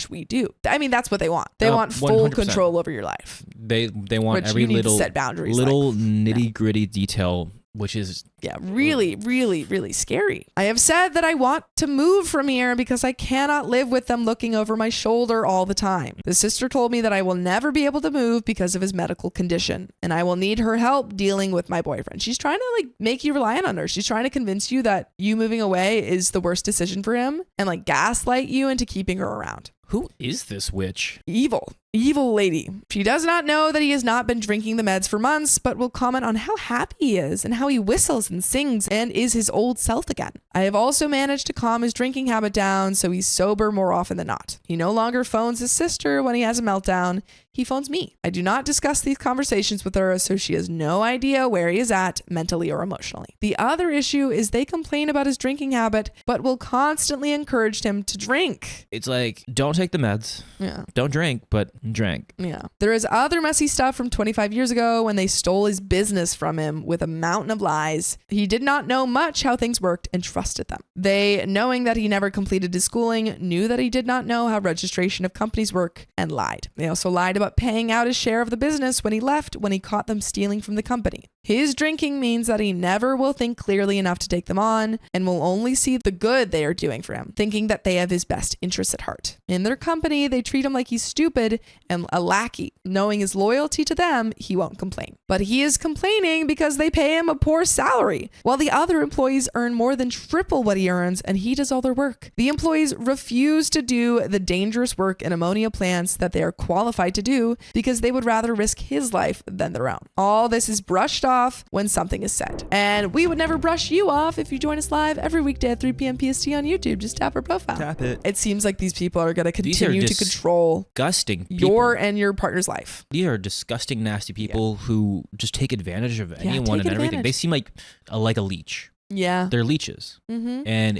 Speaker 2: we do. I mean, that's what they want. They want full
Speaker 3: 100%.
Speaker 2: Control over your life.
Speaker 3: They want
Speaker 2: Which
Speaker 3: every
Speaker 2: you need
Speaker 3: little
Speaker 2: to set boundaries,
Speaker 3: little
Speaker 2: like,
Speaker 3: nitty gritty detail, which is
Speaker 2: really, really, really scary. I have said that I want to move from here because I cannot live with them looking over my shoulder all the time. The sister told me that I will never be able to move because of his medical condition, and I will need her help dealing with my boyfriend. She's trying to like make you rely on her. She's trying to convince you that you moving away is the worst decision for him and like gaslight you into keeping her around.
Speaker 3: Who is this witch?
Speaker 2: Evil lady. She does not know that he has not been drinking the meds for months, but will comment on how happy he is and how he whistles and sings and is his old self again. I have also managed to calm his drinking habit down so he's sober more often than not. He no longer phones his sister when he has a meltdown. He phones me. I do not discuss these conversations with her, so she has no idea where he is at mentally or emotionally. The other issue is they complain about his drinking habit, but will constantly encourage him to drink.
Speaker 3: It's like, don't take the meds.
Speaker 2: Yeah.
Speaker 3: Don't drink, but drink.
Speaker 2: Yeah. There is other messy stuff from 25 years ago when they stole his business from him with a mountain of lies. He did not know much how things worked and trusted them. They, knowing that he never completed his schooling, knew that he did not know how registration of companies work and lied. They also lied about paying out his share of the business when he left when he caught them stealing from the company. His drinking means that he never will think clearly enough to take them on and will only see the good they are doing for him, thinking that they have his best interests at heart. In their company, they treat him like he's stupid and a lackey. Knowing his loyalty to them, he won't complain. But he is complaining because they pay him a poor salary, while the other employees earn more than triple what he earns and he does all their work. The employees refuse to do the dangerous work in ammonia plants that they are qualified to do because they would rather risk his life than their own. All this is brushed off when something is said. And we would never brush you off if you join us live every weekday at 3 p.m. PST on YouTube. Just tap our profile.
Speaker 3: Tap it.
Speaker 2: It seems like these people are going to
Speaker 3: These
Speaker 2: continue
Speaker 3: are
Speaker 2: to control
Speaker 3: disgusting people.
Speaker 2: your and your partner's life.
Speaker 3: These are disgusting, nasty people who just take advantage of anyone
Speaker 2: take
Speaker 3: and everything.
Speaker 2: advantage.
Speaker 3: They seem like a leech.
Speaker 2: Yeah.
Speaker 3: They're leeches.
Speaker 2: Mm-hmm.
Speaker 3: And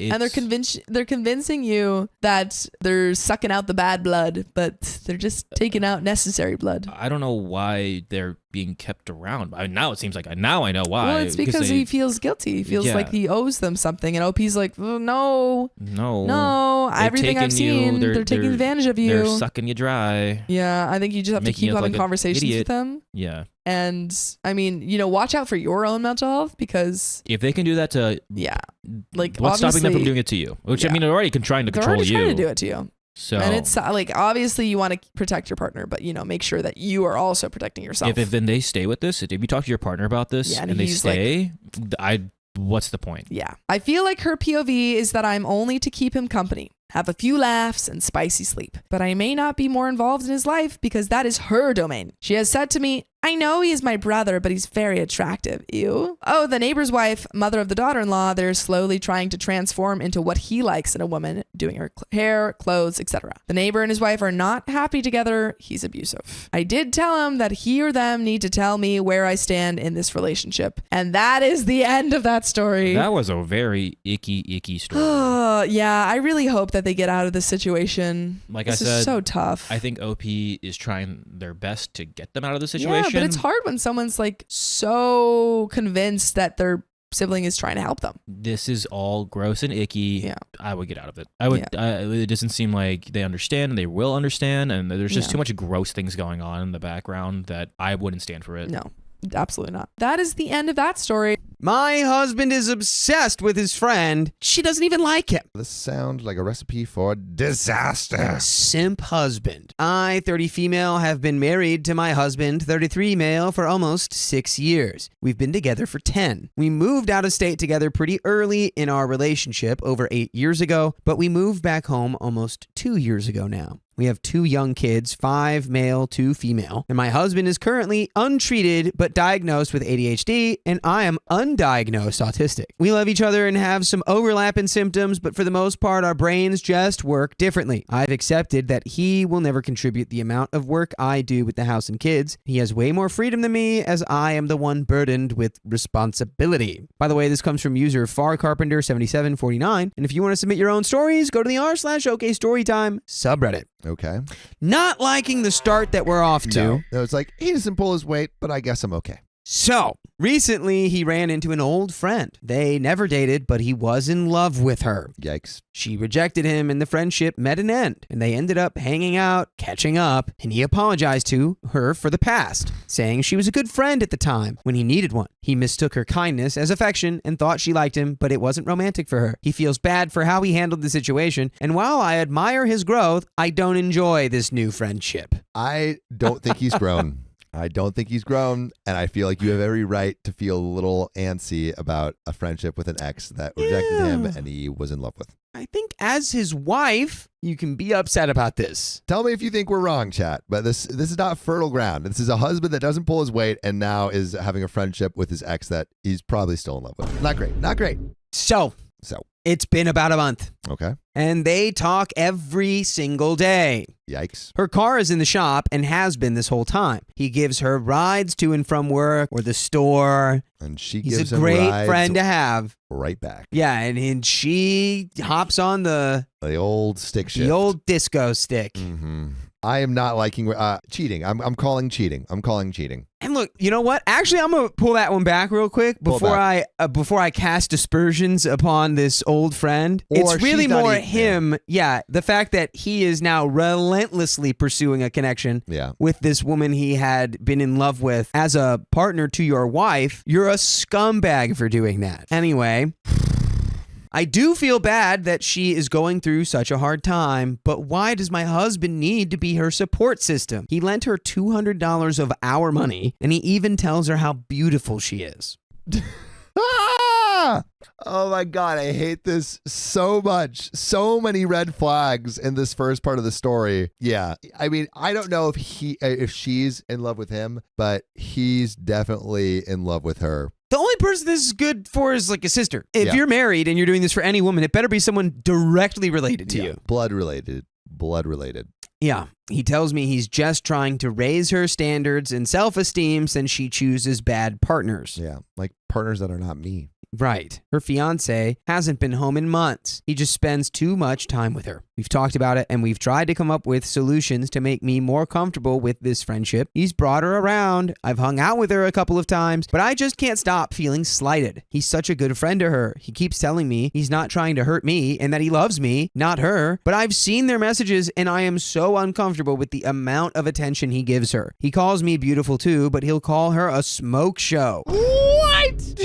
Speaker 2: they're convincing you that they're sucking out the bad blood, but they're just taking out necessary blood.
Speaker 3: I don't know why they're being kept around. Now it seems like now I know why.
Speaker 2: Well, it's because he feels guilty. He feels like he owes them something, and OP's like, oh, no, everything I've seen, they're taking advantage of you.
Speaker 3: They're sucking you dry.
Speaker 2: Yeah, I think you just have to keep having conversations with them.
Speaker 3: Yeah.
Speaker 2: And I mean, watch out for your own mental health because
Speaker 3: if they can do that to what's stopping them from doing it to you? Which I mean, they're already trying to control you.
Speaker 2: They're already trying to do it to you.
Speaker 3: So,
Speaker 2: and it's like obviously you want to protect your partner, but make sure that you are also protecting yourself.
Speaker 3: If then they stay with this, if you talk to your partner about this and they stay, what's the point?
Speaker 2: Yeah, I feel like her POV is that I'm only to keep him company, have a few laughs and spicy sleep, but I may not be more involved in his life because that is her domain. She has said to me, I know he is my brother, but he's very attractive. Ew. Oh, the neighbor's wife, mother of the daughter-in-law, they're slowly trying to transform into what he likes in a woman, doing her hair, clothes, etc. The neighbor and his wife are not happy together. He's abusive. I did tell him that he or them need to tell me where I stand in this relationship. And that is the end of that story.
Speaker 3: That was a very icky story.
Speaker 2: Yeah, I really hope that they get out of this situation.
Speaker 3: Like
Speaker 2: this
Speaker 3: I said,
Speaker 2: is so tough.
Speaker 3: I think OP is trying their best to get them out of the situation.
Speaker 2: Yeah, but it's hard when someone's like so convinced that they're sibling is trying to help them.
Speaker 3: This is all gross and icky.
Speaker 2: Yeah.
Speaker 3: I would get out of it. I would. It doesn't seem like they understand, and they will understand, and there's just too much gross things going on in the background that I wouldn't stand for it.
Speaker 2: No, absolutely not. That is the end of that story.
Speaker 1: My husband is obsessed with his friend. She doesn't even like him.
Speaker 7: This sounds like a recipe for disaster.
Speaker 1: Simp husband. I, 30 female, have been married to my husband, 33 male, for almost 6 years. We've been together for 10. We moved out of state together pretty early in our relationship over 8 years ago, but we moved back home almost 2 years ago now. We have 2 young kids, 5 male, 2 female, and my husband is currently untreated but diagnosed with ADHD, and I am undiagnosed autistic. We love each other and have some overlap in symptoms, but for the most part, our brains just work differently. I've accepted that he will never contribute the amount of work I do with the house and kids. He has way more freedom than me, as I am the one burdened with responsibility. By the way, this comes from user FarCarpenter7749, and if you want to submit your own stories, go to the r/OKStorytime subreddit.
Speaker 7: Okay.
Speaker 1: Not liking the start that we're off to.
Speaker 7: No, it's like, he doesn't pull his weight, but I guess I'm okay.
Speaker 1: So, recently he ran into an old friend. They never dated, but he was in love with her.
Speaker 7: Yikes.
Speaker 1: She rejected him and the friendship met an end, and they ended up hanging out, catching up, and he apologized to her for the past, saying she was a good friend at the time when he needed one. He mistook her kindness as affection and thought she liked him, but it wasn't romantic for her. He feels bad for how he handled the situation, and while I admire his growth, I don't enjoy this new friendship.
Speaker 7: I don't think he's grown. I don't think he's grown, and I feel like you have every right to feel a little antsy about a friendship with an ex that rejected him and he was in love with.
Speaker 1: I think as his wife, you can be upset about this.
Speaker 7: Tell me if you think we're wrong, chat, but this is not fertile ground. This is a husband that doesn't pull his weight and now is having a friendship with his ex that he's probably still in love with. Not great. Not great.
Speaker 1: So, it's been about a month.
Speaker 7: Okay.
Speaker 1: And they talk every single day.
Speaker 7: Yikes.
Speaker 1: Her car is in the shop and has been this whole time. He gives her rides to and from work or the store.
Speaker 7: And she
Speaker 1: He's
Speaker 7: gives
Speaker 1: a
Speaker 7: him
Speaker 1: great
Speaker 7: rides
Speaker 1: friend to have.
Speaker 7: right back.
Speaker 1: Yeah, and she hops on the
Speaker 7: old stick shift.
Speaker 1: The old disco stick.
Speaker 7: Mm-hmm. I am not liking cheating. I'm calling cheating. I'm calling cheating.
Speaker 1: And look, you know what? Actually, I'm gonna pull that one back real quick before I cast aspersions upon this old friend.
Speaker 7: Or
Speaker 1: it's really
Speaker 7: she's not
Speaker 1: more
Speaker 7: even-
Speaker 1: him. Yeah, the fact that he is now relentlessly pursuing a connection with this woman he had been in love with as a partner to your wife. You're a scumbag for doing that. Anyway. I do feel bad that she is going through such a hard time, but why does my husband need to be her support system? He lent her $200 of our money, and he even tells her how beautiful she is.
Speaker 7: Ah! Oh my God, I hate this so much. So many red flags in this first part of the story. Yeah, I mean, I don't know if she's in love with him, but he's definitely in love with her.
Speaker 1: The only person this is good for is like a sister. If you're married and you're doing this for any woman, it better be someone directly related to you.
Speaker 7: Blood related.
Speaker 1: Yeah. He tells me he's just trying to raise her standards and self-esteem since she chooses bad partners.
Speaker 7: Yeah, like partners that are not me.
Speaker 1: Right. Her fiance hasn't been home in months. He just spends too much time with her. We've talked about it and we've tried to come up with solutions to make me more comfortable with this friendship. He's brought her around. I've hung out with her a couple of times, but I just can't stop feeling slighted. He's such a good friend to her. He keeps telling me he's not trying to hurt me and that he loves me, not her. But I've seen their messages and I am so uncomfortable with the amount of attention he gives her. He calls me beautiful too, but he'll call her a smoke show.
Speaker 7: What?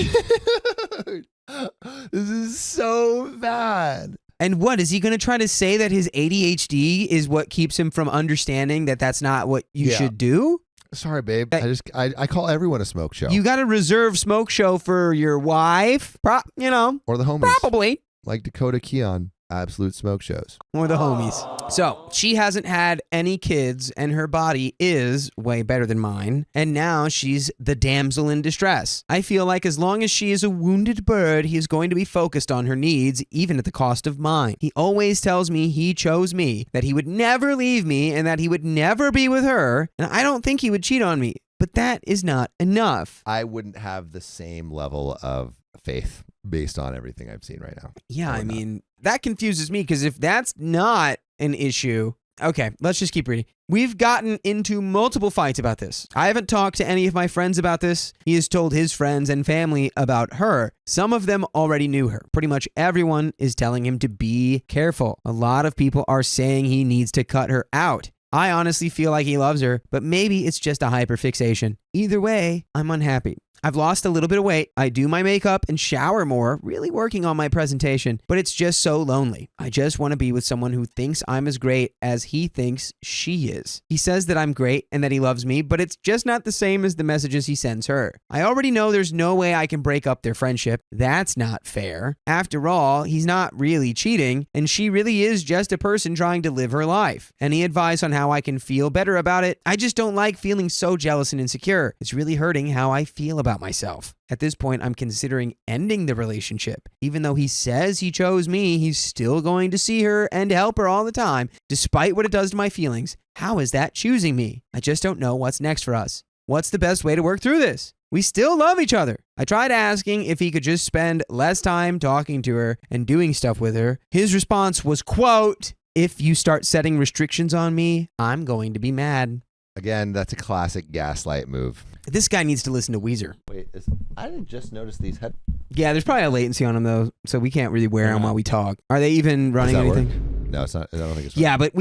Speaker 7: This is so bad.
Speaker 1: And what, is he going to try to say that his ADHD is what keeps him from understanding that that's not what you should do?
Speaker 7: Sorry, babe. I call everyone a smoke show.
Speaker 1: You got to reserve smoke show for your wife,
Speaker 7: or the homies.
Speaker 1: Probably.
Speaker 7: Like Dakota Keon. Absolute smoke shows.
Speaker 1: Or the homies. So, she hasn't had any kids, and her body is way better than mine, and now she's the damsel in distress. I feel like as long as she is a wounded bird, he is going to be focused on her needs, even at the cost of mine. He always tells me he chose me, that he would never leave me, and that he would never be with her, and I don't think he would cheat on me, but that is not enough.
Speaker 7: I wouldn't have the same level of faith based on everything I've seen right now.
Speaker 1: Yeah, I mean, that confuses me because if that's not an issue, Okay, let's just keep reading. We've gotten into multiple fights about this. I haven't talked to any of my friends about this. He has told his friends and family about her. Some of them already knew her. Pretty much everyone is telling him to be careful. A lot of people are saying he needs to cut her out. I honestly feel like he loves her, but maybe it's just a hyperfixation. Either way, I'm unhappy. I've lost a little bit of weight. I do my makeup and shower more, really working on my presentation, but it's just so lonely. I just want to be with someone who thinks I'm as great as he thinks she is. He says that I'm great and that he loves me, but it's just not the same as the messages he sends her. I already know there's no way I can break up their friendship. That's not fair. After all, he's not really cheating, and she really is just a person trying to live her life. Any advice on how I can feel better about it? I just don't like feeling so jealous and insecure. It's really hurting how I feel about myself. At this point, I'm considering ending the relationship. Even though he says he chose me, he's still going to see her and help her all the time, despite what it does to my feelings. How is that choosing me? I just don't know what's next for us. What's the best way to work through this? We still love each other. I tried asking if he could just spend less time talking to her and doing stuff with her. His response was, quote, "If you start setting restrictions on me, I'm going to be mad."
Speaker 7: Again, that's a classic gaslight move.
Speaker 1: This guy needs to listen to Weezer.
Speaker 7: Wait, I didn't just notice these head.
Speaker 1: Yeah, there's probably a latency on them though, so we can't really wear them while we talk. Are they even running
Speaker 7: Does that
Speaker 1: anything?
Speaker 7: Work? No, it's not. I don't think it's.
Speaker 1: Yeah, but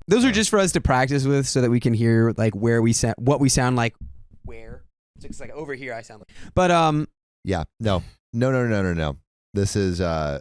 Speaker 1: those are just for us to practice with, so that we can hear like where we sound, what we sound like, where. It's like over here I sound like. But
Speaker 7: Yeah. No. This is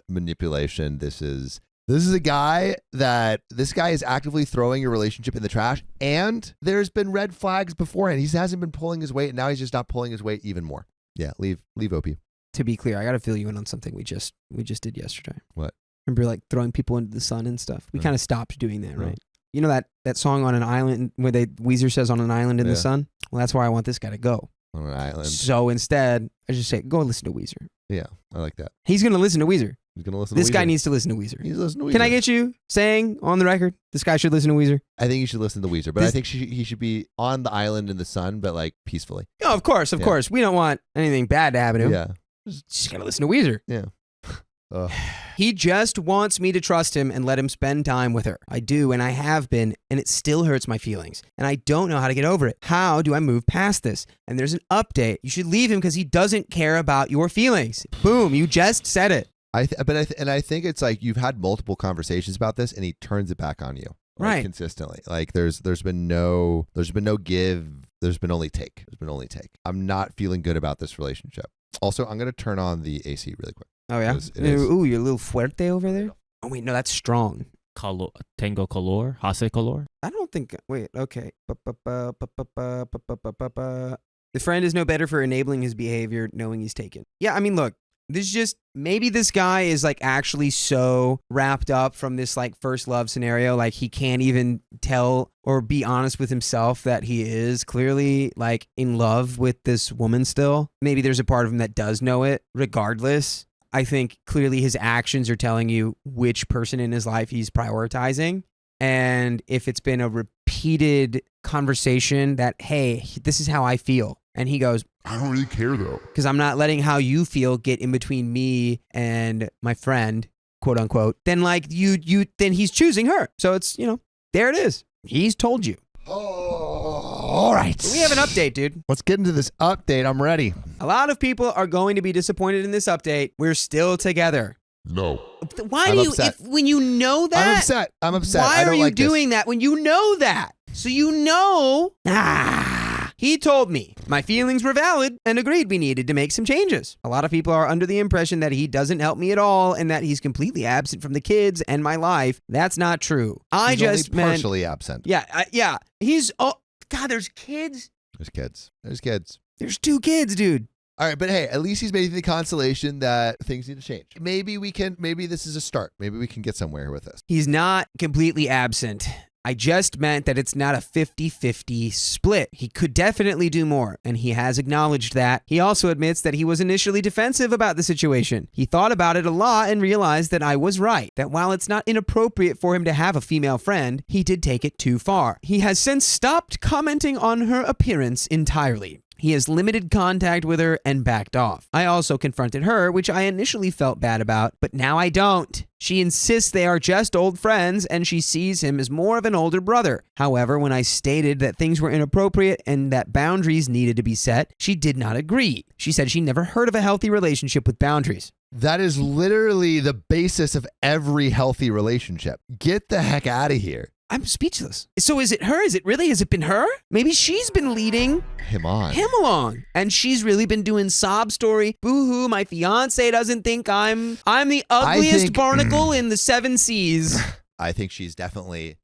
Speaker 7: manipulation. This is a guy this guy is actively throwing your relationship in the trash, and there's been red flags beforehand. He hasn't been pulling his weight, and now he's just not pulling his weight even more. Yeah, leave OP.
Speaker 1: To be clear, I got to fill you in on something we just did yesterday.
Speaker 7: What?
Speaker 1: Remember like throwing people into the sun and stuff? We kind of stopped doing that, right? You know that song On an Island where Weezer says On an Island in the Sun? Well, that's where I want this guy to go.
Speaker 7: On an island.
Speaker 1: So instead, I just say, go listen to Weezer.
Speaker 7: Yeah, I like that.
Speaker 1: He's going to listen to Weezer.
Speaker 7: He's going to listen
Speaker 1: This
Speaker 7: to Weezer.
Speaker 1: guy needs to listen to Weezer.
Speaker 7: He needs to listen to Weezer.
Speaker 1: Can I get you saying on the record, this guy should listen to Weezer?
Speaker 7: I think you should listen to Weezer, but I think he should be on the island in the sun, but like peacefully.
Speaker 1: Oh, of course. We don't want anything bad to happen to him.
Speaker 7: Yeah.
Speaker 1: Just got to listen to Weezer.
Speaker 7: Yeah.
Speaker 1: He just wants me to trust him and let him spend time with her. I do, and I have been, and it still hurts my feelings. And I don't know how to get over it. How do I move past this? And there's an update. You should leave him because he doesn't care about your feelings. Boom, you just said it.
Speaker 7: I think it's like you've had multiple conversations about this, and he turns it back on you, like,
Speaker 1: right?
Speaker 7: Consistently. Like there's been no give. There's been only take. I'm not feeling good about this relationship. Also, I'm gonna turn on the AC really quick.
Speaker 1: Oh yeah. Ooh, you're a little fuerte over there. Oh wait, no, that's strong.
Speaker 3: Tengo color, hace color.
Speaker 1: I don't think. Wait, okay. The friend is no better for enabling his behavior, knowing he's taken. Yeah, I mean, look. Maybe this guy is like actually so wrapped up from this like first love scenario, like he can't even tell or be honest with himself that he is clearly like in love with this woman still. Maybe there's a part of him that does know it. Regardless, I think clearly his actions are telling you which person in his life he's prioritizing. And if it's been a repeated conversation that, hey, this is how I feel. And he goes,
Speaker 6: I don't really care though.
Speaker 1: Because I'm not letting how you feel get in between me and my friend, quote unquote. Then like then he's choosing her. So it's, there it is. He's told you.
Speaker 7: Oh, all right.
Speaker 1: We have an update, dude.
Speaker 7: Let's get into this update. I'm ready.
Speaker 1: A lot of people are going to be disappointed in this update. We're still together.
Speaker 6: No.
Speaker 1: Why
Speaker 7: I'm
Speaker 1: do you,
Speaker 7: upset.
Speaker 1: when you know that?
Speaker 7: I'm upset.
Speaker 1: Why
Speaker 7: I don't
Speaker 1: are you
Speaker 7: like
Speaker 1: doing that when you know that? So he told me my feelings were valid and agreed we needed to make some changes. A lot of people are under the impression that he doesn't help me at all and that he's completely absent from the kids and my life. That's not true.
Speaker 7: He's only partially absent.
Speaker 1: Yeah. He's, God, there's kids.
Speaker 7: There's kids.
Speaker 1: There's 2 kids, dude.
Speaker 7: All right, but hey, at least he's made the consolation that things need to change. Maybe this is a start. Maybe we can get somewhere with this.
Speaker 1: He's not completely absent. I just meant that it's not a 50-50 split. He could definitely do more, and he has acknowledged that. He also admits that he was initially defensive about the situation. He thought about it a lot and realized that I was right, that while it's not inappropriate for him to have a female friend, he did take it too far. He has since stopped commenting on her appearance entirely. He has limited contact with her and backed off. I also confronted her, which I initially felt bad about, but now I don't. She insists they are just old friends and she sees him as more of an older brother. However, when I stated that things were inappropriate and that boundaries needed to be set, she did not agree. She said she never heard of a healthy relationship with boundaries.
Speaker 7: That is literally the basis of every healthy relationship. Get the heck out of here.
Speaker 1: I'm speechless. So is it her? Is it really? Has it been her? Maybe she's been leading
Speaker 7: him
Speaker 1: along. And she's really been doing sob story. Boo-hoo, my fiance doesn't think I'm the ugliest barnacle in the 7 seas.
Speaker 7: I think she's definitely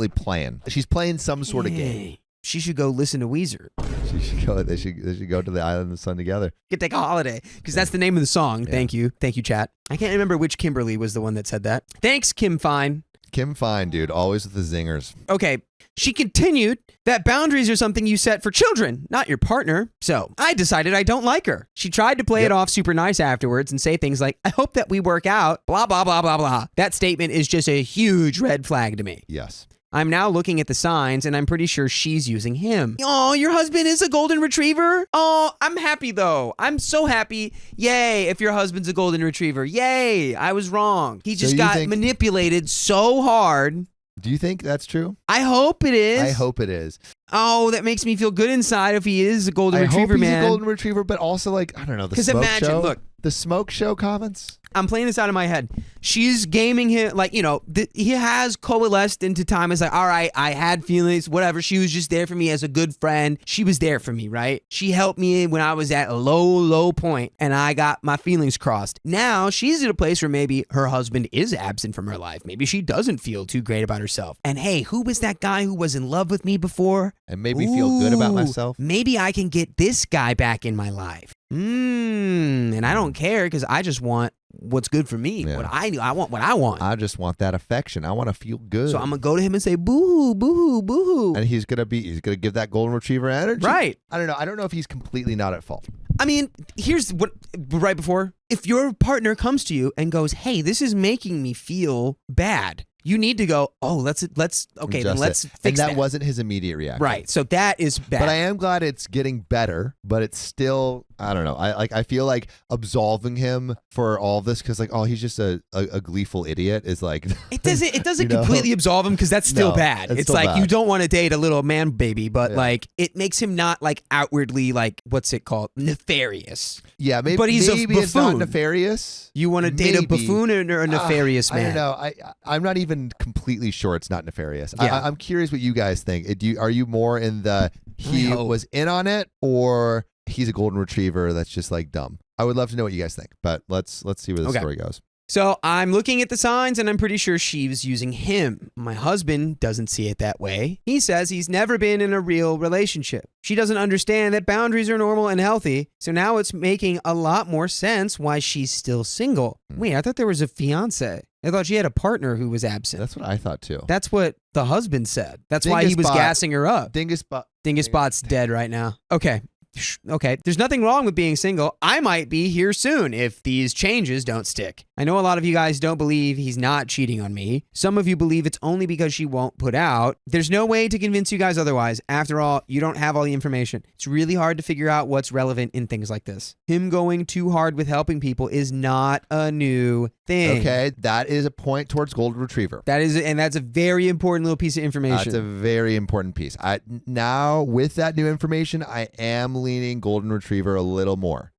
Speaker 7: playing. She's playing some sort of game.
Speaker 1: She should go listen to Weezer.
Speaker 7: They should go to the island of the sun together.
Speaker 1: Could take a holiday, because that's the name of the song. Yeah. Thank you, chat. I can't remember which Kimberly was the one that said that. Thanks, Kim Fine.
Speaker 7: Kim Fine, dude, always with the zingers.
Speaker 1: Okay, she continued that boundaries are something you set for children, not your partner. So I decided I don't like her. She tried to play it off super nice afterwards and say things like, I hope that we work out, blah, blah, blah, blah, blah. That statement is just a huge red flag to me.
Speaker 7: Yes.
Speaker 1: I'm now looking at the signs, and I'm pretty sure she's using him. Oh, your husband is a golden retriever? Oh, I'm happy, though. I'm so happy. Yay, if your husband's a golden retriever. Yay, I was wrong. He just got manipulated so hard.
Speaker 7: Do you think that's true?
Speaker 1: I hope it is.
Speaker 7: I hope it is.
Speaker 1: Oh, that makes me feel good inside if he is a golden retriever, man.
Speaker 7: I hope he's a golden retriever, but also, like, I don't know, the smoke show. Look. The smoke show comments?
Speaker 1: I'm playing this out of my head. She's gaming him, like, he has coalesced into time as like, all right, I had feelings, whatever. She was just there for me as a good friend. She was there for me, right? She helped me when I was at a low point, and I got my feelings crossed. Now she's at a place where maybe her husband is absent from her life. Maybe she doesn't feel too great about herself. And hey, who was that guy who was in love with me before?
Speaker 7: And made me feel good about myself.
Speaker 1: Maybe I can get this guy back in my life. And I don't care because I just want what's good for me. Yeah. I want what I want.
Speaker 7: I just want that affection. I want to feel good.
Speaker 1: So I'm gonna go to him and say boo-hoo, boo-hoo, boo-hoo.
Speaker 7: And he's gonna give that golden retriever energy.
Speaker 1: Right.
Speaker 7: I don't know if he's completely not at fault.
Speaker 1: I mean, here's what right before. If your partner comes to you and goes, hey, this is making me feel bad. You need to go, oh, let's fix
Speaker 7: and that wasn't his immediate reaction.
Speaker 1: Right. So that is bad.
Speaker 7: But I am glad it's getting better, but it's still, I don't know. I feel like absolving him for all this because like, oh, he's just a gleeful idiot is like
Speaker 1: it doesn't completely absolve him because that's still bad. It's still like bad. You don't want to date a little man baby, but like it makes him not like outwardly like what's it called? Nefarious.
Speaker 7: Yeah, maybe
Speaker 1: but he's
Speaker 7: maybe
Speaker 1: a buffoon.
Speaker 7: It's not nefarious.
Speaker 1: You want to date a buffoon or a nefarious man?
Speaker 7: I don't know. I'm not even completely sure it's not nefarious.
Speaker 1: Yeah.
Speaker 7: I'm curious what you guys think. Are you more in the he was in on it or he's a golden retriever that's just like dumb? I would love to know what you guys think, but let's see where the story goes.
Speaker 1: So I'm looking at the signs and I'm pretty sure she's using him. My husband doesn't see it that way. He says he's never been in a real relationship. She doesn't understand that boundaries are normal and healthy. So now it's making a lot more sense why she's still single. Wait, I thought there was a fiance. I thought she had a partner who was absent.
Speaker 7: That's what I thought too.
Speaker 1: That's what the husband said. That's why he was gassing her up. Dinguspot's dead right now. Okay. There's nothing wrong with being single. I might be here soon if these changes don't stick. I know a lot of you guys don't believe he's not cheating on me. Some of you believe it's only because she won't put out. There's no way to convince you guys otherwise. After all, you don't have all the information. It's really hard to figure out what's relevant in things like this. Him going too hard with helping people is not a new thing.
Speaker 7: Okay, that is a point towards golden retriever.
Speaker 1: That's a very important little piece of information.
Speaker 7: That's a very important piece. Now with that new information, I am leaning golden retriever a little more.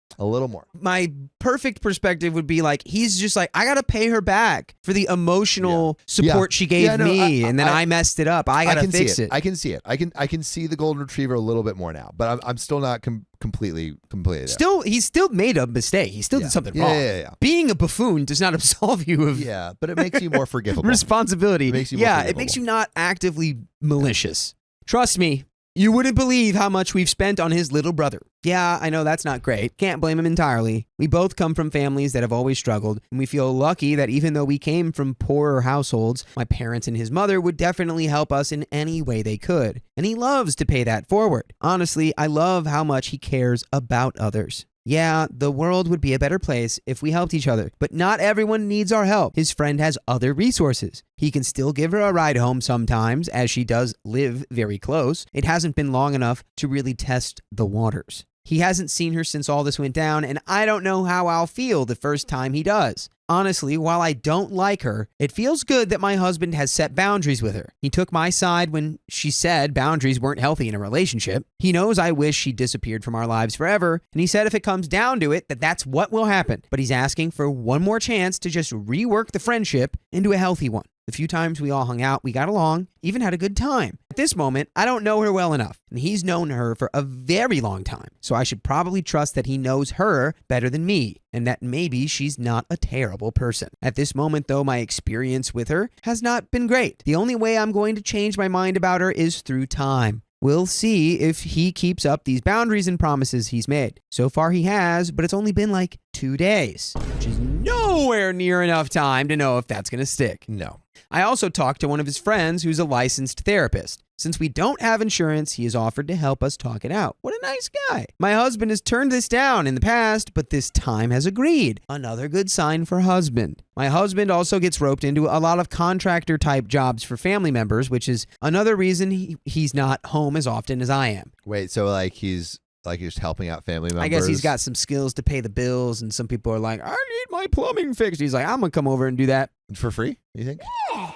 Speaker 1: My perfect perspective would be like, he's just like, I got to pay her back for the emotional support she gave me. And then I messed it up. I got to fix it.
Speaker 7: I can see it. I can see the golden retriever a little bit more now, but I'm still not completely there.
Speaker 1: He's still made a mistake. He still did something wrong.
Speaker 7: Yeah.
Speaker 1: Being a buffoon does not absolve you of
Speaker 7: but it makes you more forgivable.
Speaker 1: Responsibility.
Speaker 7: It makes you more forgivable.
Speaker 1: It makes you not actively malicious. Trust me. You wouldn't believe how much we've spent on his little brother. Yeah, I know that's not great. Can't blame him entirely. We both come from families that have always struggled, and we feel lucky that even though we came from poorer households, my parents and his mother would definitely help us in any way they could. And he loves to pay that forward. Honestly, I love how much he cares about others. Yeah, the world would be a better place if we helped each other, but not everyone needs our help. His friend has other resources. He can still give her a ride home sometimes, as she does live very close. It hasn't been long enough to really test the waters. He hasn't seen her since all this went down, and I don't know how I'll feel the first time he does. Honestly, while I don't like her, it feels good that my husband has set boundaries with her. He took my side when she said boundaries weren't healthy in a relationship. He knows I wish she disappeared from our lives forever, and he said if it comes down to it, that's what will happen. But he's asking for one more chance to just rework the friendship into a healthy one. The few times we all hung out, we got along, even had a good time. At this moment, I don't know her well enough, and he's known her for a very long time. So I should probably trust that he knows her better than me, and that maybe she's not a terrible person. At this moment, though, my experience with her has not been great. The only way I'm going to change my mind about her is through time. We'll see if he keeps up these boundaries and promises he's made. So far he has, but it's only been like 2 days, which is nowhere near enough time to know if that's going to stick.
Speaker 7: No.
Speaker 1: I also talked to one of his friends who's a licensed therapist. Since we don't have insurance, he has offered to help us talk it out. What a nice guy. My husband has turned this down in the past, but this time has agreed. Another good sign for husband. My husband also gets roped into a lot of contractor type jobs for family members, which is another reason he's not home as often as I am.
Speaker 7: Wait, so he's just helping out family members?
Speaker 1: I guess he's got some skills to pay the bills, and some people are like, I need my plumbing fixed. He's like, I'm going to come over and do that.
Speaker 7: For free, you think?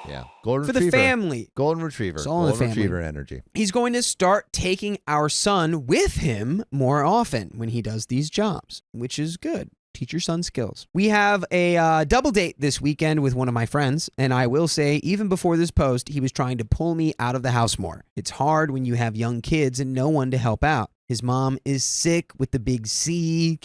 Speaker 7: Yeah. Golden
Speaker 1: For
Speaker 7: Retriever.
Speaker 1: the family.
Speaker 7: Golden Retriever.
Speaker 1: It's all in the
Speaker 7: Golden
Speaker 1: family.
Speaker 7: Retriever energy.
Speaker 1: He's going to start taking our son with him more often when he does these jobs, which is good. Teach your son skills. We have a double date this weekend with one of my friends, and I will say, even before this post, he was trying to pull me out of the house more. It's hard when you have young kids and no one to help out. His mom is sick with the big C.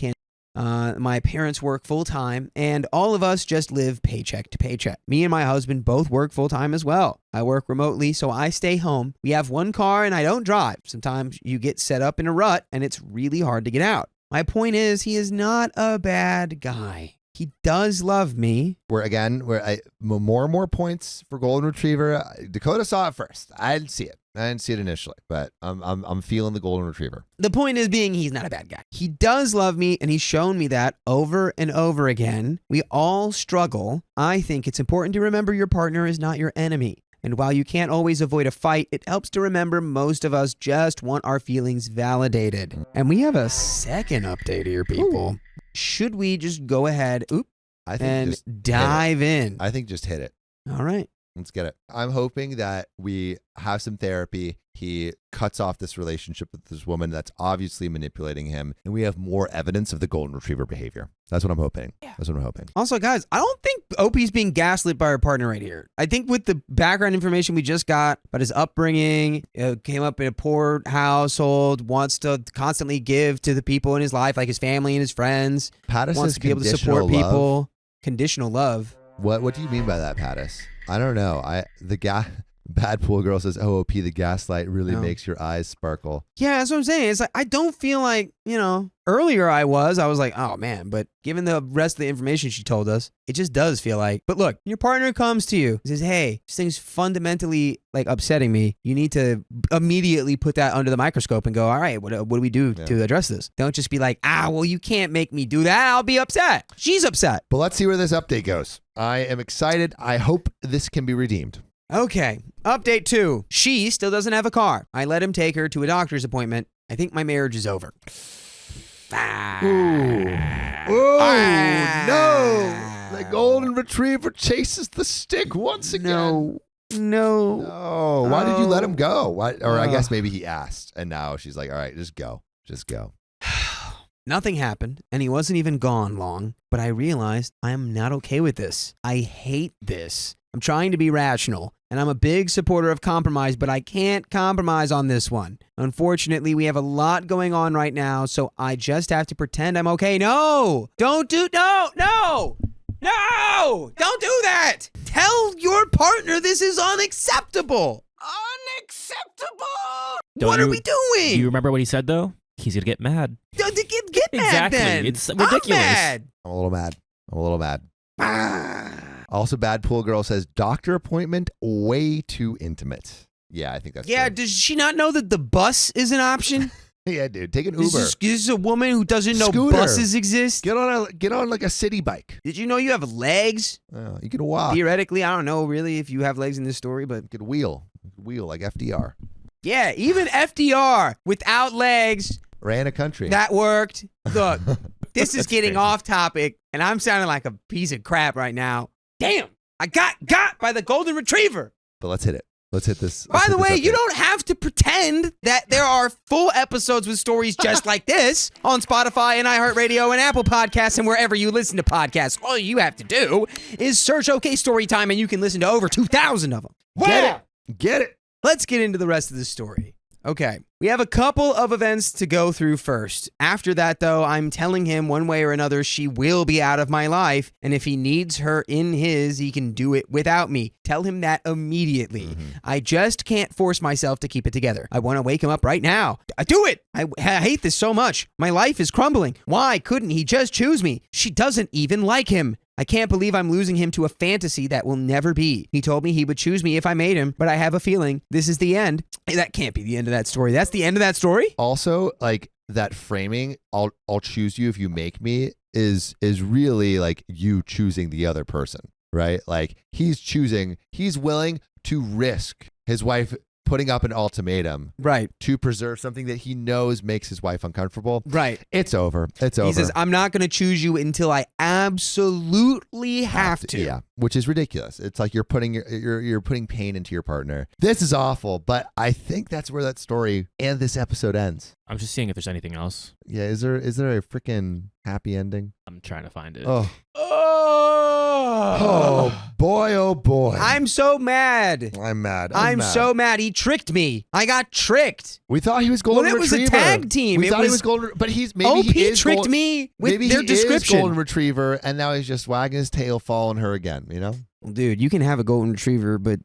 Speaker 1: My parents work full-time, and all of us just live paycheck to paycheck. Me and my husband both work full-time as well. I work remotely, so I stay home. We have one car, and I don't drive. Sometimes you get set up in a rut, and it's really hard to get out. My point is, he is not a bad guy. He does love me.
Speaker 7: More and more points for Golden Retriever. Dakota saw it first. I didn't see it. Initially, but I'm feeling the Golden Retriever.
Speaker 1: The point is being he's not a bad guy. He does love me, and he's shown me that over and over again. We all struggle. I think it's important to remember your partner is not your enemy. And while you can't always avoid a fight, it helps to remember most of us just want our feelings validated. And we have a second update here, people. Ooh. Should we just go ahead and dive in?
Speaker 7: I think just hit it.
Speaker 1: All right.
Speaker 7: Let's get it. I'm hoping that we have some therapy. He cuts off this relationship with this woman that's obviously manipulating him, and we have more evidence of the Golden Retriever behavior. That's what I'm hoping. Yeah. That's what I'm hoping.
Speaker 1: Also, guys, I don't think OP's being gaslit by her partner right here. I think with the background information we just got about his upbringing, came up in a poor household, wants to constantly give to the people in his life, like his family and his friends.
Speaker 7: Pattis
Speaker 1: wants to be able to support people. Conditional love.
Speaker 7: What do you mean by that, Pattis? I don't know. Bad Pool Girl says, OOP, the gaslight really makes your eyes sparkle.
Speaker 1: Yeah, that's what I'm saying. It's like, I don't feel like, earlier I was like, oh man, but given the rest of the information she told us, it just does feel like. But look, your partner comes to you and says, hey, this thing's fundamentally upsetting me. You need to immediately put that under the microscope and go, all right, what do we do to address this? Don't just be like, well, you can't make me do that. I'll be upset. She's upset.
Speaker 7: But let's see where this update goes. I am excited. I hope this can be redeemed.
Speaker 1: Okay, update 2. She still doesn't have a car. I let him take her to a doctor's appointment. I think my marriage is over.
Speaker 7: No! The Golden Retriever chases the stick once again. No. Why did you let him go? I guess maybe he asked, and now she's like, all right, just go.
Speaker 1: Nothing happened, and he wasn't even gone long, but I realized I am not okay with this. I hate this. I'm trying to be rational, and I'm a big supporter of compromise, but I can't compromise on this one. Unfortunately, we have a lot going on right now, so I just have to pretend I'm okay. No! Don't do that! Tell your partner this is unacceptable! What are we doing?
Speaker 3: Do you remember what he said, though? He's gonna get mad.
Speaker 1: Get mad
Speaker 3: Exactly.
Speaker 1: then.
Speaker 3: It's ridiculous.
Speaker 1: I'm
Speaker 7: a little mad. Also, Bad Pool Girl says, doctor appointment way too intimate. Yeah, I think that's true.
Speaker 1: Does she not know that the bus is an option?
Speaker 7: Yeah, dude. Take an Uber.
Speaker 1: This is a woman who doesn't know
Speaker 7: Scooter.
Speaker 1: buses exist.
Speaker 7: Get on like a city bike.
Speaker 1: Did you know you have legs?
Speaker 7: You can walk.
Speaker 1: Theoretically, I don't know really if you have legs in this story, but
Speaker 7: You can wheel like FDR.
Speaker 1: yeah, even FDR without legs,
Speaker 7: Ran a country.
Speaker 1: that worked. Look, this is
Speaker 7: That's
Speaker 1: getting
Speaker 7: crazy.
Speaker 1: off topic, and I'm sounding like a piece of crap right now. Damn, I got by the golden retriever.
Speaker 7: But let's hit it. Let's hit this.
Speaker 1: By the way, you don't have to pretend that there are full episodes with stories just like this on Spotify and iHeartRadio and Apple Podcasts and wherever you listen to podcasts. All you have to do is search OK Storytime and you can listen to over 2,000 of them.
Speaker 7: Get it.
Speaker 1: Let's get into the rest of the story. Okay, we have a couple of events to go through first. After that, though, I'm telling him one way or another she will be out of my life, and if he needs her in his, he can do it without me. Tell him that immediately. I just can't force myself to keep it together. I want to wake him up right now. I do it! I hate this so much. My life is crumbling. Why couldn't he just choose me? She doesn't even like him. I can't believe I'm losing him to a fantasy that will never be. He told me he would choose me if I made him, but I have a feeling this is the end. Hey, that can't be the end of that story. That's the end of that story?
Speaker 7: Also, like that framing, I'll choose you if you make me is really like you choosing the other person, right? Like he's willing to risk his wife putting up an ultimatum
Speaker 1: Right.
Speaker 7: to preserve something that he knows makes his wife uncomfortable.
Speaker 1: Right.
Speaker 7: It's over. It's over.
Speaker 1: He says, I'm not going to choose you until I absolutely have to.
Speaker 7: Yeah, which is ridiculous. It's like you're putting you're putting pain into your partner. This is awful, but I think that's where that story and this episode ends.
Speaker 3: I'm just seeing if there's anything else.
Speaker 7: Yeah, is there a freaking happy ending?
Speaker 3: I'm trying to find it.
Speaker 7: Oh boy, oh boy.
Speaker 1: I'm so mad.
Speaker 7: I'm mad.
Speaker 1: I'm
Speaker 7: mad.
Speaker 1: so mad. He tricked me. I got tricked.
Speaker 7: We thought he was golden
Speaker 1: Well, it was a
Speaker 7: retriever.
Speaker 1: tag team.
Speaker 7: We
Speaker 1: It
Speaker 7: thought he
Speaker 1: was-
Speaker 7: was golden, but maybe
Speaker 1: OP
Speaker 7: he is
Speaker 1: tricked me with
Speaker 7: maybe
Speaker 1: their
Speaker 7: he
Speaker 1: description.
Speaker 7: is golden retriever, and now he's just wagging his tail, following her again. You know.
Speaker 1: Well, dude, you can have a golden retriever, but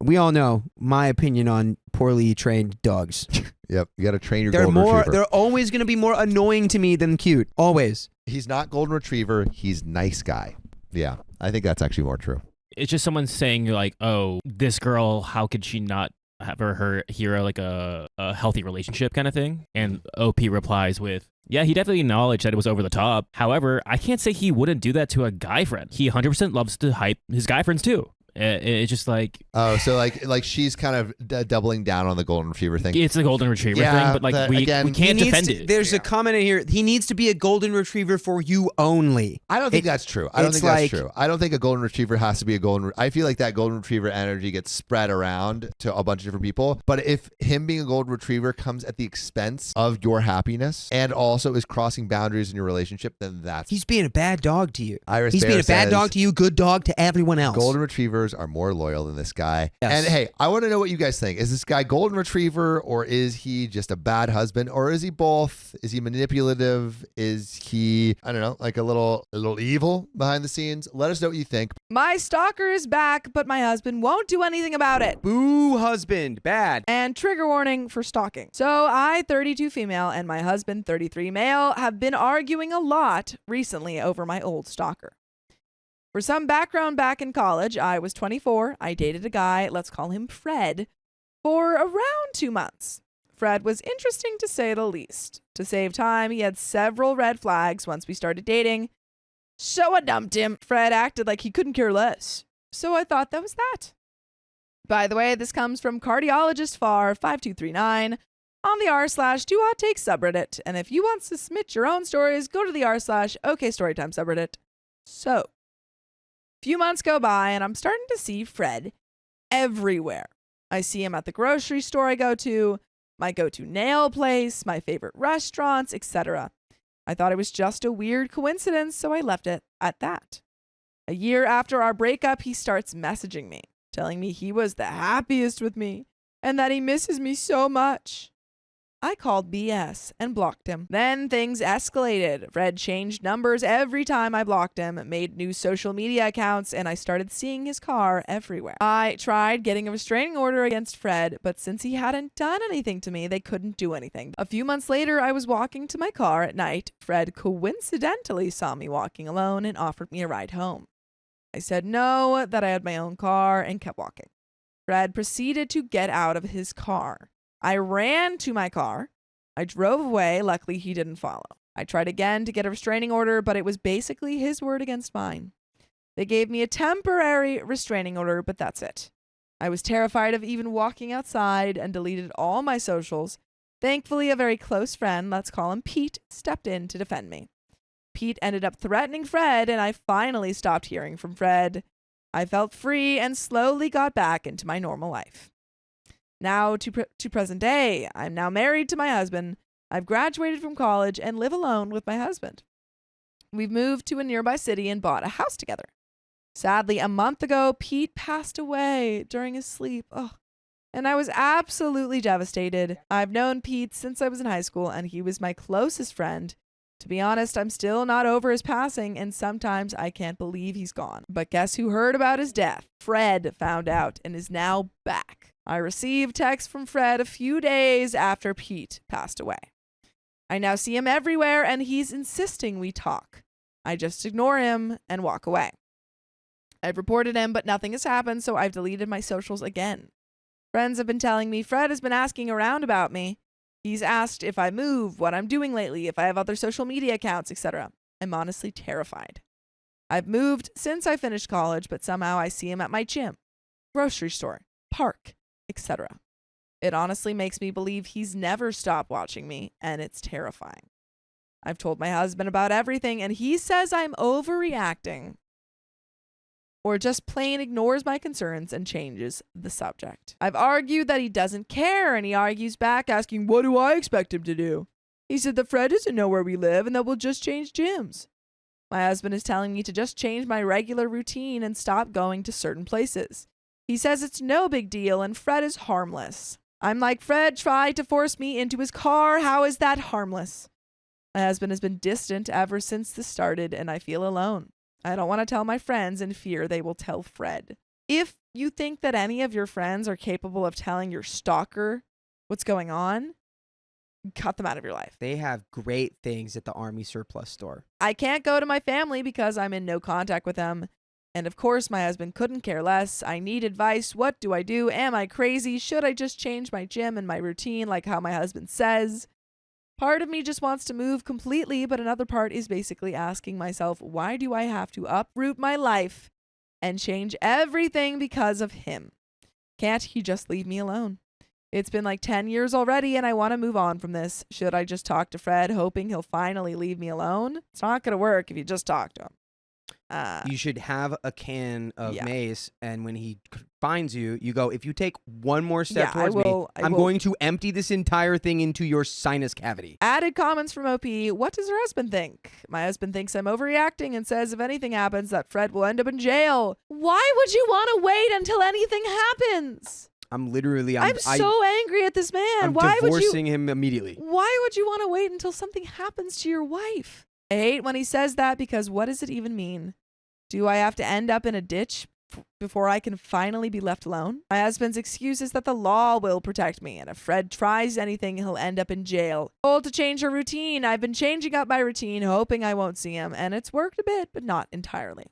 Speaker 1: we all know my opinion on poorly trained dogs.
Speaker 7: Yep, you got to train your
Speaker 1: They're
Speaker 7: golden retriever.
Speaker 1: They're always going to be more annoying to me than cute. Always.
Speaker 7: He's not golden retriever. He's nice guy. Yeah, I think that's actually more true.
Speaker 3: It's just someone saying like, oh, this girl, how could she not have her hero like a healthy relationship kind of thing? And OP replies with, yeah, he definitely acknowledged that it was over the top. However, I can't say he wouldn't do that to a guy friend. He 100% loves to hype his guy friends too. It's just like,
Speaker 7: Oh, so like she's kind of doubling down on the golden retriever thing.
Speaker 3: it's a golden retriever
Speaker 7: Yeah,
Speaker 3: thing, but like we
Speaker 7: again,
Speaker 3: can't defend it.
Speaker 1: There's a comment in here. He needs to be a golden retriever for you only.
Speaker 7: I don't think that's true. I don't
Speaker 1: it's
Speaker 7: think that's
Speaker 1: like-
Speaker 7: true. I don't think a golden retriever has to be a golden. I feel like that golden retriever energy gets spread around to a bunch of different people. But if him being a golden retriever comes at the expense of your happiness and also is crossing boundaries in your relationship, then that's
Speaker 1: He's being a bad dog to you.
Speaker 7: Iris
Speaker 1: He's
Speaker 7: Bear
Speaker 1: being a bad
Speaker 7: says,
Speaker 1: dog to you, good dog to everyone else.
Speaker 7: golden retrievers are more loyal than this guy.
Speaker 1: Yes.
Speaker 7: And hey, I want to know what you guys think. Is this guy golden retriever, or is he just a bad husband, or is he both? Is he manipulative? Is he, I don't know, like a little evil behind the scenes? Let us know what you think.
Speaker 2: My stalker is back, but my husband won't do anything about it.
Speaker 1: Boo, husband. Bad.
Speaker 2: And trigger warning for stalking. So I, 32 female, and my husband, 33 male, have been arguing a lot recently over my old stalker. For some background, back in college, I was 24. I dated a guy, let's call him Fred, for around 2 months. Fred was interesting to say the least. To save time, he had several red flags once we started dating. So I dumped him. Fred acted like he couldn't care less. So I thought that was that. By the way, this comes from cardiologist Far 5239 on the r/do hot take subreddit. And if you want to submit your own stories, go to the r/OK Storytime subreddit. So, few months go by and I'm starting to see Fred everywhere. I see him at the grocery store I go to, my go-to nail place, my favorite restaurants, etc. I thought it was just a weird coincidence, so I left it at that. A year after our breakup, he starts messaging me, telling me he was the happiest with me and that he misses me so much. I called BS and blocked him. Then things escalated. Fred changed numbers every time I blocked him, made new social media accounts, and I started seeing his car everywhere. I tried getting a restraining order against Fred, but since he hadn't done anything to me, they couldn't do anything. A few months later, I was walking to my car at night. Fred coincidentally saw me walking alone and offered me a ride home. I said no, that I had my own car, and kept walking. Fred proceeded to get out of his car. I ran to my car, I drove away. Luckily, he didn't follow. I tried again to get a restraining order, but it was basically his word against mine. They gave me a temporary restraining order, but that's it. I was terrified of even walking outside and deleted all my socials. Thankfully, a very close friend, let's call him Pete, stepped in to defend me. Pete ended up threatening Fred, and I finally stopped hearing from Fred. I felt free and slowly got back into my normal life. Now to present day, I'm now married to my husband. I've graduated from college and live alone with my husband. We've moved to a nearby city and bought a house together. Sadly, a month ago, Pete passed away during his sleep. And I was absolutely devastated. I've known Pete since I was in high school, and he was my closest friend. To be honest, I'm still not over his passing, and sometimes I can't believe he's gone. But guess who heard about his death? Fred found out and is now back. I received text from Fred a few days after Pete passed away. I now see him everywhere, and he's insisting we talk. I just ignore him and walk away. I've reported him, but nothing has happened, so I've deleted my socials again. Friends have been telling me Fred has been asking around about me. He's asked if I move, what I'm doing lately, if I have other social media accounts, etc. I'm honestly terrified. I've moved since I finished college, but somehow I see him at my gym, grocery store, park, etc. It honestly makes me believe he's never stopped watching me, and it's terrifying. I've told my husband about everything, and he says I'm overreacting or just plain ignores my concerns and changes the subject. I've argued that he doesn't care, and he argues back asking, what do I expect him to do? He said that Fred doesn't know where we live and that we'll just change gyms. My husband is telling me to just change my regular routine and stop going to certain places. He says it's no big deal and Fred is harmless. I'm like, Fred tried to force me into his car. How is that harmless? My husband has been distant ever since this started, and I feel alone. I don't want to tell my friends in fear they will tell Fred. If you think that any of your friends are capable of telling your stalker what's going on, cut them out of your life.
Speaker 1: They have great things at the Army surplus store.
Speaker 2: I can't go to my family because I'm in no contact with them. And of course, my husband couldn't care less. I need advice. What do I do? Am I crazy? Should I just change my gym and my routine like how my husband says? Part of me just wants to move completely, but another part is basically asking myself, why do I have to uproot my life and change everything because of him? Can't he just leave me alone? It's been like 10 years already, and I want to move on from this. Should I just talk to Fred, hoping he'll finally leave me alone? It's not going to work if you just talk to him.
Speaker 1: You should have a can of mace, and when he finds you, you go, if you take one more step towards me, I'm going to empty this entire thing into your sinus cavity.
Speaker 2: Added comments from OP. What does her husband think? My husband thinks I'm overreacting and says if anything happens that Fred will end up in jail. Why would you want to wait until anything happens?
Speaker 1: I'm
Speaker 2: so angry at this man.
Speaker 1: I'm divorcing him immediately.
Speaker 2: Why would you want to wait until something happens to your wife? I hate when he says that because what does it even mean? Do I have to end up in a ditch before I can finally be left alone? My husband's excuse is that the law will protect me, and if Fred tries anything, he'll end up in jail. Told to change her routine. I've been changing up my routine, hoping I won't see him, and it's worked a bit, but not entirely.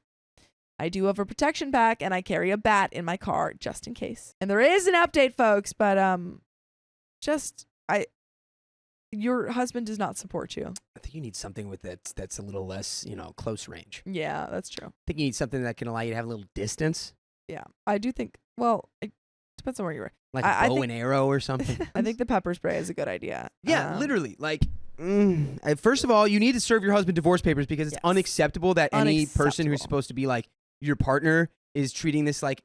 Speaker 2: I do have a protection pack, and I carry a bat in my car just in case. And there is an update, folks, but your husband does not support you.
Speaker 1: I think you need something with it that's a little less, close range.
Speaker 2: Yeah, that's true.
Speaker 1: I think you need something that can allow you to have a little distance.
Speaker 2: Yeah, I do think, well, it depends on where you are.
Speaker 1: Like a bow and arrow or something.
Speaker 2: I think the pepper spray is a good idea.
Speaker 1: Yeah, literally. Like, first of all, you need to serve your husband divorce papers because it's unacceptable that any person who's supposed to be like your partner is treating this like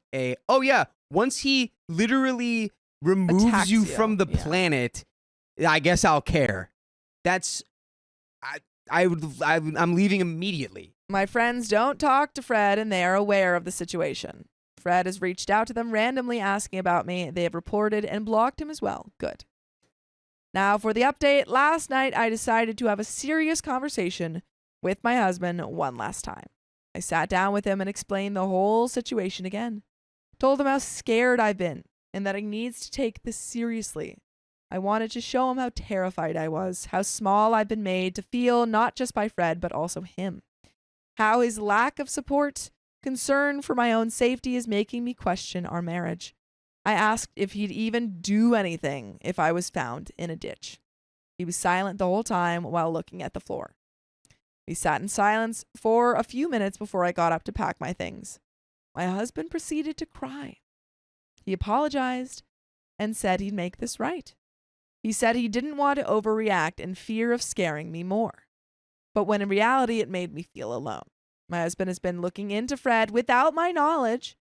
Speaker 1: once he literally removes you from the planet, I guess I'll care. I'm leaving immediately.
Speaker 2: My friends don't talk to Fred, and they are aware of the situation. Fred has reached out to them randomly asking about me. They have reported and blocked him as well. Good. Now for the update. Last night, I decided to have a serious conversation with my husband one last time. I sat down with him and explained the whole situation again. Told him how scared I've been and that he needs to take this seriously. I wanted to show him how terrified I was, how small I've been made to feel not just by Fred, but also him. How his lack of support, concern for my own safety is making me question our marriage. I asked if he'd even do anything if I was found in a ditch. He was silent the whole time while looking at the floor. We sat in silence for a few minutes before I got up to pack my things. My husband proceeded to cry. He apologized and said he'd make this right. He said he didn't want to overreact in fear of scaring me more. But when in reality, it made me feel alone. My husband has been looking into Fred without my knowledge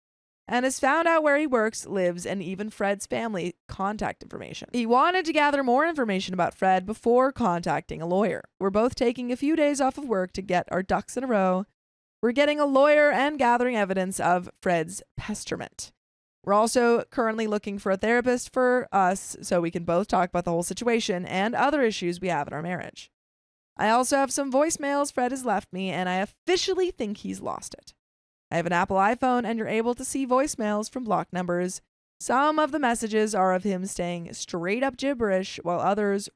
Speaker 2: and has found out where he works, lives, and even Fred's family contact information. He wanted to gather more information about Fred before contacting a lawyer. We're both taking a few days off of work to get our ducks in a row. We're getting a lawyer and gathering evidence of Fred's pesterment. We're also currently looking for a therapist for us so we can both talk about the whole situation and other issues we have in our marriage. I also have some voicemails Fred has left me, and I officially think he's lost it. I have an Apple iPhone, and you're able to see voicemails from blocked numbers. Some of the messages are of him saying straight up gibberish, while others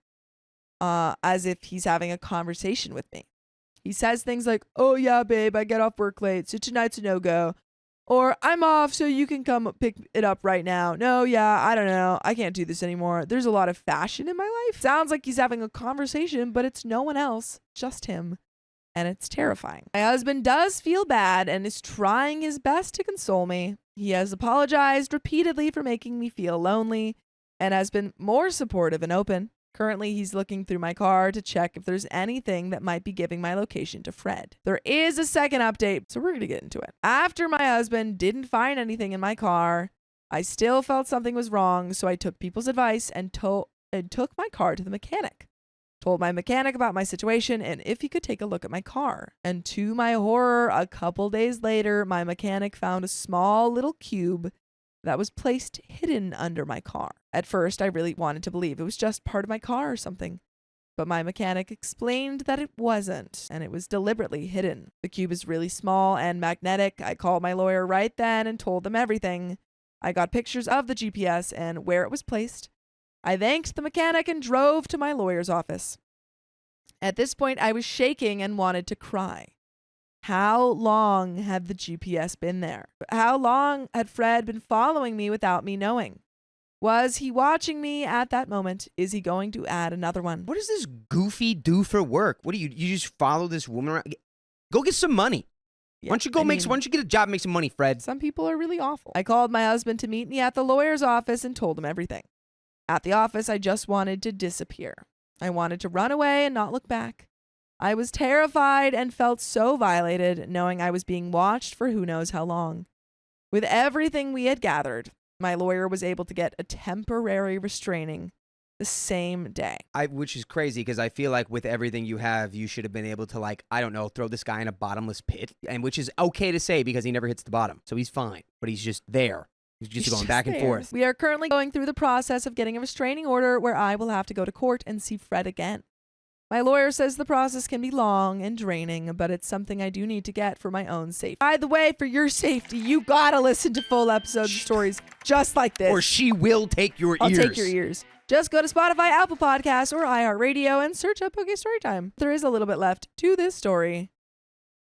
Speaker 2: as if he's having a conversation with me. He says things like, "Oh yeah, babe, I get off work late, so tonight's a no-go." Or, "I'm off, so you can come pick it up right now." "No, yeah, I don't know. I can't do this anymore. There's a lot of fashion in my life." Sounds like he's having a conversation, but it's no one else, just him. And it's terrifying. My husband does feel bad and is trying his best to console me. He has apologized repeatedly for making me feel lonely and has been more supportive and open. Currently, he's looking through my car to check if there's anything that might be giving my location to Fred. There is a second update, so we're going to get into it. After my husband didn't find anything in my car, I still felt something was wrong, so I took people's advice and took my car to the mechanic. Told my mechanic about my situation and if he could take a look at my car. And to my horror, a couple days later, my mechanic found a small little cube that was placed hidden under my car. At first, I really wanted to believe it was just part of my car or something. But my mechanic explained that it wasn't, and it was deliberately hidden. The cube is really small and magnetic. I called my lawyer right then and told them everything. I got pictures of the GPS and where it was placed. I thanked the mechanic and drove to my lawyer's office. At this point, I was shaking and wanted to cry. How long had the GPS been there? How long had Fred been following me without me knowing? Was he watching me at that moment? Is he going to add another one?
Speaker 1: What does this goofy do for work? What do you just follow this woman around? Go get some money.
Speaker 2: Yeah,
Speaker 1: Why don't you get a job and make some money, Fred?
Speaker 2: Some people are really awful. I called my husband to meet me at the lawyer's office and told him everything. At the office, I just wanted to disappear. I wanted to run away and not look back. I was terrified and felt so violated, knowing I was being watched for who knows how long. With everything we had gathered, my lawyer was able to get a temporary restraining the same day.
Speaker 1: Which is crazy because I feel like with everything you have, you should have been able to, like, I don't know, throw this guy in a bottomless pit, and which is okay to say because he never hits the bottom. So he's fine, but he's just there. He's just going back and forth.
Speaker 2: We are currently going through the process of getting a restraining order where I will have to go to court and see Fred again. My lawyer says the process can be long and draining, but it's something I do need to get for my own safety. By the way, for your safety, you gotta listen to full episodes of stories just like this.
Speaker 1: Or she will take your ears.
Speaker 2: I'll take your ears. Just go to Spotify, Apple Podcasts, or iHeartRadio and search up OK Storytime. There is a little bit left to this story.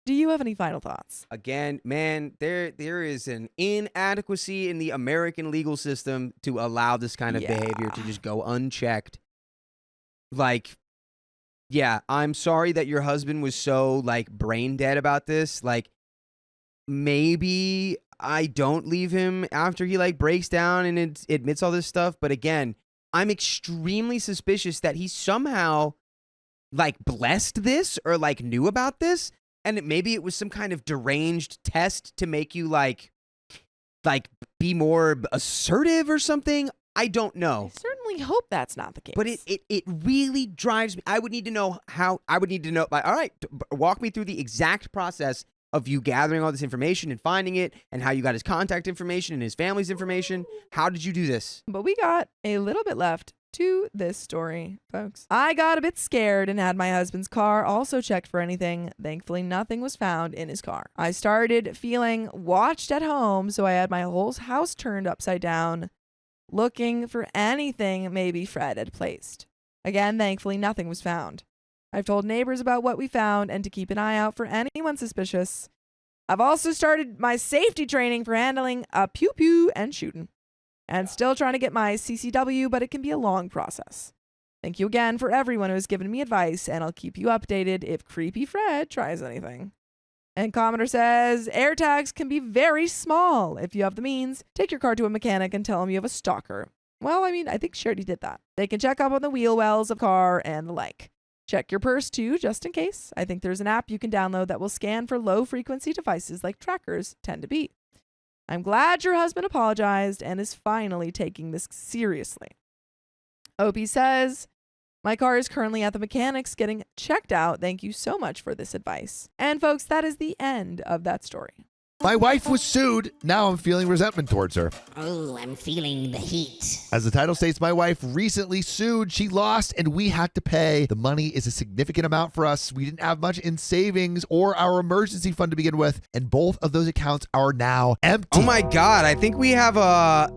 Speaker 2: Do you have any final thoughts?
Speaker 1: Again, man, there is an inadequacy in the American legal system to allow this kind of behavior to just go unchecked. Like, yeah, I'm sorry that your husband was so, like, brain dead about this. Like, maybe I don't leave him after he, like, breaks down and admits all this stuff. But again, I'm extremely suspicious that he somehow, like, blessed this or, like, knew about this. And maybe it was some kind of deranged test to make you, like be more assertive or something. I don't know.
Speaker 2: I certainly hope that's not the case.
Speaker 1: But it really drives me. I would need to know like, all right, walk me through the exact process of you gathering all this information and finding it and how you got his contact information and his family's information. How did you do this?
Speaker 2: But we got a little bit left to this story, folks. I got a bit scared and had my husband's car also checked for anything. Thankfully, nothing was found in his car. I started feeling watched at home, so I had my whole house turned upside down, looking for anything maybe Fred had placed. Again, thankfully, nothing was found. I've told neighbors about what we found and to keep an eye out for anyone suspicious. I've also started my safety training for handling a pew-pew and shooting. And still trying to get my CCW, but it can be a long process. Thank you again for everyone who has given me advice, and I'll keep you updated if Creepy Fred tries anything. And commenter says, air tags can be very small. If you have the means, take your car to a mechanic and tell him you have a stalker. Well, I mean, I think she already did that. They can check up on the wheel wells of car and the like. Check your purse too, just in case. I think there's an app you can download that will scan for low-frequency devices like trackers tend to be. I'm glad your husband apologized and is finally taking this seriously. Opie says, my car is currently at the mechanics getting checked out. Thank you so much for this advice. And folks, that is the end of that story.
Speaker 7: My wife was sued. Now I'm feeling resentment towards her.
Speaker 8: Oh, I'm feeling the heat.
Speaker 7: As the title states, my wife recently sued. She lost and we had to pay. The money is a significant amount for us. We didn't have much in savings or our emergency fund to begin with, and both of those accounts are now empty.
Speaker 1: Oh my God, I think we have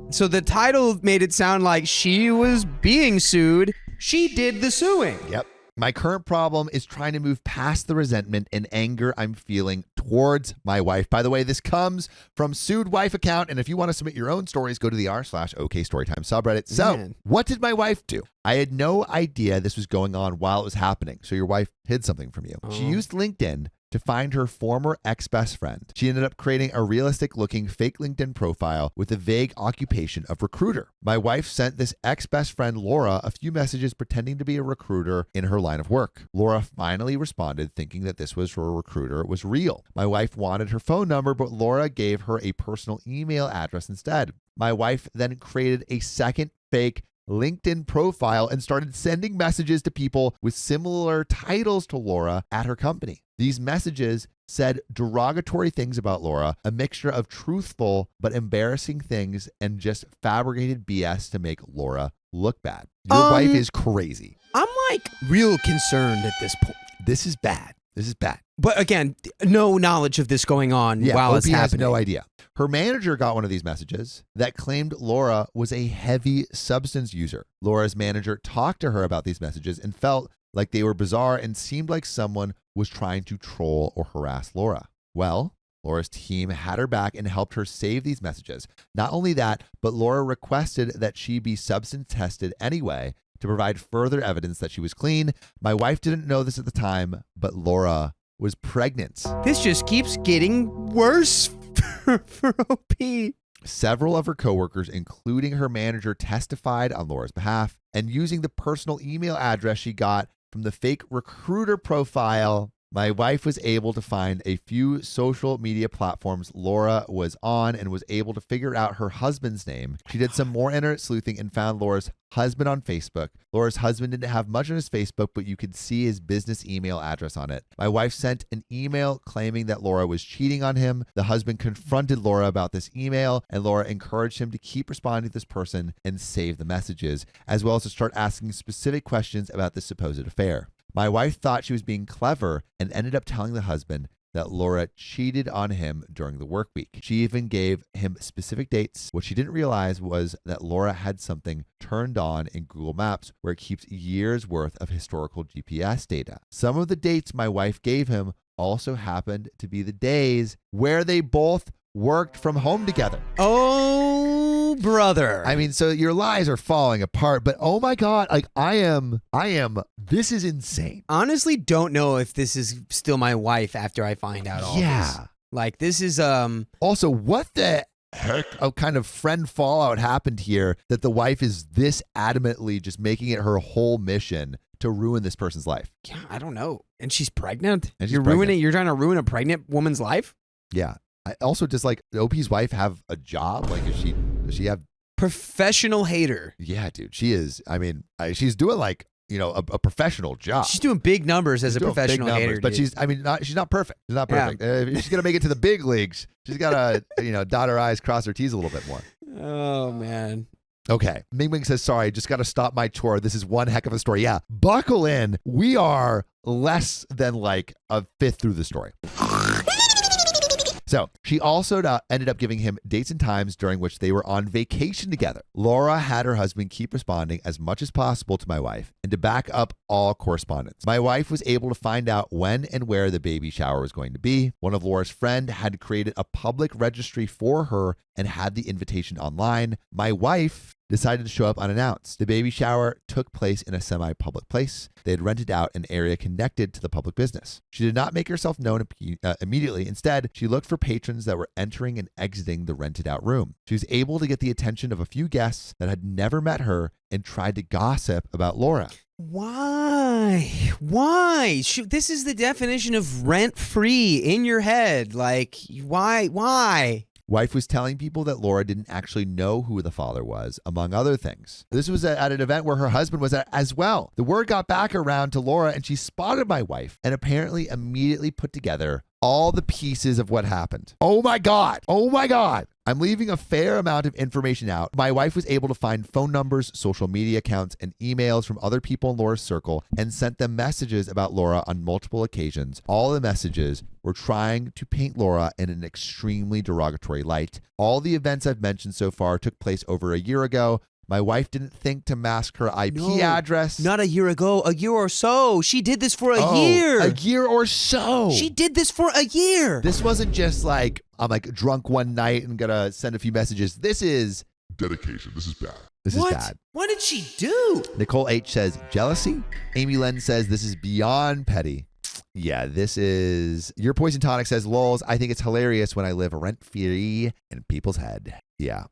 Speaker 1: so the title made it sound like she was being sued. She did the suing.
Speaker 7: Yep. My current problem is trying to move past the resentment and anger I'm feeling towards my wife. By the way, this comes from Sued Wife account, and if you want to submit your own stories, go to the r/OKStorytime subreddit. So, what did my wife do? I had no idea this was going on while it was happening, so your wife hid something from you. She used LinkedIn to find her former ex-best friend. She ended up creating a realistic-looking fake LinkedIn profile with a vague occupation of recruiter. My wife sent this ex-best friend, Laura, a few messages pretending to be a recruiter in her line of work. Laura finally responded thinking that this was her recruiter was real. My wife wanted her phone number, but Laura gave her a personal email address instead. My wife then created a second fake LinkedIn profile and started sending messages to people with similar titles to Laura at her company. These messages said derogatory things about Laura, a mixture of truthful but embarrassing things and just fabricated BS to make Laura look bad. Your wife is crazy.
Speaker 1: I'm like real concerned at this point.
Speaker 7: This is bad. This is bad.
Speaker 1: But again, no knowledge of this going on while it's
Speaker 7: Opie has
Speaker 1: happening.
Speaker 7: no idea. Her manager got one of these messages that claimed Laura was a heavy substance user. Laura's manager talked to her about these messages and felt like they were bizarre and seemed like someone was trying to troll or harass Laura. Well, Laura's team had her back and helped her save these messages. Not only that, but Laura requested that she be substance tested anyway to provide further evidence that she was clean. My wife didn't know this at the time, but Laura was pregnant.
Speaker 1: This just keeps getting worse for OP.
Speaker 7: Several of her coworkers, including her manager, testified on Laura's behalf, and using the personal email address she got from the fake recruiter profile, my wife was able to find a few social media platforms Laura was on and was able to figure out her husband's name. She did some more internet sleuthing and found Laura's husband on Facebook. Laura's husband didn't have much on his Facebook, but you could see his business email address on it. My wife sent an email claiming that Laura was cheating on him. The husband confronted Laura about this email, and Laura encouraged him to keep responding to this person and save the messages, as well as to start asking specific questions about this supposed affair. My wife thought she was being clever and ended up telling the husband that Laura cheated on him during the work week. She even gave him specific dates. What she didn't realize was that Laura had something turned on in Google Maps where it keeps years worth of historical GPS data. Some of the dates my wife gave him also happened to be the days where they both worked from home together.
Speaker 1: Oh, brother.
Speaker 7: I mean, so your lies are falling apart, but oh my God, like this is insane.
Speaker 1: Honestly, don't know if this is still my wife after I find out all this. Like, this is,
Speaker 7: Also, what the heck of kind of friend fallout happened here that the wife is this adamantly just making it her whole mission to ruin this person's life?
Speaker 1: yeah, I don't know. And she's pregnant?
Speaker 7: And she's
Speaker 1: You're
Speaker 7: pregnant.
Speaker 1: you're trying to ruin a pregnant woman's life?
Speaker 7: Yeah. I also just like, Opie's wife have a job? Like, does she have?
Speaker 1: Professional hater.
Speaker 7: Yeah, dude, she is. I mean, she's doing like, a professional job.
Speaker 1: She's doing big numbers as
Speaker 7: She's
Speaker 1: a
Speaker 7: doing
Speaker 1: professional
Speaker 7: big numbers,
Speaker 1: hater.
Speaker 7: but
Speaker 1: dude.
Speaker 7: she's not perfect. She's not perfect. If she's gonna make it to the big leagues, she's gotta dot her I's, cross her T's a little bit more.
Speaker 1: Oh, man.
Speaker 7: Okay. Ming Ming says, sorry, just got to stop my chore. This is one heck of a story. Yeah. Buckle in. We are less than like a fifth through the story. So she also ended up giving him dates and times during which they were on vacation together. Laura had her husband keep responding as much as possible to my wife and to back up all correspondence. My wife was able to find out when and where the baby shower was going to be. One of Laura's friends had created a public registry for her and had the invitation online. My wife decided to show up unannounced. The baby shower took place in a semi-public place. They had rented out an area connected to the public business. She did not make herself known immediately. Instead, she looked for patrons that were entering and exiting the rented out room. She was able to get the attention of a few guests that had never met her and tried to gossip about Laura.
Speaker 1: Why? Why? Shoot, this is the definition of rent-free in your head. Like, why?
Speaker 7: Wife was telling people that Laura didn't actually know who the father was, among other things. This was at an event where her husband was at as well. The word got back around to Laura, and she spotted my wife and apparently immediately put together all the pieces of what happened. Oh my God. Oh my God. I'm leaving a fair amount of information out. My wife was able to find phone numbers, social media accounts, and emails from other people in Laura's circle and sent them messages about Laura on multiple occasions. All the messages were trying to paint Laura in an extremely derogatory light. All the events I've mentioned so far took place over a year ago. My wife didn't think to mask her IP address.
Speaker 1: Not a year ago, a year or so. She did this for a year.
Speaker 7: A year or so.
Speaker 1: She did this for a year.
Speaker 7: This wasn't just like, I'm like drunk one night and gonna send a few messages. This is
Speaker 6: dedication. This is bad.
Speaker 7: This is bad.
Speaker 1: What did she do?
Speaker 7: Nicole H says jealousy. Amy Len says this is beyond petty. Yeah, this is. Your Poison Tonic says, lols, I think it's hilarious when I live rent-free in people's head. Yeah.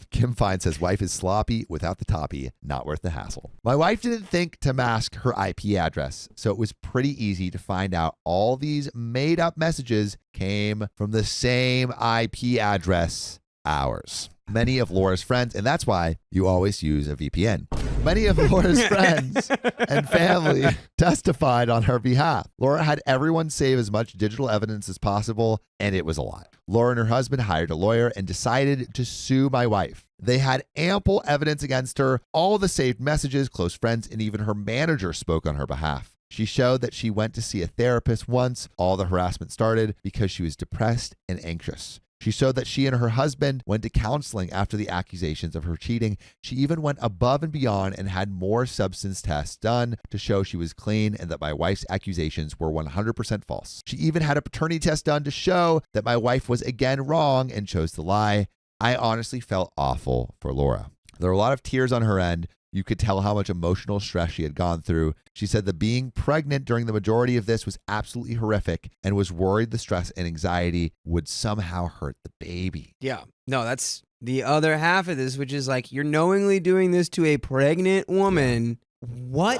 Speaker 7: Kim Fine says, wife is sloppy without the toppy, not worth the hassle. My wife didn't think to mask her IP address, so it was pretty easy to find out all these made up messages came from the same IP address, ours. Many of Laura's friends, and that's why you always use a VPN. Many of Laura's friends and family testified on her behalf. Laura had everyone save as much digital evidence as possible, and it was a lot. Laura and her husband hired a lawyer and decided to sue my wife. They had ample evidence against her. All the saved messages, close friends, and even her manager spoke on her behalf. She showed that she went to see a therapist once all the harassment started because she was depressed and anxious. She showed that she and her husband went to counseling after the accusations of her cheating. She even went above and beyond and had more substance tests done to show she was clean and that my wife's accusations were 100% false. She even had a paternity test done to show that my wife was again wrong and chose to lie. I honestly felt awful for Laura. There were a lot of tears on her end. You could tell how much emotional stress she had gone through. She said that being pregnant during the majority of this was absolutely horrific and was worried the stress and anxiety would somehow hurt the baby.
Speaker 1: Yeah. No, that's the other half of this, which is like you're knowingly doing this to a pregnant woman. What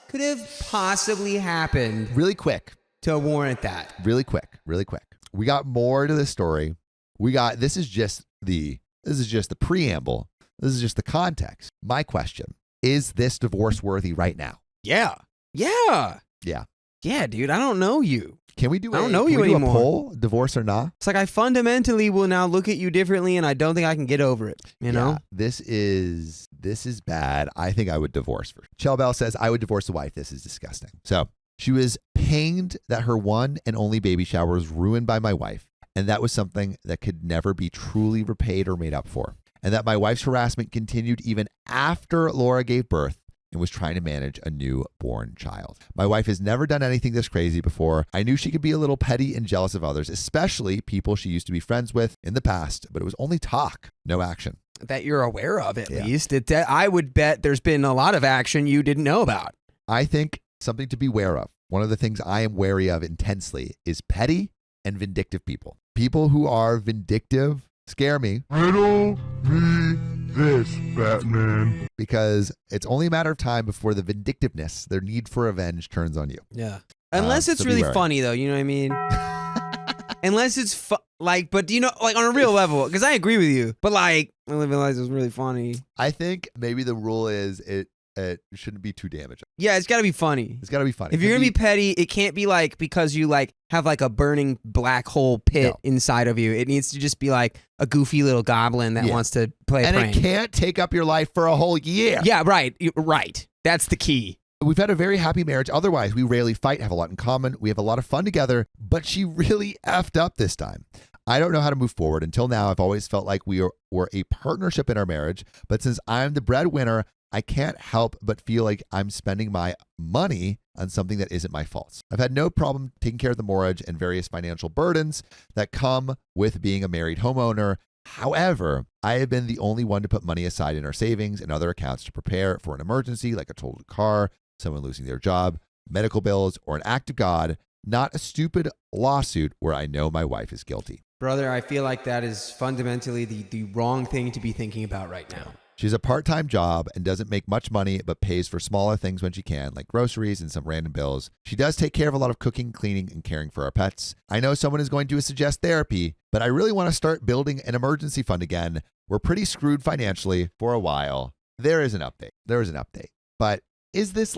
Speaker 1: could have possibly happened
Speaker 7: Really quick.
Speaker 1: to warrant that?
Speaker 7: Really quick. We got more to this story. This is just the preamble. This is just the context. My question, is this divorce worthy right now?
Speaker 1: Yeah, dude. I don't know you.
Speaker 7: Can we do
Speaker 1: I don't know you
Speaker 7: a
Speaker 1: anymore.
Speaker 7: poll, divorce or not?
Speaker 1: It's like I fundamentally will now look at you differently, and I don't think I can get over it. You know?
Speaker 7: Yeah, this is bad. I think I would divorce her. Chell Bell says, I would divorce the wife. This is disgusting. So she was pained that her one and only baby shower was ruined by my wife, and that was something that could never be truly repaid or made up for. And that my wife's harassment continued even after Laura gave birth and was trying to manage a newborn child. My wife has never done anything this crazy before. I knew she could be a little petty and jealous of others, especially people she used to be friends with in the past, but it was only talk, no action.
Speaker 1: That you're aware of, at least. I would bet there's been a lot of action you didn't know about.
Speaker 7: I think something to be aware of. One of the things I am wary of intensely is petty and vindictive people. People who are vindictive scare me.
Speaker 6: Riddle me this, Batman.
Speaker 7: Because it's only a matter of time before the vindictiveness, their need for revenge, turns on you.
Speaker 1: Yeah. Unless it's
Speaker 7: so
Speaker 1: really
Speaker 7: beware.
Speaker 1: funny, though. You know what I mean? Unless it's but you know, like on a real level, because I agree with you. But like, I realize it's really funny.
Speaker 7: I think maybe the rule is it shouldn't be too damaging.
Speaker 1: Yeah, it's got to be funny.
Speaker 7: It's got to be funny.
Speaker 1: If you're gonna be petty, it can't be like because you like have like a burning black hole pit inside of you. It needs to just be like a goofy little goblin that wants to play a prank.
Speaker 7: And it can't take up your life for a whole year.
Speaker 1: Yeah, right. Right. That's the key.
Speaker 7: We've had a very happy marriage. Otherwise, we rarely fight, have a lot in common. We have a lot of fun together, but she really effed up this time. I don't know how to move forward. Until now, I've always felt like we were a partnership in our marriage, but since I'm the breadwinner, I can't help but feel like I'm spending my money on something that isn't my fault. I've had no problem taking care of the mortgage and various financial burdens that come with being a married homeowner. However, I have been the only one to put money aside in our savings and other accounts to prepare for an emergency like a totaled car, someone losing their job, medical bills, or an act of God, not a stupid lawsuit where I know my wife is guilty.
Speaker 1: Brother, I feel like that is fundamentally the wrong thing to be thinking about right now.
Speaker 7: She has a part-time job and doesn't make much money, but pays for smaller things when she can, like groceries and some random bills. She does take care of a lot of cooking, cleaning, and caring for our pets. I know someone is going to suggest therapy, but I really want to start building an emergency fund again. We're pretty screwed financially for a while. There is an update. But is this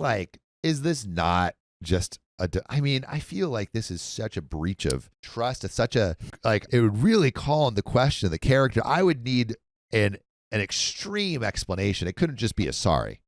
Speaker 7: not just I feel like this is such a breach of trust. It's such a, it would really call into question the character. I would need an extreme explanation. It couldn't just be a sorry.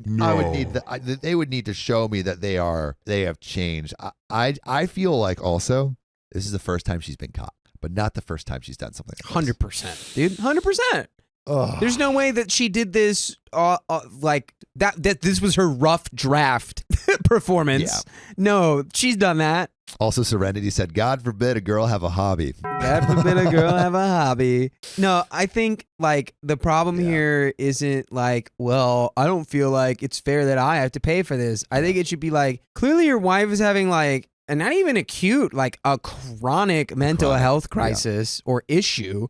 Speaker 6: No.
Speaker 7: I would need they would need to show me that they have changed. I feel like also this is the first time she's been caught, but not the first time she's done something like this.
Speaker 1: 100%, dude. 100%.
Speaker 7: Ugh.
Speaker 1: There's no way that she did this like that this was her rough draft performance.
Speaker 7: Yeah.
Speaker 1: No, she's done that.
Speaker 7: Also, Serenity said, God forbid a girl have a hobby.
Speaker 1: God forbid a girl have a hobby. No, I think like the problem here isn't like, well, I don't feel like it's fair that I have to pay for this. I think it should be like, clearly your wife is having like, and not even acute, like a chronic mental health crisis or issue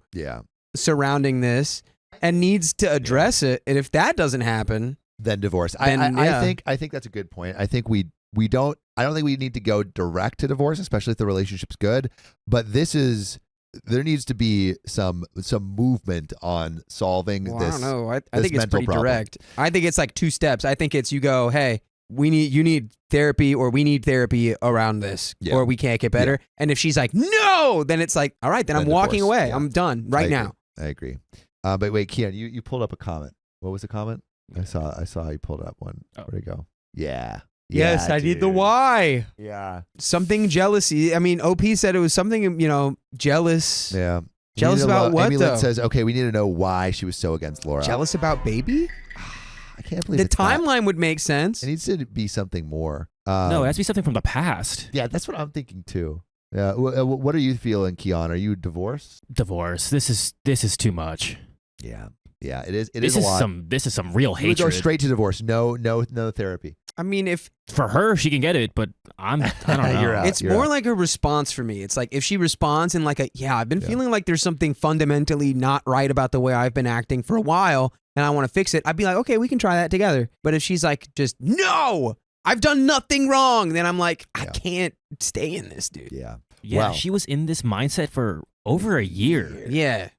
Speaker 1: surrounding this and needs to address it. And if that doesn't happen,
Speaker 7: then divorce.
Speaker 1: Then,
Speaker 7: I think that's a good point. I think I don't think we need to go direct to divorce, especially if the relationship's good. But there needs to be some movement on solving this.
Speaker 1: I don't know. I think it's pretty
Speaker 7: problem.
Speaker 1: direct. I think it's like 2 steps. I think it's you go, hey, you need therapy, or we need therapy around this, or we can't get better. And if she's like, no, then it's like, all right, then I'm walking away.
Speaker 7: Yeah.
Speaker 1: I'm done now.
Speaker 7: I agree. But wait, Keon, you pulled up a comment. What was the comment? I saw you pulled up one. Where'd it go? Yeah.
Speaker 1: Yes, I need the why.
Speaker 7: Yeah.
Speaker 1: Something jealousy. I mean, OP said it was something, jealous.
Speaker 7: Yeah.
Speaker 1: Jealous about what,
Speaker 7: Amy
Speaker 1: though?
Speaker 7: Lynn says, okay, we need to know why she was so against Laura.
Speaker 1: Jealous about baby?
Speaker 7: I can't believe
Speaker 1: the
Speaker 7: it's not.
Speaker 1: timeline would make sense.
Speaker 7: It needs to be something more.
Speaker 3: No, it has to be something from the past.
Speaker 7: Yeah, that's what I'm thinking too. Yeah. What are you feeling, Keon? Are you divorced?
Speaker 3: Divorce. This is too much.
Speaker 7: Yeah. Yeah, it is.
Speaker 3: This is a lot. This is some real
Speaker 7: You would
Speaker 3: hatred.
Speaker 7: go straight to divorce. No therapy.
Speaker 1: I mean, if
Speaker 3: for her, she can get it, but I don't know.
Speaker 7: You're out.
Speaker 1: it's more like a response for me. It's like if she responds in like I've been feeling like there's something fundamentally not right about the way I've been acting for a while, and I want to fix it. I'd be like, okay, we can try that together. But if she's like, just no, I've done nothing wrong, then I'm like, I can't stay in this, dude.
Speaker 7: Yeah.
Speaker 3: Yeah,
Speaker 7: Wow.
Speaker 3: she was in this mindset for over a year.
Speaker 1: Yeah.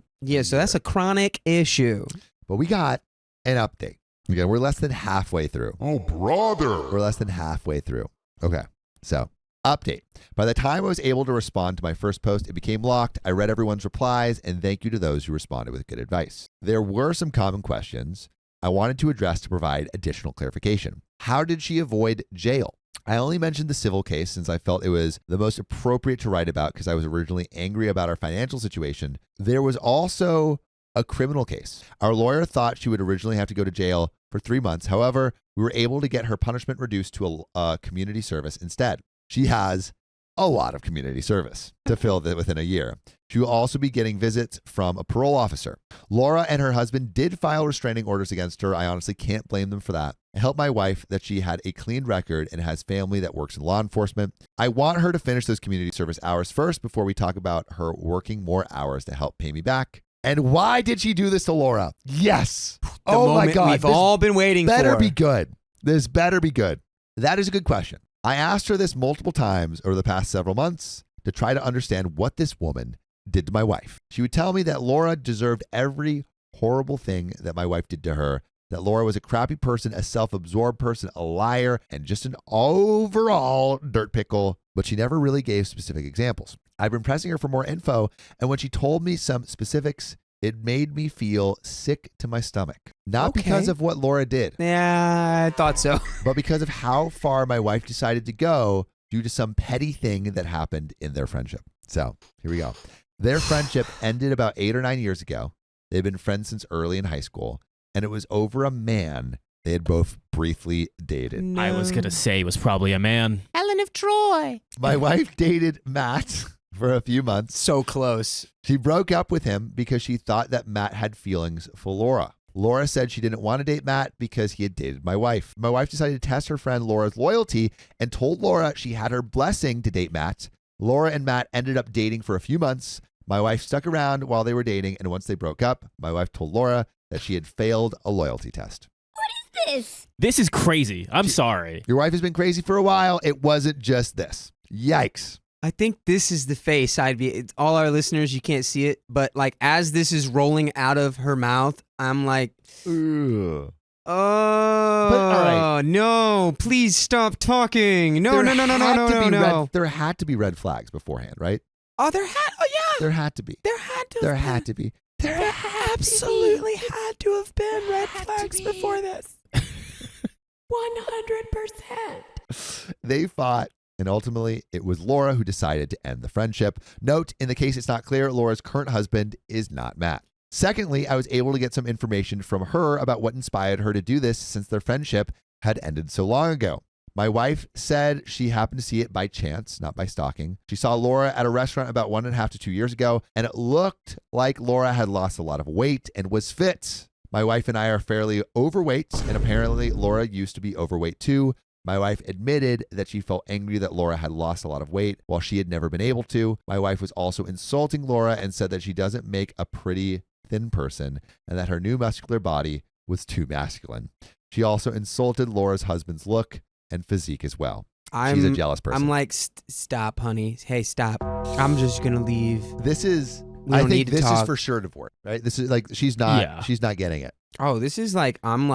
Speaker 1: So that's a chronic issue.
Speaker 7: But we got an update. Again, we're less than halfway through.
Speaker 6: Oh, brother.
Speaker 7: We're less than halfway through. Okay. So, update. By the time I was able to respond to my first post, it became locked. I read everyone's replies, and thank you to those who responded with good advice. There were some common questions I wanted to address to provide additional clarification. How did she avoid jail? I only mentioned the civil case since I felt it was the most appropriate to write about because I was originally angry about our financial situation. There was also a criminal case. Our lawyer thought she would originally have to go to jail for 3 months. However, we were able to get her punishment reduced to a community service instead. She has a lot of community service to fill within a year. She will also be getting visits from a parole officer. Laura and her husband did file restraining orders against her. I honestly can't blame them for that. I helped my wife that she had a clean record and has family that works in law enforcement. I want her to finish those community service hours first before we talk about her working more hours to help pay me back. And why did she do this to Laura? Yes. Oh my God.
Speaker 1: We've all been waiting for.
Speaker 7: Better be good. This better be good. That is a good question. I asked her this multiple times over the past several months to try to understand what this woman did to my wife. She would tell me that Laura deserved every horrible thing that my wife did to her, that Laura was a crappy person, a self-absorbed person, a liar, and just an overall dirt pickle, but she never really gave specific examples. I've been pressing her for more info, and when she told me some specifics, it made me feel sick to my stomach. Not because of what Laura did.
Speaker 1: Yeah, I thought so.
Speaker 7: But because of how far my wife decided to go due to some petty thing that happened in their friendship. So, here we go. Their friendship ended about 8 or 9 years ago. They've been friends since early in high school, and it was over a man they had both briefly dated.
Speaker 3: I was going to say it was probably a man.
Speaker 8: Helen of Troy.
Speaker 7: My wife dated Matt for a few months.
Speaker 1: So close.
Speaker 7: She broke up with him because she thought that Matt had feelings for Laura. Laura said she didn't want to date Matt because he had dated my wife. My wife decided to test her friend Laura's loyalty and told Laura she had her blessing to date Matt. Laura and Matt ended up dating for a few months. My wife stuck around while they were dating, and once they broke up, my wife told Laura that she had failed a loyalty test.
Speaker 8: What is this?
Speaker 3: This is crazy. I'm sorry.
Speaker 7: Your wife has been crazy for a while. It wasn't just this. Yikes.
Speaker 1: I think this is the face I'd be. It's all our listeners, you can't see it, but like as this is rolling out of her mouth, I'm like,
Speaker 7: Ugh.
Speaker 1: oh,
Speaker 7: all right.
Speaker 1: No, please stop talking. No.
Speaker 7: There had to be red flags beforehand, right?
Speaker 1: Oh, there had, oh yeah.
Speaker 7: There had to be.
Speaker 1: There had to
Speaker 7: There
Speaker 1: have
Speaker 7: had
Speaker 1: been.
Speaker 7: to be.
Speaker 1: There absolutely had to have been red flags before this. 100%.
Speaker 7: They fought, and ultimately it was Laura who decided to end the friendship. Note, in the case it's not clear, Laura's current husband is not Matt. Secondly, I was able to get some information from her about what inspired her to do this since their friendship had ended so long ago. My wife said she happened to see it by chance, not by stalking. She saw Laura at a restaurant about 1.5 to 2 years ago, and it looked like Laura had lost a lot of weight and was fit. My wife and I are fairly overweight, and apparently Laura used to be overweight too. My wife admitted that she felt angry that Laura had lost a lot of weight while she had never been able to. My wife was also insulting Laura and said that she doesn't make a pretty thin person and that her new muscular body was too masculine. She also insulted Laura's husband's look and physique as well. She's a jealous person.
Speaker 1: I'm like, stop, honey. Hey, stop. I'm just going to leave.
Speaker 7: This is,
Speaker 1: We
Speaker 7: I
Speaker 1: don't
Speaker 7: think
Speaker 1: need to
Speaker 7: this is
Speaker 1: talk.
Speaker 7: for sure divorce, right? This is like, she's not getting it.
Speaker 1: Oh, this is like, I'm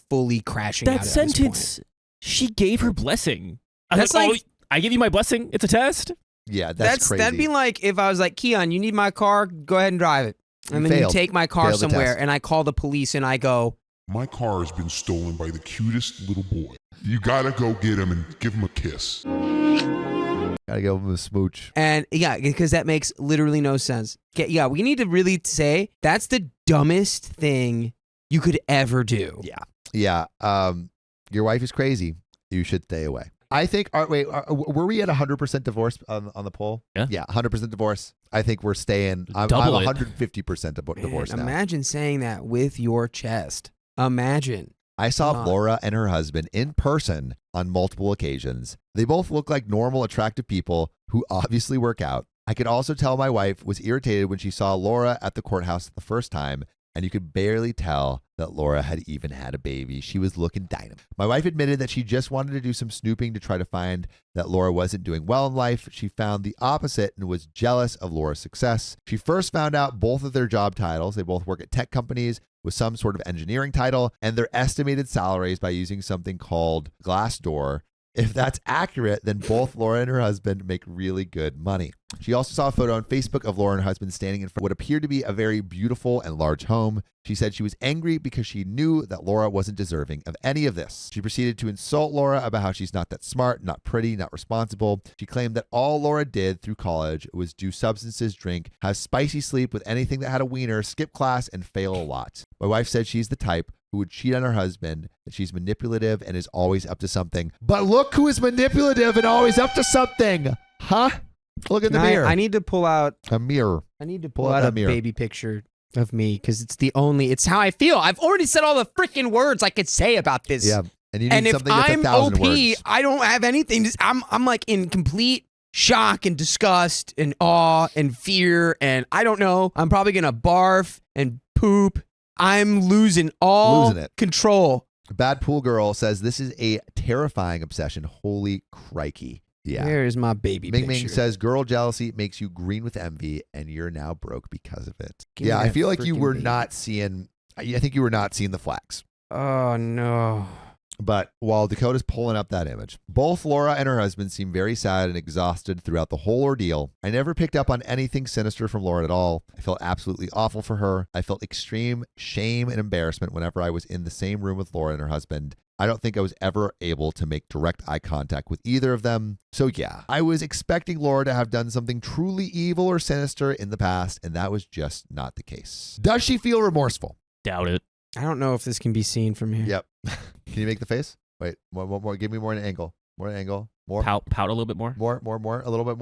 Speaker 1: fully crashing out
Speaker 3: That
Speaker 1: at this
Speaker 3: sentence,
Speaker 1: point.
Speaker 3: she gave her blessing.
Speaker 1: That's like,
Speaker 3: I give you my blessing. It's a test.
Speaker 7: Yeah, that's crazy.
Speaker 1: That'd be like if I was like, Keon, you need my car? Go ahead and drive it. And then
Speaker 7: Failed.
Speaker 1: you take my car
Speaker 7: Failed the
Speaker 1: somewhere
Speaker 7: test.
Speaker 1: and I call the police and I go,
Speaker 6: My car has been stolen by the cutest little boy. You gotta go get him and give him a kiss.
Speaker 7: Gotta give him a smooch.
Speaker 1: and yeah, because that makes literally no sense. Yeah, we need to really say that's the dumbest thing you could ever do.
Speaker 7: Yeah. Your wife is crazy. You should stay away. I think, were we at 100% divorce on the poll?
Speaker 3: Yeah.
Speaker 7: 100% divorce. I think we're staying. I'm
Speaker 3: Double it.
Speaker 7: 150% divorce
Speaker 1: Man,
Speaker 7: now.
Speaker 1: imagine saying that with your chest. Imagine.
Speaker 7: I saw
Speaker 1: God.
Speaker 7: Laura and her husband in person on multiple occasions. They both look like normal, attractive people who obviously work out. I could also tell my wife was irritated when she saw Laura at the courthouse the first time, and you could barely tell that Laura had even had a baby. She was looking dynamite. My wife admitted that she just wanted to do some snooping to try to find that Laura wasn't doing well in life. She found the opposite and was jealous of Laura's success. She first found out both of their job titles. They both work at tech companies with some sort of engineering title, and their estimated salaries by using something called Glassdoor. If that's accurate, then both Laura and her husband make really good money. She also saw a photo on Facebook of Laura and her husband standing in front of what appeared to be a very beautiful and large home. She said she was angry because she knew that Laura wasn't deserving of any of this. She proceeded to insult Laura about how she's not that smart, not pretty, not responsible. She claimed that all Laura did through college was do substances, drink, have spicy sleep with anything that had a wiener, skip class, and fail a lot. My wife said she's the type who would cheat on her husband, that she's manipulative and is always up to something. But look who is manipulative and always up to something. Huh? Look in the mirror.
Speaker 1: I need to pull out
Speaker 7: A mirror.
Speaker 1: I need to
Speaker 7: Pull
Speaker 1: pull
Speaker 7: out
Speaker 1: out
Speaker 7: that
Speaker 1: a
Speaker 7: mirror.
Speaker 1: baby picture of me because it's how I feel. I've already said all the freaking words I could say about this.
Speaker 7: Yeah. And you need
Speaker 1: And if
Speaker 7: something that's
Speaker 1: I'm
Speaker 7: 1,000
Speaker 1: OP,
Speaker 7: words.
Speaker 1: I don't have anything. I'm like in complete shock and disgust and awe and fear. And I don't know. I'm probably going to barf and poop. I'm losing
Speaker 7: Losing it.
Speaker 1: control.
Speaker 7: Bad Pool Girl says this is a terrifying obsession. Holy crikey. Yeah.
Speaker 1: There's my baby
Speaker 7: Ming
Speaker 1: picture.
Speaker 7: Ming says girl jealousy makes you green with envy and you're now broke because of it.
Speaker 1: Give me
Speaker 7: Yeah, I
Speaker 1: that
Speaker 7: feel like you
Speaker 1: freaking
Speaker 7: were
Speaker 1: baby.
Speaker 7: not seeing I think you were not seeing the flags.
Speaker 1: Oh, no.
Speaker 7: But while Dakota's pulling up that image, both Laura and her husband seem very sad and exhausted throughout the whole ordeal. I never picked up on anything sinister from Laura at all. I felt absolutely awful for her. I felt extreme shame and embarrassment whenever I was in the same room with Laura and her husband. I don't think I was ever able to make direct eye contact with either of them. So yeah, I was expecting Laura to have done something truly evil or sinister in the past, and that was just not the case. Does she feel remorseful?
Speaker 3: Doubt it.
Speaker 1: I don't know if this can be seen from here.
Speaker 7: Yep. Can you make the face? Wait, more. Give me more an angle. More an angle. More.
Speaker 3: Pout a little bit more.
Speaker 7: More. A little bit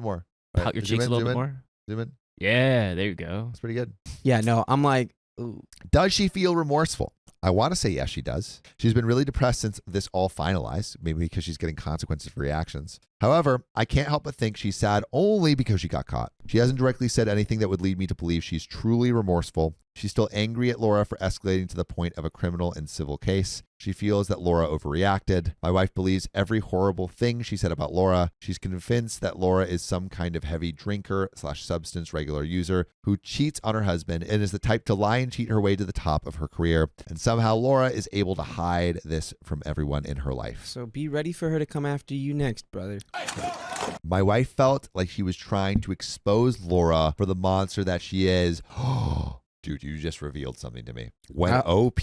Speaker 7: more.
Speaker 3: Pout your cheeks a little bit more.
Speaker 7: Zoom in.
Speaker 3: Yeah, there you go.
Speaker 7: That's pretty good.
Speaker 1: Yeah, no, I'm like, ooh.
Speaker 7: Does she feel remorseful? I want to say yes, she does. She's been really depressed since this all finalized, maybe because she's getting consequences for reactions. However, I can't help but think she's sad only because she got caught. She hasn't directly said anything that would lead me to believe she's truly remorseful. She's still angry at Laura for escalating to the point of a criminal and civil case. She feels that Laura overreacted. My wife believes every horrible thing she said about Laura. She's convinced that Laura is some kind of heavy drinker/substance regular user who cheats on her husband and is the type to lie and cheat her way to the top of her career. And somehow Laura is able to hide this from everyone in her life.
Speaker 1: So be ready for her to come after you next, brother.
Speaker 7: My wife felt like she was trying to expose Laura for the monster that she is. Dude, you just revealed something to me. When OP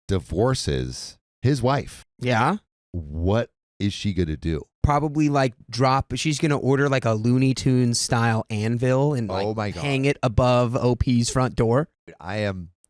Speaker 7: divorces his wife,
Speaker 1: yeah,
Speaker 7: what is she going to do?
Speaker 1: Probably like she's going to order like a Looney Tunes style anvil and like hang it above OP's front door.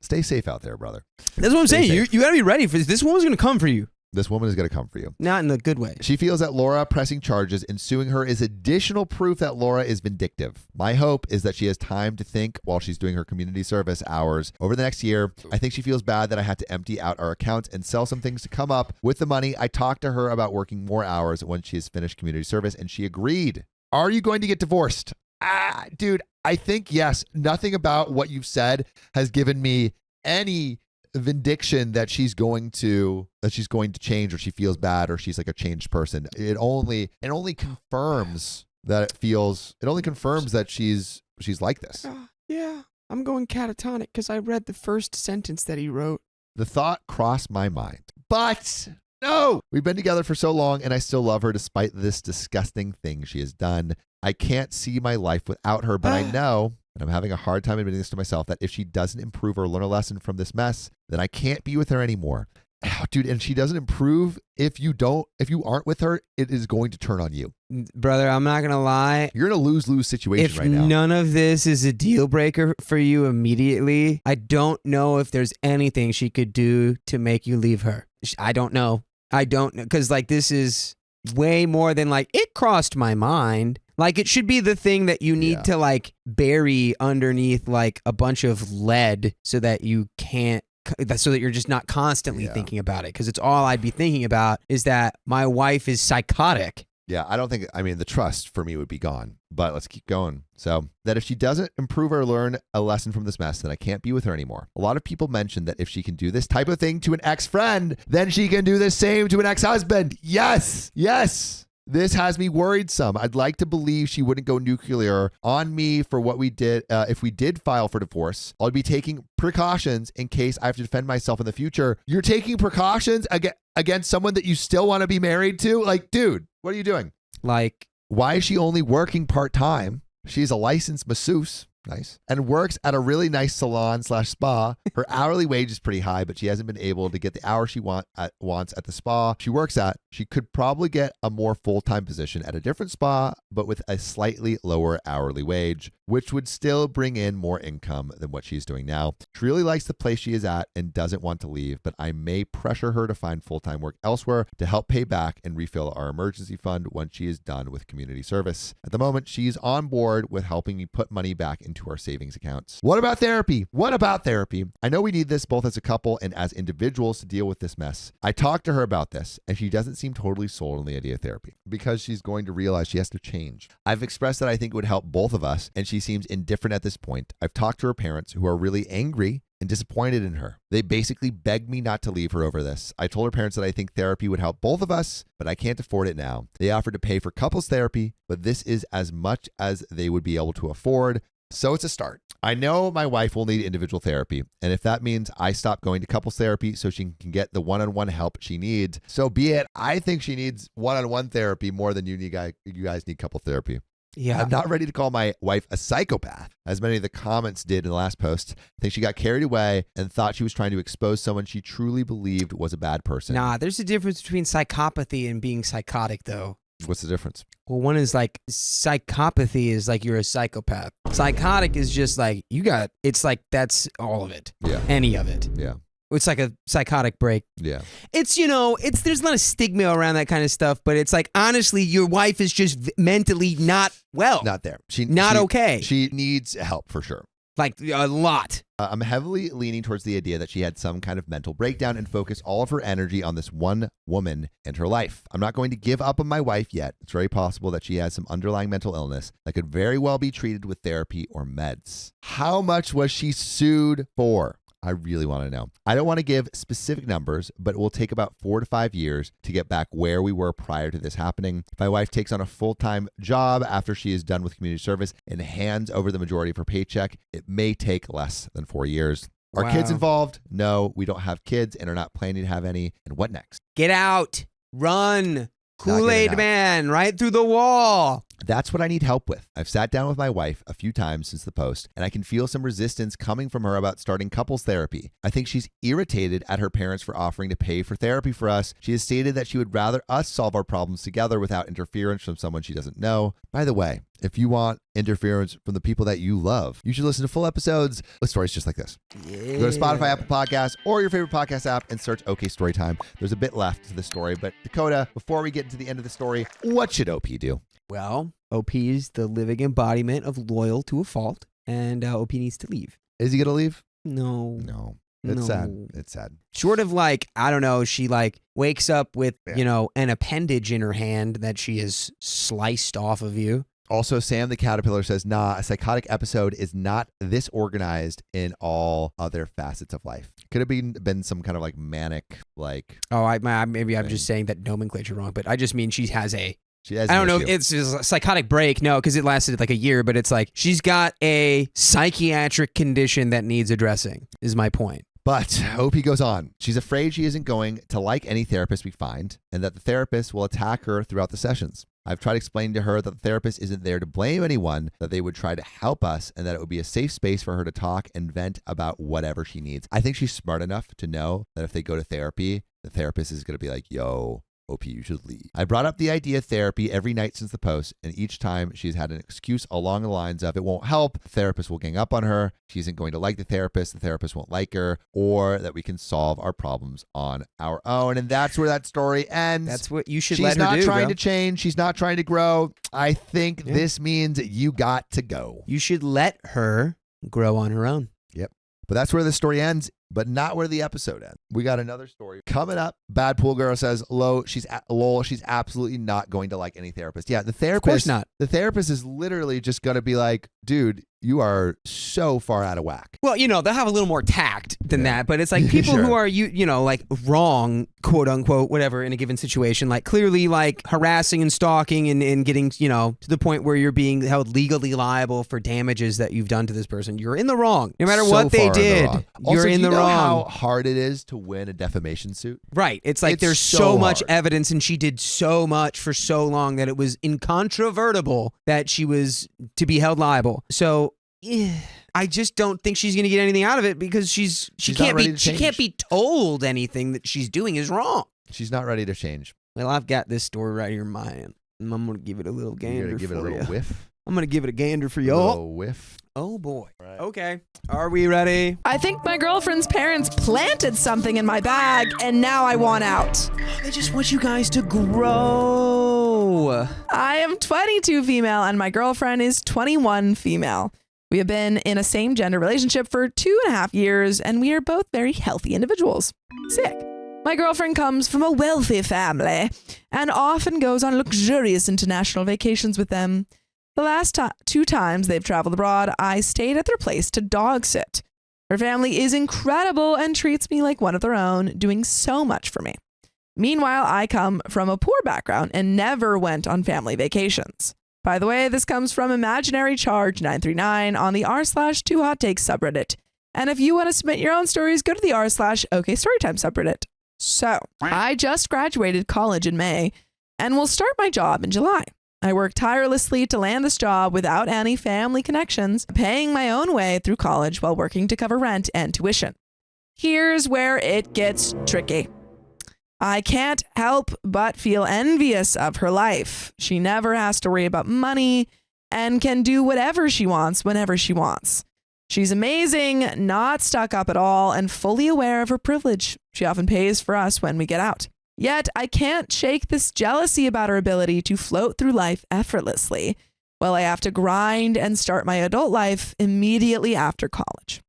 Speaker 7: Stay safe out there, brother.
Speaker 1: That's what I'm saying. You got to be ready for this. This woman's going to come for you.
Speaker 7: This woman is going to come for you.
Speaker 1: Not in the good way.
Speaker 7: She feels that Laura pressing charges and suing her is additional proof that Laura is vindictive. My hope is that she has time to think while she's doing her community service hours over the next year. I think she feels bad that I had to empty out our accounts and sell some things to come up with the money. I talked to her about working more hours when she has finished community service, and she agreed. Are you going to get divorced? Dude, I think yes. Nothing about what you've said has given me any vindication that she's going to change, or she feels bad, or she's like a changed person. It only confirms that she's like this.
Speaker 1: Yeah, I'm going catatonic because I read the first sentence that he wrote.
Speaker 7: The thought crossed my mind, but no, we've been together for so long and I still love her despite this disgusting thing she has done. I can't see my life without her, but I know, and I'm having a hard time admitting this to myself, that if she doesn't improve or learn a lesson from this mess, then I can't be with her anymore. Dude, and she doesn't improve. If you aren't with her, it is going to turn on you.
Speaker 1: Brother, I'm not going to lie.
Speaker 7: You're in a lose-lose situation right now.
Speaker 1: If none of this is a deal breaker for you immediately, I don't know if there's anything she could do to make you leave her. I don't know. Because like this is way more than like, it crossed my mind. Like it should be the thing that you need to like bury underneath like a bunch of lead so that you can't, so that you're just not constantly thinking about it. Because it's all I'd be thinking about is that my wife is psychotic.
Speaker 7: Yeah, the trust for me would be gone, but let's keep going. So that if she doesn't improve or learn a lesson from this mess, then I can't be with her anymore. A lot of people mention that if she can do this type of thing to an ex-friend, then she can do the same to an ex-husband. Yes. This has me worried some. I'd like to believe she wouldn't go nuclear on me for what we did. If we did file for divorce, I'll be taking precautions in case I have to defend myself in the future. You're taking precautions against someone that you still want to be married to? Like, dude, what are you doing?
Speaker 1: Like,
Speaker 7: why is she only working part-time? She's a licensed masseuse. Nice. And works at a really nice salon/spa. Her hourly wage is pretty high, but she hasn't been able to get the hours she wants at the spa she works at. She could probably get a more full-time position at a different spa, but with a slightly lower hourly wage, which would still bring in more income than what she's doing now. She really likes the place she is at and doesn't want to leave, but I may pressure her to find full-time work elsewhere to help pay back and refill our emergency fund when she is done with community service. At the moment, she's on board with helping me put money back into our savings accounts. What about therapy? I know we need this both as a couple and as individuals to deal with this mess. I talked to her about this, and she doesn't seem totally sold on the idea of therapy because she's going to realize she has to change. I've expressed that I think it would help both of us, and she seems indifferent at this point. I've talked to her parents, who are really angry and disappointed in her. They basically begged me not to leave her over this. I told her parents that I think therapy would help both of us, but I can't afford it now. They offered to pay for couples therapy, but this is as much as they would be able to afford. So it's a start. I know my wife will need individual therapy, and if that means I stop going to couples therapy so she can get the one-on-one help she needs, so be it. I think she needs one-on-one therapy more than you guys need couple therapy.
Speaker 1: Yeah.
Speaker 7: I'm not ready to call my wife a psychopath, as many of the comments did in the last post. I think she got carried away and thought she was trying to expose someone she truly believed was a bad person.
Speaker 1: Nah, there's a difference between psychopathy and being psychotic, though.
Speaker 7: What's the difference?
Speaker 1: Well, one is like psychopathy is like you're a psychopath. Psychotic is just like it's like that's all of it.
Speaker 7: Yeah.
Speaker 1: Any of it.
Speaker 7: Yeah.
Speaker 1: It's like a psychotic break.
Speaker 7: Yeah.
Speaker 1: It's, there's not a stigma around that kind of stuff, but it's like, honestly, your wife is just mentally not well.
Speaker 7: Not there.
Speaker 1: Okay.
Speaker 7: She needs help for sure.
Speaker 1: Like a lot.
Speaker 7: I'm heavily leaning towards the idea that she had some kind of mental breakdown and focused all of her energy on this one woman and her life. I'm not going to give up on my wife yet. It's very possible that she has some underlying mental illness that could very well be treated with therapy or meds. How much was she sued for? I really want to know. I don't want to give specific numbers, but it will take about 4 to 5 years to get back where we were prior to this happening. If my wife takes on a full-time job after she is done with community service and hands over the majority of her paycheck, it may take less than 4 years. Are kids involved? No, we don't have kids and are not planning to have any. And what next?
Speaker 1: Get out. Run. Kool-Aid Man right through the wall.
Speaker 7: That's what I need help with. I've sat down with my wife a few times since the post, and I can feel some resistance coming from her about starting couples therapy. I think she's irritated at her parents for offering to pay for therapy for us. She has stated that she would rather us solve our problems together without interference from someone she doesn't know. By the way, if you want interference from the people that you love, you should listen to full episodes with stories just like this.
Speaker 1: Yeah.
Speaker 7: Go to Spotify, Apple Podcasts, or your favorite podcast app and search OK Storytime. There's a bit left to the story, but Dakota, before we get into the end of the story, what should OP do?
Speaker 1: Well, OP is the living embodiment of loyal to a fault, and OP needs to leave.
Speaker 7: Is he going to leave?
Speaker 1: No.
Speaker 7: It's sad. It's sad.
Speaker 1: Short of I don't know, she wakes up with, an appendage in her hand that she has sliced off of you.
Speaker 7: Also, Sam the Caterpillar says, a psychotic episode is not this organized in all other facets of life. Could have been some kind of manic,
Speaker 1: maybe I'm just saying that nomenclature wrong, but I just mean she has I don't know if it's a psychotic break. No, because it lasted a year, but it's she's got a psychiatric condition that needs addressing, is my point.
Speaker 7: But OP goes on. She's afraid she isn't going to like any therapist we find and that the therapist will attack her throughout the sessions. I've tried explaining to her that the therapist isn't there to blame anyone, that they would try to help us, and that it would be a safe space for her to talk and vent about whatever she needs. I think she's smart enough to know that if they go to therapy, the therapist is going to be like, yo, OP, you should leave. I brought up the idea of therapy every night since the post, and each time she's had an excuse along the lines of it won't help, the therapist will gang up on her, she isn't going to like the therapist won't like her, or that we can solve our problems on our own. And that's where that story ends.
Speaker 1: That's what you should let her do,
Speaker 7: She's not trying
Speaker 1: bro.
Speaker 7: to change. She's not trying to grow. I think this means you got to go.
Speaker 1: You should let her grow on her own.
Speaker 7: Yep. But that's where the story ends, but not where the episode ends. We got another story coming up. Bad Pool Girl says, she's absolutely not going to like any therapist. Yeah, the therapist.
Speaker 1: Of course not.
Speaker 7: The therapist is literally just going to be like, dude, you are so far out of whack.
Speaker 1: Well, they'll have a little more tact than that, but it's people who are, wrong, quote unquote, whatever, in a given situation, clearly harassing and stalking and getting, to the point where you're being held legally liable for damages that you've done to this person. You're in the wrong. No matter what they did, you're in the wrong.
Speaker 7: How hard it is to win a defamation suit?
Speaker 1: Right. It's there's so much evidence, and she did so much for so long that it was incontrovertible that she was to be held liable. So I just don't think she's going to get anything out of it because she can't be told anything that she's doing is wrong.
Speaker 7: She's not ready to change.
Speaker 1: Well, I've got this story right here in my hand, and I'm going to give it a little gander.
Speaker 7: You're going to give it a little whiff?
Speaker 1: I'm going to give it a gander for
Speaker 7: A
Speaker 1: y'all.
Speaker 7: little whiff?
Speaker 1: Oh boy.
Speaker 7: Right.
Speaker 1: Okay. Are we ready?
Speaker 2: I think my girlfriend's parents planted something in my bag, and now I want out.
Speaker 1: They just want you guys to grow.
Speaker 2: I am 22 female, and my girlfriend is 21 female. We have been in a same gender relationship for 2.5 years, and we are both very healthy individuals. Sick. My girlfriend comes from a wealthy family and often goes on luxurious international vacations with them. The last 2 times they've traveled abroad, I stayed at their place to dog sit. Her family is incredible and treats me like one of their own, doing so much for me. Meanwhile, I come from a poor background and never went on family vacations. By the way, this comes from Imaginary Charge 939 on the r/2 hot takes subreddit. And if you want to submit your own stories, go to the r/OK Storytime subreddit. So, I just graduated college in May and will start my job in July. I worked tirelessly to land this job without any family connections, paying my own way through college while working to cover rent and tuition. Here's where it gets tricky. I can't help but feel envious of her life. She never has to worry about money and can do whatever she wants whenever she wants. She's amazing, not stuck up at all, and fully aware of her privilege. She often pays for us when we get out. Yet, I can't shake this jealousy about her ability to float through life effortlessly, while I have to grind and start my adult life immediately after college.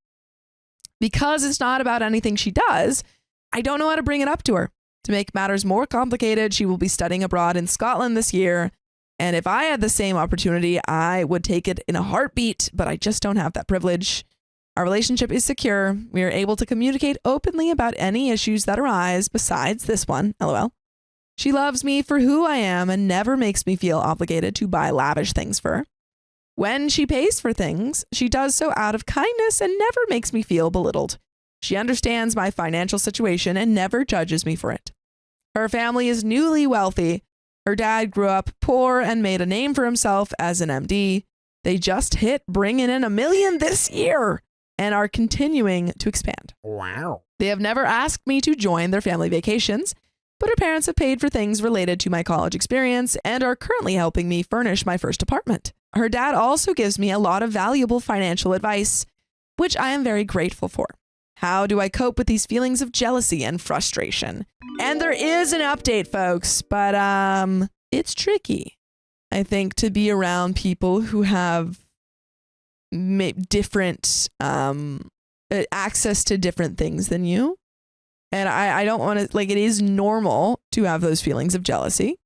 Speaker 2: Because it's not about anything she does, I don't know how to bring it up to her. To make matters more complicated, she will be studying abroad in Scotland this year, and if I had the same opportunity, I would take it in a heartbeat, but I just don't have that privilege. Our relationship is secure. We are able to communicate openly about any issues that arise besides this one, lol. She loves me for who I am and never makes me feel obligated to buy lavish things for her. When she pays for things, she does so out of kindness and never makes me feel belittled. She understands my financial situation and never judges me for it. Her family is newly wealthy. Her dad grew up poor and made a name for himself as an MD. They just hit bringing in $1 million this year and are continuing to expand.
Speaker 1: Wow.
Speaker 2: They have never asked me to join their family vacations, but her parents have paid for things related to my college experience and are currently helping me furnish my first apartment. Her dad also gives me a lot of valuable financial advice, which I am very grateful for. How do I cope with these feelings of jealousy and frustration? And there is an update, folks, but it's tricky, I think, to be around people who have different access to different things than you. And I don't want to, like, it is normal to have those feelings of jealousy.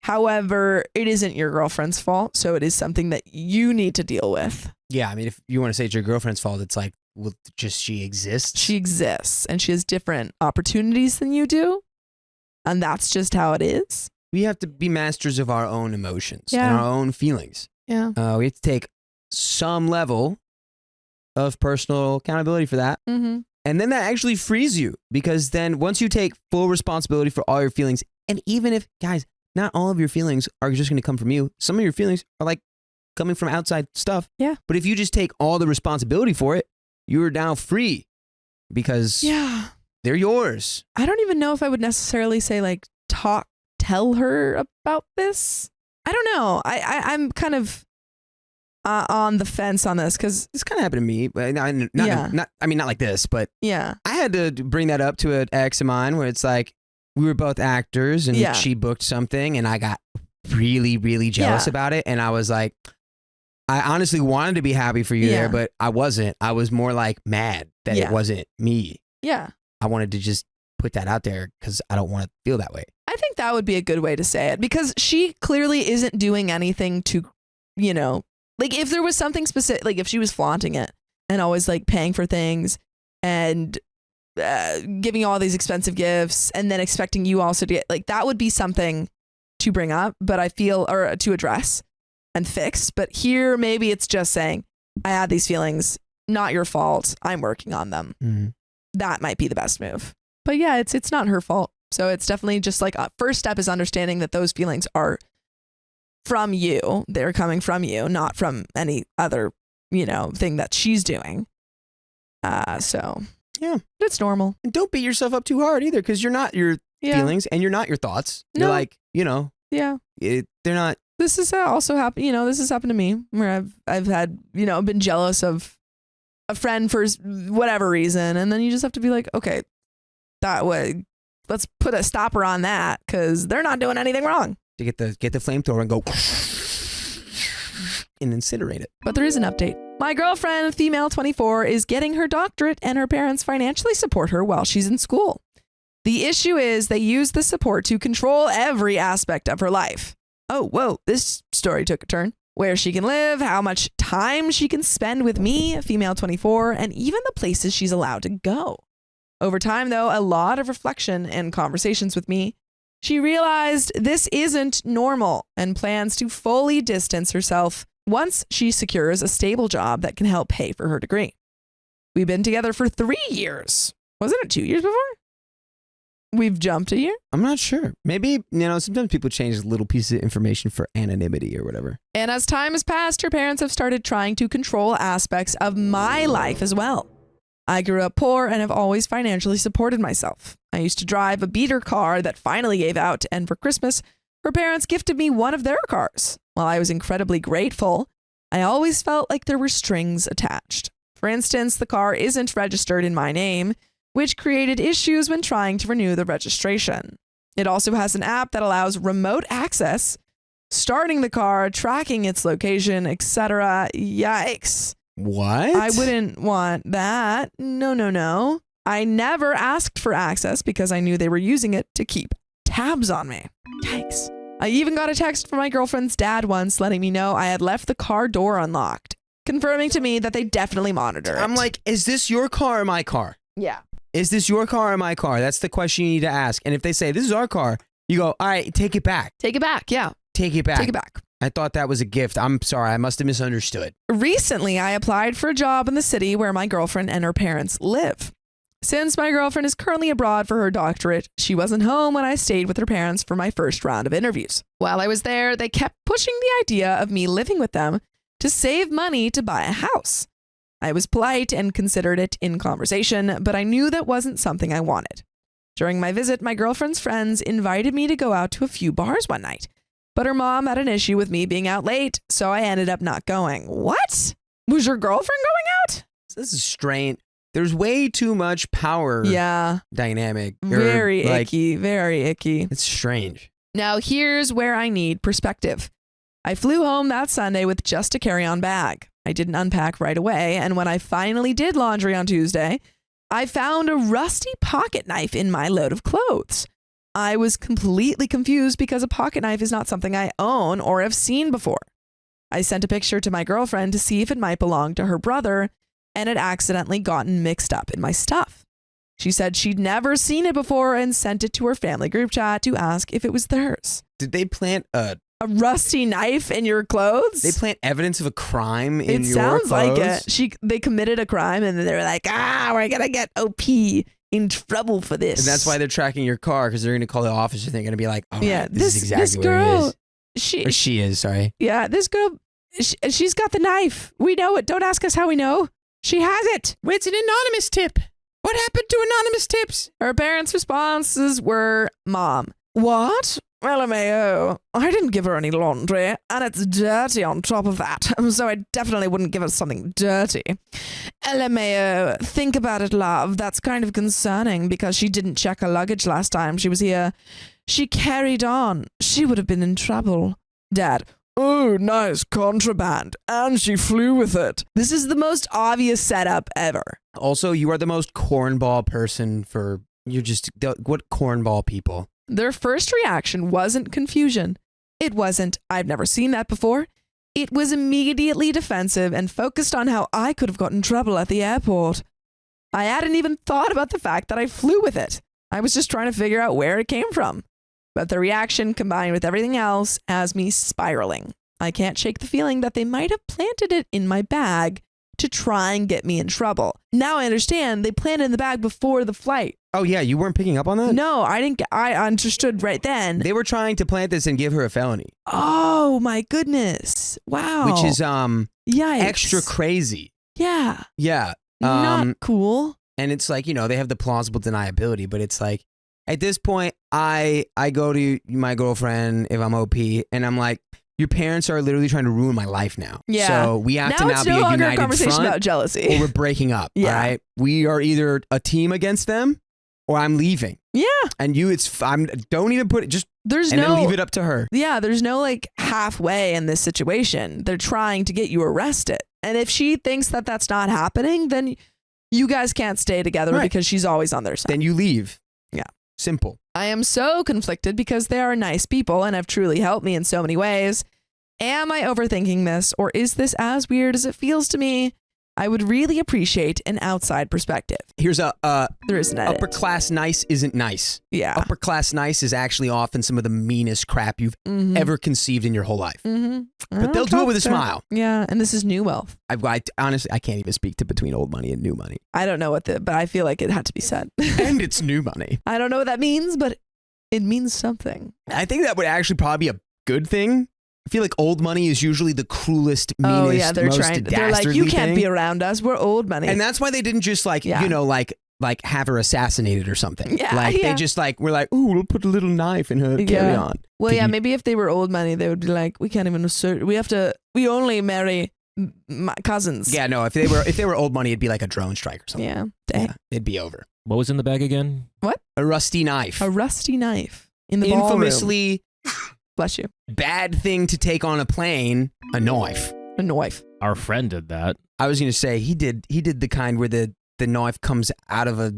Speaker 2: However, it isn't your girlfriend's fault, so it is something that you need to deal with.
Speaker 1: Yeah, I mean, if you want to say it's your girlfriend's fault, it's like, well, just she exists.
Speaker 2: She exists, and she has different opportunities than you do, and that's just how it is.
Speaker 1: We have to be masters of our own emotions
Speaker 2: Yeah.
Speaker 1: and our own feelings.
Speaker 2: Yeah.
Speaker 1: We have to take some level of personal accountability for that.
Speaker 2: Mm-hmm.
Speaker 1: And then that actually frees you, because then once you take full responsibility for all your feelings, and even if, guys, not all of your feelings are just going to come from you. Some of your feelings are like coming from outside stuff.
Speaker 2: Yeah.
Speaker 1: But if you just take all the responsibility for it, you're now free because they're yours.
Speaker 2: I don't even know if I would necessarily say like tell her about this. I don't know. I'm kind of on the fence on this because
Speaker 1: This kind of happened to me, but not like this, but
Speaker 2: yeah.
Speaker 1: I had to bring that up to an ex of mine where it's like, we were both actors and
Speaker 2: Yeah.
Speaker 1: she booked something and I got really, really jealous
Speaker 2: Yeah.
Speaker 1: about it. And I was like, I honestly wanted to be happy for you
Speaker 2: Yeah.
Speaker 1: there, but I wasn't. I was more like mad that
Speaker 2: Yeah.
Speaker 1: it wasn't me.
Speaker 2: Yeah.
Speaker 1: I wanted to just put that out there because I don't want to feel that way.
Speaker 2: I think that would be a good way to say it because she clearly isn't doing anything to, like if there was something specific, like if she was flaunting it and always like paying for things and giving you all these expensive gifts and then expecting you also to get, like, that would be something to bring up, but I feel, or to address and fix. But here, maybe it's just saying, I had these feelings, not your fault. I'm working on them.
Speaker 1: Mm-hmm.
Speaker 2: That might be the best move. But yeah, it's not her fault. So it's definitely just like first step is understanding that those feelings are from you. They're coming from you, not from any other, thing that she's doing. So
Speaker 1: yeah,
Speaker 2: it's normal.
Speaker 1: And don't beat yourself up too hard either, because you're not your feelings and you're not your thoughts.
Speaker 2: No.
Speaker 1: You're like,
Speaker 2: Yeah.
Speaker 1: they're not.
Speaker 2: This is also happened. This has happened to me where I've had, been jealous of a friend for whatever reason. And then you just have to be like, okay, that way, let's put a stopper on that because they're not doing anything wrong.
Speaker 1: To get the flamethrower and go and incinerate it.
Speaker 2: But there is an update. My girlfriend, female 24, is getting her doctorate and her parents financially support her while she's in school. The issue is they use the support to control every aspect of her life. Oh, whoa, this story took a turn. Where she can live, how much time she can spend with me, female 24, and even the places she's allowed to go. Over time, though, a lot of reflection and conversations with me, she realized this isn't normal and plans to fully distance herself once she secures a stable job that can help pay for her degree. We've been together for 3 years. Wasn't it 2 years before? We've jumped a year?
Speaker 1: I'm not sure. Maybe, sometimes people change little pieces of information for anonymity or whatever.
Speaker 2: And as time has passed, her parents have started trying to control aspects of my life as well. I grew up poor and have always financially supported myself. I used to drive a beater car that finally gave out, and for Christmas, her parents gifted me one of their cars. While I was incredibly grateful, I always felt like there were strings attached. For instance, the car isn't registered in my name, which created issues when trying to renew the registration. It also has an app that allows remote access, starting the car, tracking its location, etc. Yikes.
Speaker 1: What?
Speaker 2: I wouldn't want that. No. I never asked for access because I knew they were using it to keep tabs on me. Yikes. I even got a text from my girlfriend's dad once letting me know I had left the car door unlocked, confirming to me that they definitely monitor it.
Speaker 1: I'm like, is this your car or my car?
Speaker 2: Yeah.
Speaker 1: Is this your car or my car? That's the question you need to ask. And if they say, this is our car, you go, all right, take it back.
Speaker 2: Take it back. Yeah.
Speaker 1: Take it back.
Speaker 2: Take it back.
Speaker 1: I thought that was a gift. I'm sorry. I must have misunderstood.
Speaker 2: Recently, I applied for a job in the city where my girlfriend and her parents live. Since my girlfriend is currently abroad for her doctorate, she wasn't home when I stayed with her parents for my first round of interviews. While I was there, they kept pushing the idea of me living with them to save money to buy a house. I was polite and considered it in conversation, but I knew that wasn't something I wanted. During my visit, my girlfriend's friends invited me to go out to a few bars one night, but her mom had an issue with me being out late, so I ended up not going. What? Was your girlfriend going out?
Speaker 1: This is strange. There's way too much power dynamic.
Speaker 2: Very icky. Very icky.
Speaker 1: It's strange.
Speaker 2: Now, here's where I need perspective. I flew home that Sunday with just a carry-on bag. I didn't unpack right away, and when I finally did laundry on Tuesday, I found a rusty pocket knife in my load of clothes. I was completely confused because a pocket knife is not something I own or have seen before. I sent a picture to my girlfriend to see if it might belong to her brother, and it accidentally gotten mixed up in my stuff. She said she'd never seen it before and sent it to her family group chat to ask if it was theirs.
Speaker 1: Did they plant a
Speaker 2: rusty knife in your clothes?
Speaker 1: They plant evidence of a crime in
Speaker 2: it
Speaker 1: your
Speaker 2: sounds
Speaker 1: clothes?
Speaker 2: like it. They committed a crime and they were like, we're going to get OP in trouble for this.
Speaker 1: And that's why they're tracking your car, because they're going to call the officer. They're going to be like, oh,
Speaker 2: yeah,
Speaker 1: right, this is exactly
Speaker 2: this
Speaker 1: where
Speaker 2: girl,
Speaker 1: he is. She is, sorry.
Speaker 2: Yeah, this girl, she's got the knife. We know it. Don't ask us how we know. She has it.
Speaker 1: It's an anonymous tip. What happened to anonymous tips?
Speaker 2: Her parents' responses were, Mom, what? LMAO, I didn't give her any laundry, and it's dirty on top of that, so I definitely wouldn't give her something dirty. LMAO, think about it, love. That's kind of concerning because she didn't check her luggage last time she was here. She carried on. She would have been in trouble. Dad, oh, nice contraband, and she flew with it. This is the most obvious setup ever.
Speaker 1: Also, you are the most cornball person for, what cornball people?
Speaker 2: Their first reaction wasn't confusion. It wasn't, I've never seen that before. It was immediately defensive and focused on how I could have gotten in trouble at the airport. I hadn't even thought about the fact that I flew with it. I was just trying to figure out where it came from. But the reaction combined with everything else has me spiraling. I can't shake the feeling that they might have planted it in my bag to try and get me in trouble. Now I understand they planted it in the bag before the flight.
Speaker 1: Oh yeah, you weren't picking up on that?
Speaker 2: No, I didn't. I understood right then.
Speaker 1: They were trying to plant this and give her a felony.
Speaker 2: Oh my goodness! Wow.
Speaker 1: Which is
Speaker 2: Yikes.
Speaker 1: extra crazy.
Speaker 2: Yeah.
Speaker 1: Yeah.
Speaker 2: Not cool.
Speaker 1: And it's like, they have the plausible deniability, but it's like, at this point, I go to my girlfriend if I'm OP, and I'm like, your parents are literally trying to ruin my life now.
Speaker 2: Yeah.
Speaker 1: So we have to now be a united
Speaker 2: conversation
Speaker 1: front,
Speaker 2: about jealousy,
Speaker 1: or we're breaking up.
Speaker 2: Yeah.
Speaker 1: All right. We are either a team against them, or I'm leaving.
Speaker 2: Yeah.
Speaker 1: And don't even put it. Then leave it up to her.
Speaker 2: Yeah. There's no halfway in this situation. They're trying to get you arrested, and if she thinks that that's not happening, then you guys can't stay together because she's always on their side.
Speaker 1: Then you leave.
Speaker 2: Yeah.
Speaker 1: Simple.
Speaker 2: I am so conflicted because they are nice people and have truly helped me in so many ways. Am I overthinking this, or is this as weird as it feels to me? I would really appreciate an outside perspective.
Speaker 1: Here's
Speaker 2: there is an edit.
Speaker 1: Upper class nice isn't nice.
Speaker 2: Yeah.
Speaker 1: Upper class nice is actually often some of the meanest crap you've ever conceived in your whole life.
Speaker 2: Mm-hmm.
Speaker 1: But they'll do it with a smile.
Speaker 2: Yeah, and this is new wealth.
Speaker 1: I honestly, I can't even speak to between old money and new money.
Speaker 2: I don't know but I feel like it had to be said.
Speaker 1: And it's new money.
Speaker 2: I don't know what that means, but it means something.
Speaker 1: I think that would actually probably be a good thing. I feel like old money is usually the cruelest, meanest,
Speaker 2: oh, yeah, they're
Speaker 1: most
Speaker 2: trying. They're like, you can't be around us. We're old money.
Speaker 1: And that's why they didn't just like have her assassinated or something.
Speaker 2: Yeah,
Speaker 1: they just were like, ooh, we'll put a little knife in her carry on.
Speaker 2: Well, maybe if they were old money, they would be like, we can't even assert. We only marry my cousins.
Speaker 1: Yeah, no. If they were old money, it'd be like a drone strike or something.
Speaker 2: Yeah. Dang.
Speaker 1: Yeah, it'd be over.
Speaker 3: What was in the bag again?
Speaker 1: A rusty knife.
Speaker 2: A rusty knife in the ballroom.
Speaker 1: Infamously
Speaker 2: Bless you.
Speaker 1: bad thing to take on a plane. A knife.
Speaker 2: A knife.
Speaker 3: Our friend did that.
Speaker 1: I was gonna say he did the kind where the knife comes out of a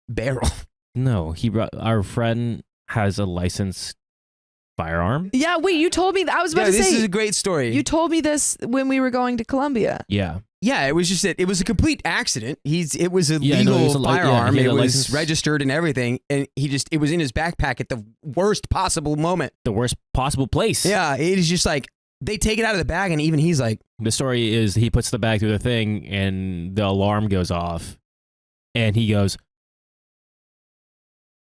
Speaker 1: barrel.
Speaker 3: No, our friend has a licensed firearm.
Speaker 2: Yeah, wait, you told me that. I was about to
Speaker 1: this
Speaker 2: say,
Speaker 1: is a great story.
Speaker 2: you told me this when we were going to Colombia.
Speaker 3: Yeah.
Speaker 1: Yeah, it was just that it was a complete accident. It was a
Speaker 3: Yeah, no,
Speaker 1: legal
Speaker 3: it was a
Speaker 1: firearm.
Speaker 3: he had
Speaker 1: It
Speaker 3: a
Speaker 1: was
Speaker 3: license.
Speaker 1: registered and everything, and it was in his backpack at the worst possible moment.
Speaker 3: The worst possible place.
Speaker 1: Yeah, it is just like they take it out of the bag, and even he's like,
Speaker 3: The story is he puts the bag through the thing and the alarm goes off and he goes,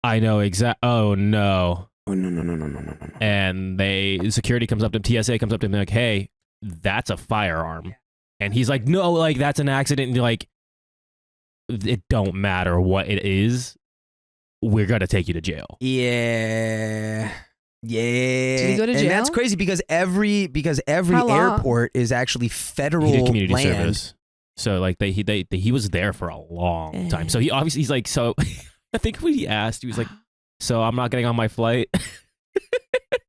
Speaker 3: I know oh no.
Speaker 1: "Oh no!"
Speaker 3: And security comes up to him, TSA comes up to him like, hey, that's a firearm. And he's like, no, like that's an accident. And you're like, it don't matter what it is. We're going to take you to jail.
Speaker 1: Yeah.
Speaker 2: Did he go to
Speaker 1: And
Speaker 2: jail?
Speaker 1: that's crazy because every
Speaker 2: How long?
Speaker 1: airport is actually federal
Speaker 3: He did community
Speaker 1: land.
Speaker 3: service. So like he was there for a long time. So he's like, so I think when he asked, he was like, so I'm not getting on my flight.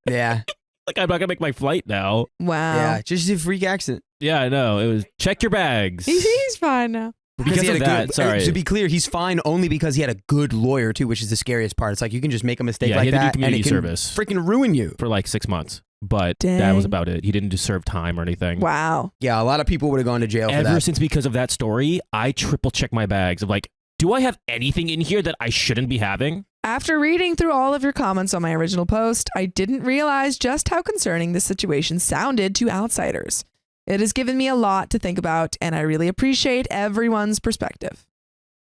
Speaker 1: Yeah.
Speaker 3: Like, I'm not going to make my flight now.
Speaker 2: Wow.
Speaker 1: Yeah. Just a freak accident.
Speaker 3: Yeah, I know. It was check your bags.
Speaker 2: He's fine now.
Speaker 3: Because
Speaker 1: he had
Speaker 3: of
Speaker 1: a
Speaker 3: that,
Speaker 1: good,
Speaker 3: sorry.
Speaker 1: To be clear, he's fine only because he had a good lawyer too, which is the scariest part. It's like you can just make a mistake
Speaker 3: Yeah,
Speaker 1: like
Speaker 3: he had to do
Speaker 1: that, and
Speaker 3: community
Speaker 1: it can
Speaker 3: service.
Speaker 1: freaking ruin you.
Speaker 3: For like 6 months. But
Speaker 2: Dang.
Speaker 3: that was about it. He didn't serve time or anything.
Speaker 2: Wow.
Speaker 1: Yeah, a lot of people would have gone to jail for
Speaker 3: Ever
Speaker 1: that.
Speaker 3: since because of that story, I triple check my bags of like, do I have anything in here that I shouldn't be having?
Speaker 2: After reading through all of your comments on my original post, I didn't realize just how concerning this situation sounded to outsiders. It has given me a lot to think about, and I really appreciate everyone's perspective.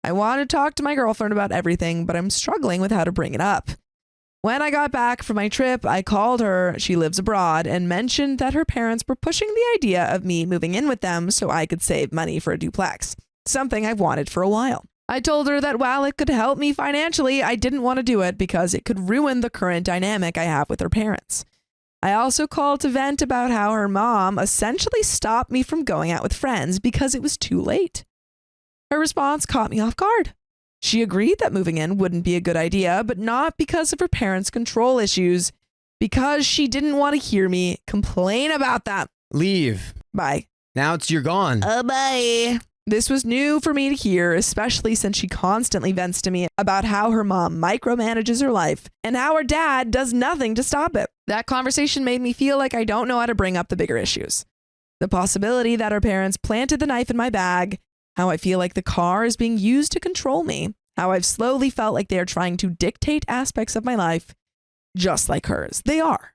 Speaker 2: I want to talk to my girlfriend about everything, but I'm struggling with how to bring it up. When I got back from my trip, I called her, she lives abroad, and mentioned that her parents were pushing the idea of me moving in with them so I could save money for a duplex, something I've wanted for a while. I told her that while it could help me financially, I didn't want to do it because it could ruin the current dynamic I have with her parents. I also called to vent about how her mom essentially stopped me from going out with friends because it was too late. Her response caught me off guard. She agreed that moving in wouldn't be a good idea, but not because of her parents' control issues, because she didn't want to hear me complain about them.
Speaker 1: Leave.
Speaker 2: Bye.
Speaker 1: Now you're gone.
Speaker 2: Bye. This was new for me to hear, especially since she constantly vents to me about how her mom micromanages her life and how her dad does nothing to stop it. That conversation made me feel like I don't know how to bring up the bigger issues. The possibility that her parents planted the knife in my bag, how I feel like the car is being used to control me, how I've slowly felt like they are trying to dictate aspects of my life, just like hers. They are.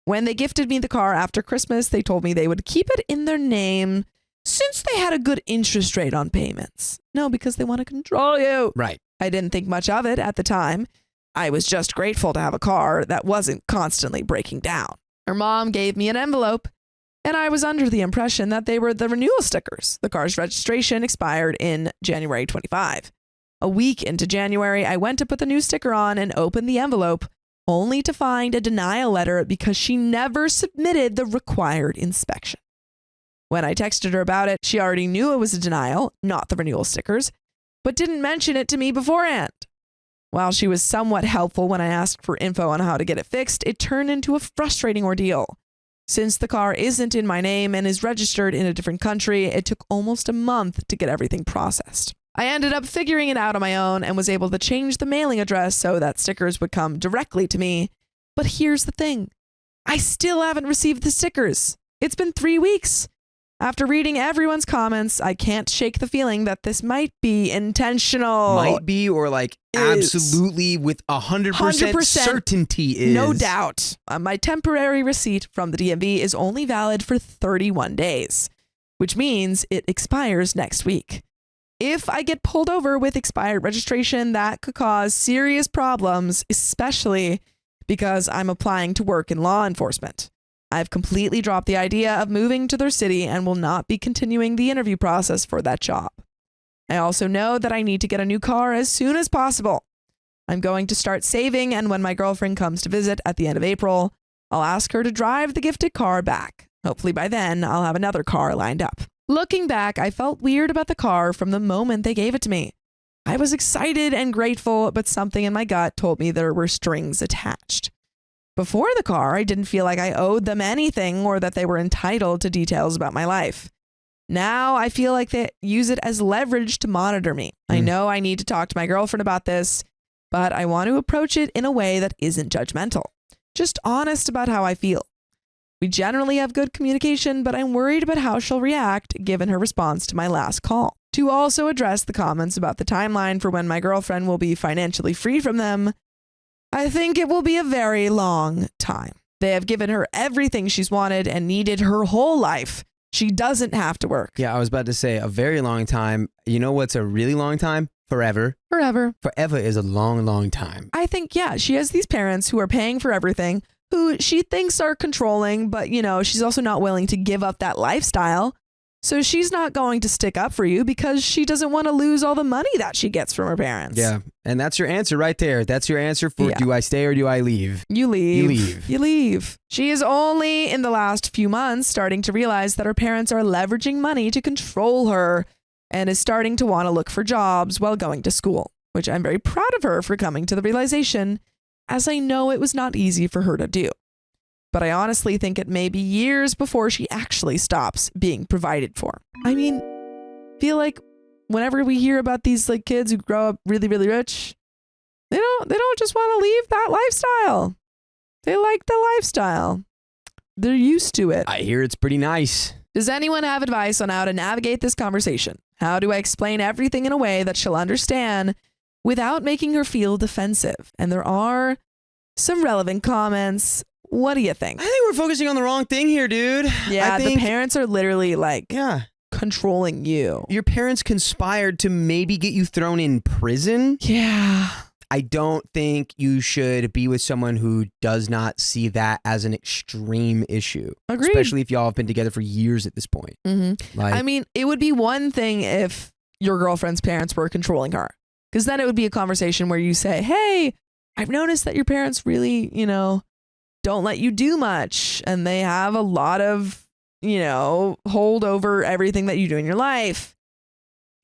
Speaker 2: When they gifted me the car after Christmas, they told me they would keep it in their name since they had a good interest rate on payments. No, because they want to control you.
Speaker 1: Right.
Speaker 2: I didn't think much of it at the time. I was just grateful to have a car that wasn't constantly breaking down. Her mom gave me an envelope, and I was under the impression that they were the renewal stickers. The car's registration expired in January 25. A week into January, I went to put the new sticker on and opened the envelope, only to find a denial letter because she never submitted the required inspection. When I texted her about it, she already knew it was a denial, not the renewal stickers, but didn't mention it to me beforehand. While she was somewhat helpful when I asked for info on how to get it fixed, it turned into a frustrating ordeal. Since the car isn't in my name and is registered in a different country, it took almost a month to get everything processed. I ended up figuring it out on my own and was able to change the mailing address so that stickers would come directly to me. But here's the thing. I still haven't received the stickers. It's been 3 weeks. After reading everyone's comments, I can't shake the feeling that this might be intentional.
Speaker 1: Might be, or like
Speaker 2: Is.
Speaker 1: absolutely with 100%
Speaker 2: 100%
Speaker 1: certainty is.
Speaker 2: No doubt. My temporary receipt from the DMV is only valid for 31 days, which means it expires next week. If I get pulled over with expired registration, that could cause serious problems, especially because I'm applying to work in law enforcement. I've completely dropped the idea of moving to their city and will not be continuing the interview process for that job. I also know that I need to get a new car as soon as possible. I'm going to start saving, and when my girlfriend comes to visit at the end of April, I'll ask her to drive the gifted car back. Hopefully by then, I'll have another car lined up. Looking back, I felt weird about the car from the moment they gave it to me. I was excited and grateful, but something in my gut told me there were strings attached. Before the car, I didn't feel like I owed them anything or that they were entitled to details about my life. Now I feel like they use it as leverage to monitor me. I know I need to talk to my girlfriend about this, but I want to approach it in a way that isn't judgmental. Just honest about how I feel. We generally have good communication, but I'm worried about how she'll react given her response to my last call. To also address the comments about the timeline for when my girlfriend will be financially free from them, I think it will be a very long time. They have given her everything she's wanted and needed her whole life. She doesn't have to work.
Speaker 1: Yeah, I was about to say a very long time. You know what's a really long time? Forever.
Speaker 2: Forever.
Speaker 1: Forever is a long, long time.
Speaker 2: I think, yeah, she has these parents who are paying for everything, who she thinks are controlling, but, you know, she's also not willing to give up that lifestyle. So she's not going to stick up for you because she doesn't want to lose all the money that she gets from her parents.
Speaker 1: Yeah, and that's your answer right there. That's your answer for do I stay or do I leave?
Speaker 2: You leave.
Speaker 1: You leave.
Speaker 2: You leave. She is only in the last few months starting to realize that her parents are leveraging money to control her and is starting to want to look for jobs while going to school, which I'm very proud of her for coming to the realization, as I know it was not easy for her to do. But I honestly think it may be years before she actually stops being provided for. I mean, feel like whenever we hear about these like kids who grow up really, really rich, they don't just want to leave that lifestyle. They like the lifestyle. They're used to it.
Speaker 1: I hear it's pretty nice.
Speaker 2: Does anyone have advice on how to navigate this conversation? How do I explain everything in a way that she'll understand without making her feel defensive? And there are some relevant comments. What do you think?
Speaker 1: I think we're focusing on the wrong thing here, dude.
Speaker 2: Yeah,
Speaker 1: I think
Speaker 2: the parents are literally like controlling you.
Speaker 1: Your parents conspired to maybe get you thrown in prison.
Speaker 2: Yeah.
Speaker 1: I don't think you should be with someone who does not see that as an extreme issue.
Speaker 2: Agreed.
Speaker 1: Especially if y'all have been together for years at this point.
Speaker 2: Mm-hmm.
Speaker 1: Like,
Speaker 2: I mean, it would be one thing if your girlfriend's parents were controlling her. Because then it would be a conversation where you say, hey, I've noticed that your parents really, don't let you do much. And they have a lot of, hold over everything that you do in your life.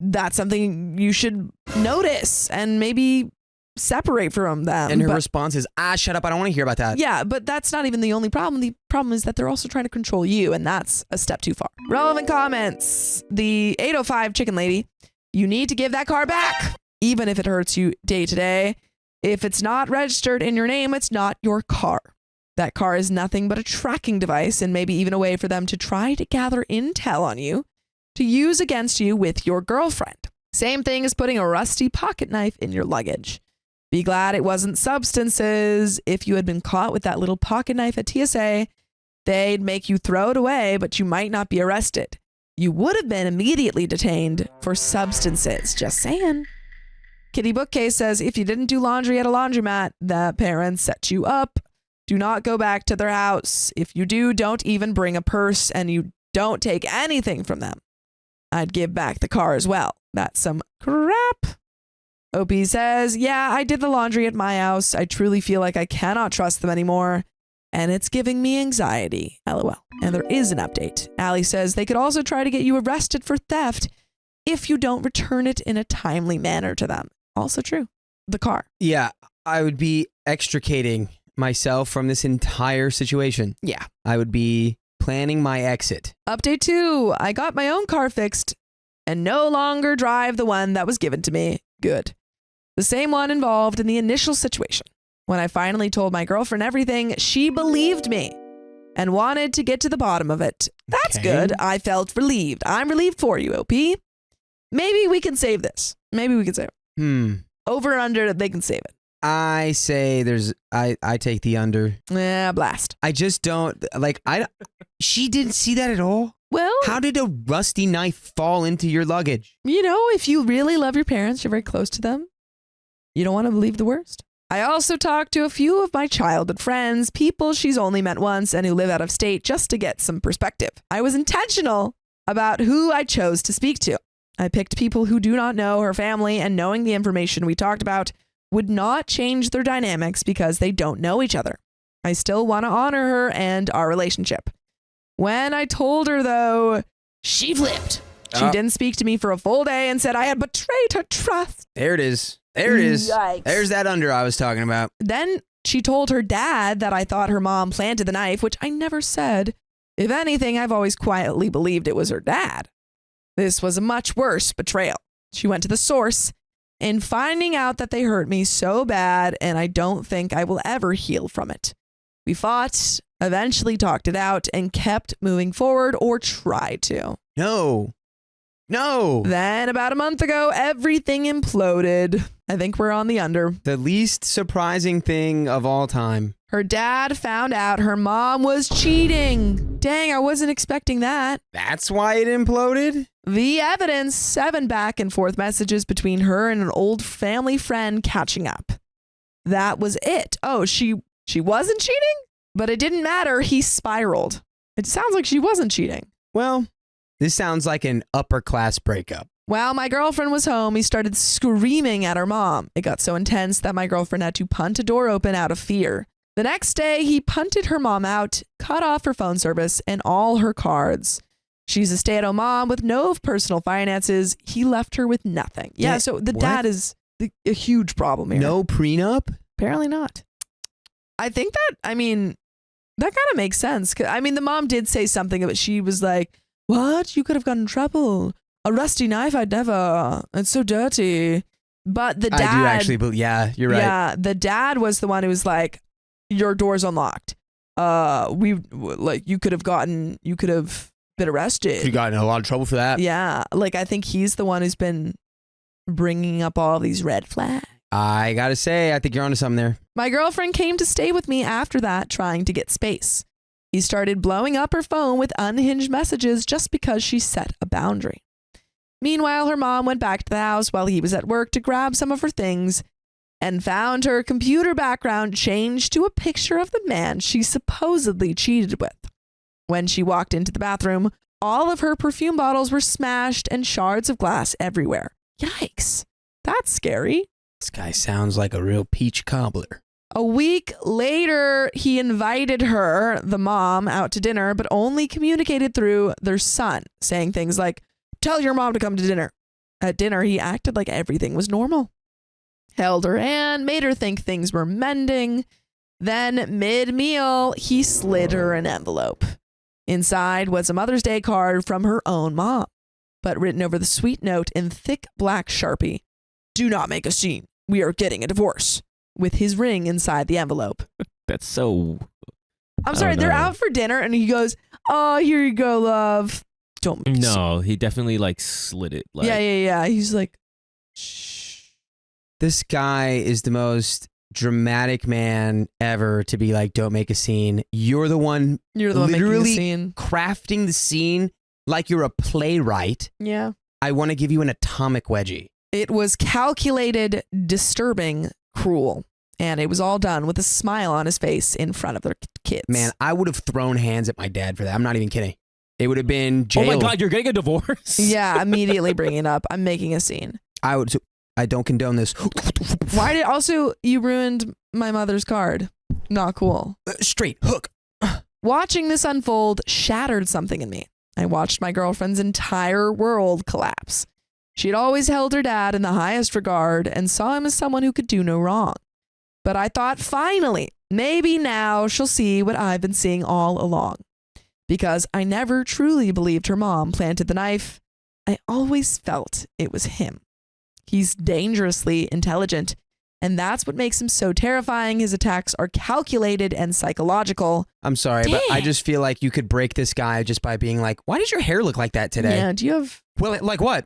Speaker 2: That's something you should notice and maybe separate from them.
Speaker 1: And her response is, shut up. I don't want to hear about that.
Speaker 2: Yeah, but that's not even the only problem. The problem is that they're also trying to control you, and that's a step too far. Relevant comments. The 805 chicken lady, you need to give that car back, even if it hurts you day to day. If it's not registered in your name, it's not your car. That car is nothing but a tracking device and maybe even a way for them to try to gather intel on you to use against you with your girlfriend. Same thing as putting a rusty pocket knife in your luggage. Be glad it wasn't substances. If you had been caught with that little pocket knife at TSA, they'd make you throw it away, but you might not be arrested. You would have been immediately detained for substances. Just saying. Kitty Bookcase says, if you didn't do laundry at a laundromat, the parents set you up. Do not go back to their house. If you do, don't even bring a purse, and you don't take anything from them. I'd give back the car as well. That's some crap. OP says, yeah, I did the laundry at my house. I truly feel like I cannot trust them anymore, and it's giving me anxiety. LOL. And there is an update. Allie says they could also try to get you arrested for theft if you don't return it in a timely manner to them. Also true. The car.
Speaker 1: Yeah, I would be extricating myself from this entire situation.
Speaker 2: Yeah.
Speaker 1: I would be planning my exit.
Speaker 2: Update 2. I got my own car fixed and no longer drive the one that was given to me. Good. The same one involved in the initial situation. When I finally told my girlfriend everything, she believed me and wanted to get to the bottom of it. That's good. I felt relieved. I'm relieved for you, OP. Maybe we can save this. Maybe we can save it. Over or under, they can save it.
Speaker 1: I say I take the under.
Speaker 2: Yeah, blast.
Speaker 1: I just don't, she didn't see that at all.
Speaker 2: Well,
Speaker 1: how did a rusty knife fall into your luggage?
Speaker 2: If you really love your parents, you're very close to them. You don't want to believe the worst. I also talked to a few of my childhood friends, people she's only met once and who live out of state, just to get some perspective. I was intentional about who I chose to speak to. I picked people who do not know her family, and knowing the information we talked about would not change their dynamics because they don't know each other. I still want to honor her and our relationship. When I told her, though, she flipped. She didn't speak to me for a full day and said I had betrayed her trust.
Speaker 1: There it is. There it is.
Speaker 2: Yikes.
Speaker 1: There's that under I was talking about.
Speaker 2: Then she told her dad that I thought her mom planted the knife, which I never said. If anything, I've always quietly believed it was her dad. This was a much worse betrayal. She went to the source, and finding out that they hurt me so bad, and I don't think I will ever heal from it. We fought, eventually talked it out, and kept moving forward, or tried to.
Speaker 1: No.
Speaker 2: Then about a month ago, everything imploded. I think we're on the under.
Speaker 1: The least surprising thing of all time.
Speaker 2: Her dad found out her mom was cheating. Dang, I wasn't expecting that.
Speaker 1: That's why it imploded?
Speaker 2: The evidence, 7 back and forth messages between her and an old family friend catching up. That was it. Oh, she wasn't cheating? But it didn't matter. He spiraled. It sounds like she wasn't cheating.
Speaker 1: Well, this sounds like an upper class breakup.
Speaker 2: While my girlfriend was home, he started screaming at her mom. It got so intense that my girlfriend had to punt a door open out of fear. The next day, he punted her mom out, cut off her phone service and all her cards. She's a stay-at-home mom with no personal finances. He left her with nothing. Yeah, so the dad is a huge problem here.
Speaker 1: No prenup?
Speaker 2: Apparently not. I think that kind of makes sense. The mom did say something about, she was like, what? You could have gotten in trouble. A rusty knife, I'd never. It's so dirty. But the dad.
Speaker 1: I do actually believe, yeah, you're right.
Speaker 2: Yeah, the dad was the one who was like, your door's unlocked. You could have been arrested.
Speaker 1: You got in a lot of trouble for that.
Speaker 2: Yeah, I think he's the one who's been bringing up all these red flags.
Speaker 1: I gotta say, I think you're onto something there.
Speaker 2: My girlfriend came to stay with me after that, trying to get space. He started blowing up her phone with unhinged messages just because she set a boundary. Meanwhile, her mom went back to the house while he was at work to grab some of her things and found her computer background changed to a picture of the man she supposedly cheated with. When she walked into the bathroom, all of her perfume bottles were smashed and shards of glass everywhere. Yikes. That's scary.
Speaker 1: This guy sounds like a real peach cobbler.
Speaker 2: A week later, he invited her, the mom, out to dinner, but only communicated through their son, saying things like, tell your mom to come to dinner. At dinner, he acted like everything was normal. Held her hand, made her think things were mending. Then, mid-meal, he slid her an envelope. Inside was a Mother's Day card from her own mom, but written over the sweet note in thick black Sharpie. Do not make a scene. We are getting a divorce. With his ring inside the envelope.
Speaker 3: That's so...
Speaker 2: I'm sorry, they're out for dinner and he goes, oh, here you go, love.
Speaker 3: No, he definitely slid it.
Speaker 2: Yeah. He's like, shh.
Speaker 1: This guy is the most dramatic man ever to be like, don't make a scene. You're the one
Speaker 2: making the scene.
Speaker 1: Crafting the scene like you're a playwright.
Speaker 2: Yeah.
Speaker 1: I want to give you an atomic wedgie.
Speaker 2: It was calculated, disturbing, cruel. And it was all done with a smile on his face in front of their kids.
Speaker 1: Man, I would have thrown hands at my dad for that. I'm not even kidding. It would have been jail.
Speaker 3: Oh my God, you're getting a divorce?
Speaker 2: Yeah, immediately bringing it up. I'm making a scene.
Speaker 1: I don't condone this.
Speaker 2: Why did also you ruined my mother's card? Not cool.
Speaker 1: Straight hook.
Speaker 2: Watching this unfold shattered something in me. I watched my girlfriend's entire world collapse. She had always held her dad in the highest regard and saw him as someone who could do no wrong. But I thought, finally, maybe now she'll see what I've been seeing all along. Because I never truly believed her mom planted the knife. I always felt it was him. He's dangerously intelligent, and that's what makes him so terrifying. His attacks are calculated and psychological.
Speaker 1: I'm sorry, but I just feel like you could break this guy just by being like, why does your hair look like that today?
Speaker 2: Yeah, do you have...
Speaker 1: Well, like what?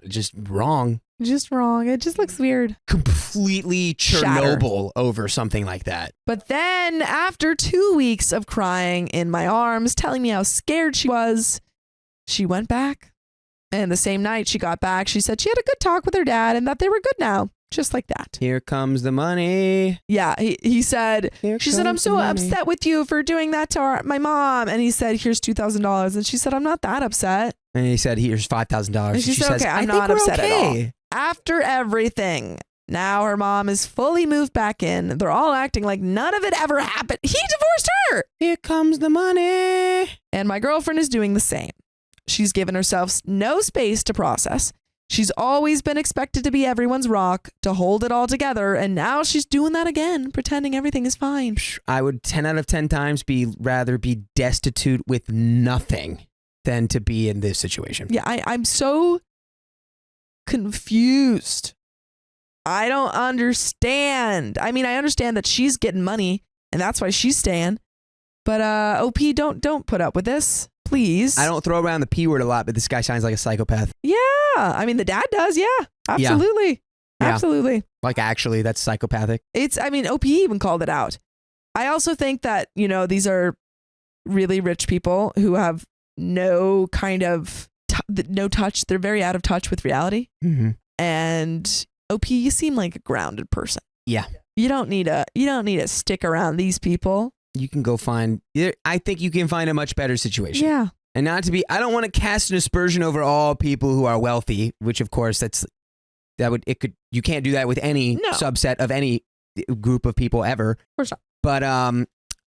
Speaker 1: Just wrong.
Speaker 2: Just wrong. It just looks weird.
Speaker 1: Completely Chernobyl over something like that.
Speaker 2: But then, after 2 weeks of crying in my arms, telling me how scared she was, she went back. And the same night she got back, she said she had a good talk with her dad and that they were good now. Just like that.
Speaker 1: Here comes the money.
Speaker 2: Yeah, he said, she said, I'm so upset with you for doing that to my mom. And he said, here's $2,000. And she said, I'm not that upset.
Speaker 1: And he said, here's $5,000.
Speaker 2: And she said, okay, I'm not upset at all. After everything, Now her mom is fully moved back in. They're all acting like none of it ever happened. He divorced her.
Speaker 1: Here comes the money.
Speaker 2: And my girlfriend is doing the same. She's given herself no space to process. She's always been expected to be everyone's rock, to hold it all together, and now she's doing that again, pretending everything is fine.
Speaker 1: I would 10 out of 10 times rather be destitute with nothing than to be in this situation.
Speaker 2: Yeah, I'm so confused. I don't understand. I mean, I understand that she's getting money and that's why she's staying. But OP, don't put up with this, please.
Speaker 1: I don't throw around the P word a lot, but this guy sounds like a psychopath.
Speaker 2: Yeah, I mean the dad does. Yeah, absolutely,
Speaker 1: Yeah.
Speaker 2: absolutely.
Speaker 1: Like actually, that's psychopathic.
Speaker 2: OP even called it out. I also think that these are really rich people who have no kind of no touch. They're very out of touch with reality.
Speaker 1: Mm-hmm.
Speaker 2: And OP, you seem like a grounded person.
Speaker 1: Yeah.
Speaker 2: You don't need to stick around these people.
Speaker 1: You can go find. I think you can find a much better situation.
Speaker 2: Yeah.
Speaker 1: And not to be. I don't want to cast an aspersion over all people who are wealthy, which of course you can't do that with any subset of any group of people ever.
Speaker 2: Of course not.
Speaker 1: But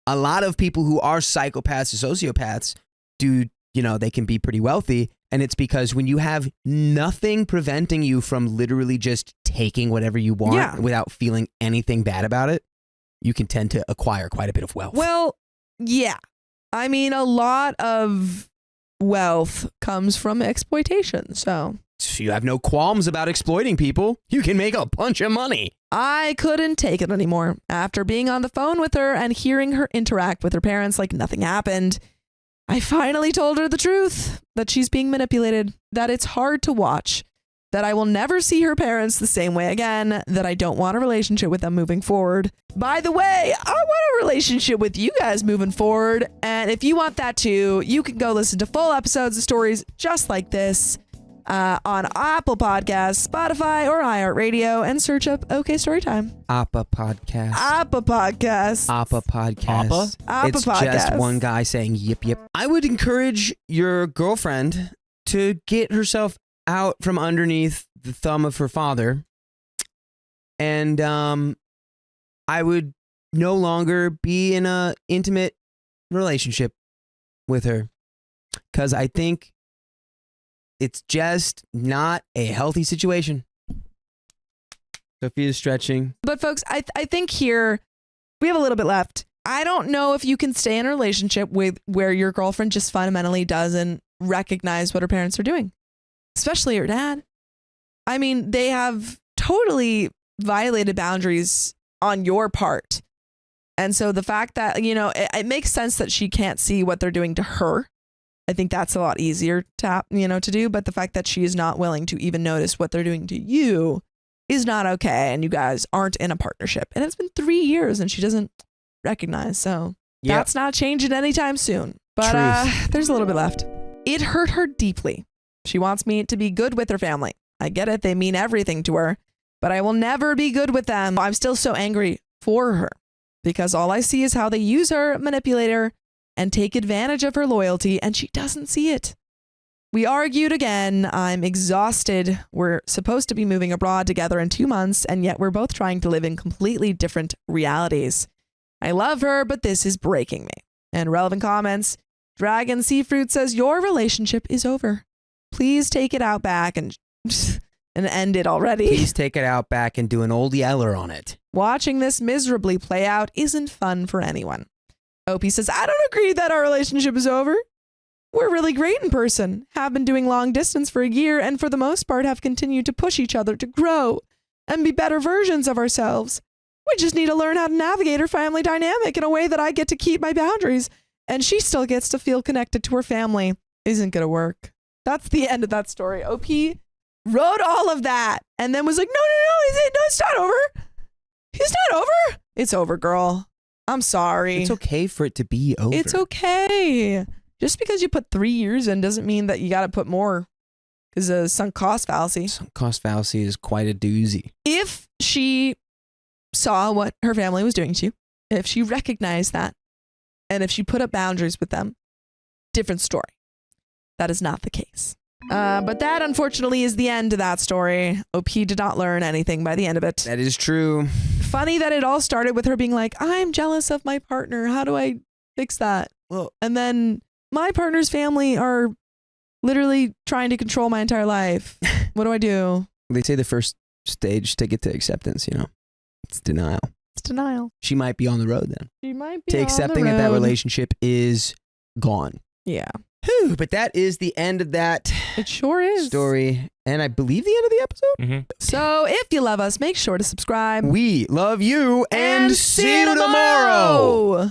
Speaker 1: a lot of people who are psychopaths or sociopaths they can be pretty wealthy. And it's because when you have nothing preventing you from literally just taking whatever you want without feeling anything bad about it, you can tend to acquire quite a bit of wealth.
Speaker 2: Well, yeah. I mean, a lot of wealth comes from exploitation. So
Speaker 1: if you have no qualms about exploiting people, you can make a bunch of money.
Speaker 2: I couldn't take it anymore. After being on the phone with her and hearing her interact with her parents like nothing happened, I finally told her the truth, that she's being manipulated, that it's hard to watch, that I will never see her parents the same way again, that I don't want a relationship with them moving forward. By the way, I want a relationship with you guys moving forward, and if you want that too, you can go listen to full episodes of stories just like this on Apple Podcasts, Spotify, or iHeartRadio, and search up OK Storytime.
Speaker 1: Appa Podcast.
Speaker 2: Appa Podcast.
Speaker 1: Appa Podcast.
Speaker 2: Appa
Speaker 1: It's
Speaker 2: Podcast.
Speaker 1: just one guy saying yip yip. I would encourage your girlfriend to get herself out from underneath the thumb of her father, and I would no longer be in a intimate relationship with her, because I think it's just not a healthy situation. Sophia's stretching.
Speaker 2: But folks, I think here we have a little bit left. I don't know if you can stay in a relationship with where your girlfriend just fundamentally doesn't recognize what her parents are doing, especially her dad. I mean, they have totally violated boundaries on your part. And so the fact that, it makes sense that she can't see what they're doing to her. I think that's a lot easier to do. But the fact that she is not willing to even notice what they're doing to you is not okay. And you guys aren't in a partnership. And it's been 3 years and she doesn't recognize. So that's not changing anytime soon. But there's a little bit left. It hurt her deeply. She wants me to be good with her family. I get it. They mean everything to her. But I will never be good with them. I'm still so angry for her because all I see is how they use her, manipulate her, and take advantage of her loyalty, and she doesn't see it. We argued again. I'm exhausted. We're supposed to be moving abroad together in 2 months, and yet we're both trying to live in completely different realities. I love her, but this is breaking me. And relevant comments. Dragon Seafruit says, your relationship is over. Please take it out back and end it already.
Speaker 1: Please take it out back and do an old yeller on it.
Speaker 2: Watching this miserably play out isn't fun for anyone. Opie says, I don't agree that our relationship is over. We're really great in person, have been doing long distance for a year, and for the most part have continued to push each other to grow and be better versions of ourselves. We just need to learn how to navigate our family dynamic in a way that I get to keep my boundaries, and she still gets to feel connected to her family. Isn't going to work. That's the end of that story. OP wrote all of that and then was like, no, it's not over. It's not over. It's over, girl. I'm sorry.
Speaker 1: It's okay for it to be over.
Speaker 2: It's okay. Just because you put 3 years in doesn't mean that you got to put more, because a sunk cost fallacy.
Speaker 1: Sunk cost fallacy is quite a doozy.
Speaker 2: If she saw what her family was doing to you, if she recognized that, and if she put up boundaries with them, different story. That is not the case. But that, unfortunately, is the end of that story. OP did not learn anything by the end of it.
Speaker 1: That is true.
Speaker 2: Funny that it all started with her being like, I'm jealous of my partner. How do I fix that?
Speaker 1: Well,
Speaker 2: And then my partner's family are literally trying to control my entire life. What do I do?
Speaker 1: they say the first stage to get to acceptance, it's denial.
Speaker 2: It's denial.
Speaker 1: She might be on the road then.
Speaker 2: She might be
Speaker 1: To
Speaker 2: on
Speaker 1: accepting
Speaker 2: the
Speaker 1: that that
Speaker 2: road.
Speaker 1: relationship is gone.
Speaker 2: Yeah.
Speaker 1: Whew, but that is the end of that
Speaker 2: It sure is.
Speaker 1: story. And I believe the end of the episode.
Speaker 3: Mm-hmm.
Speaker 2: So if you love us, make sure to subscribe.
Speaker 1: We love you and see you tomorrow.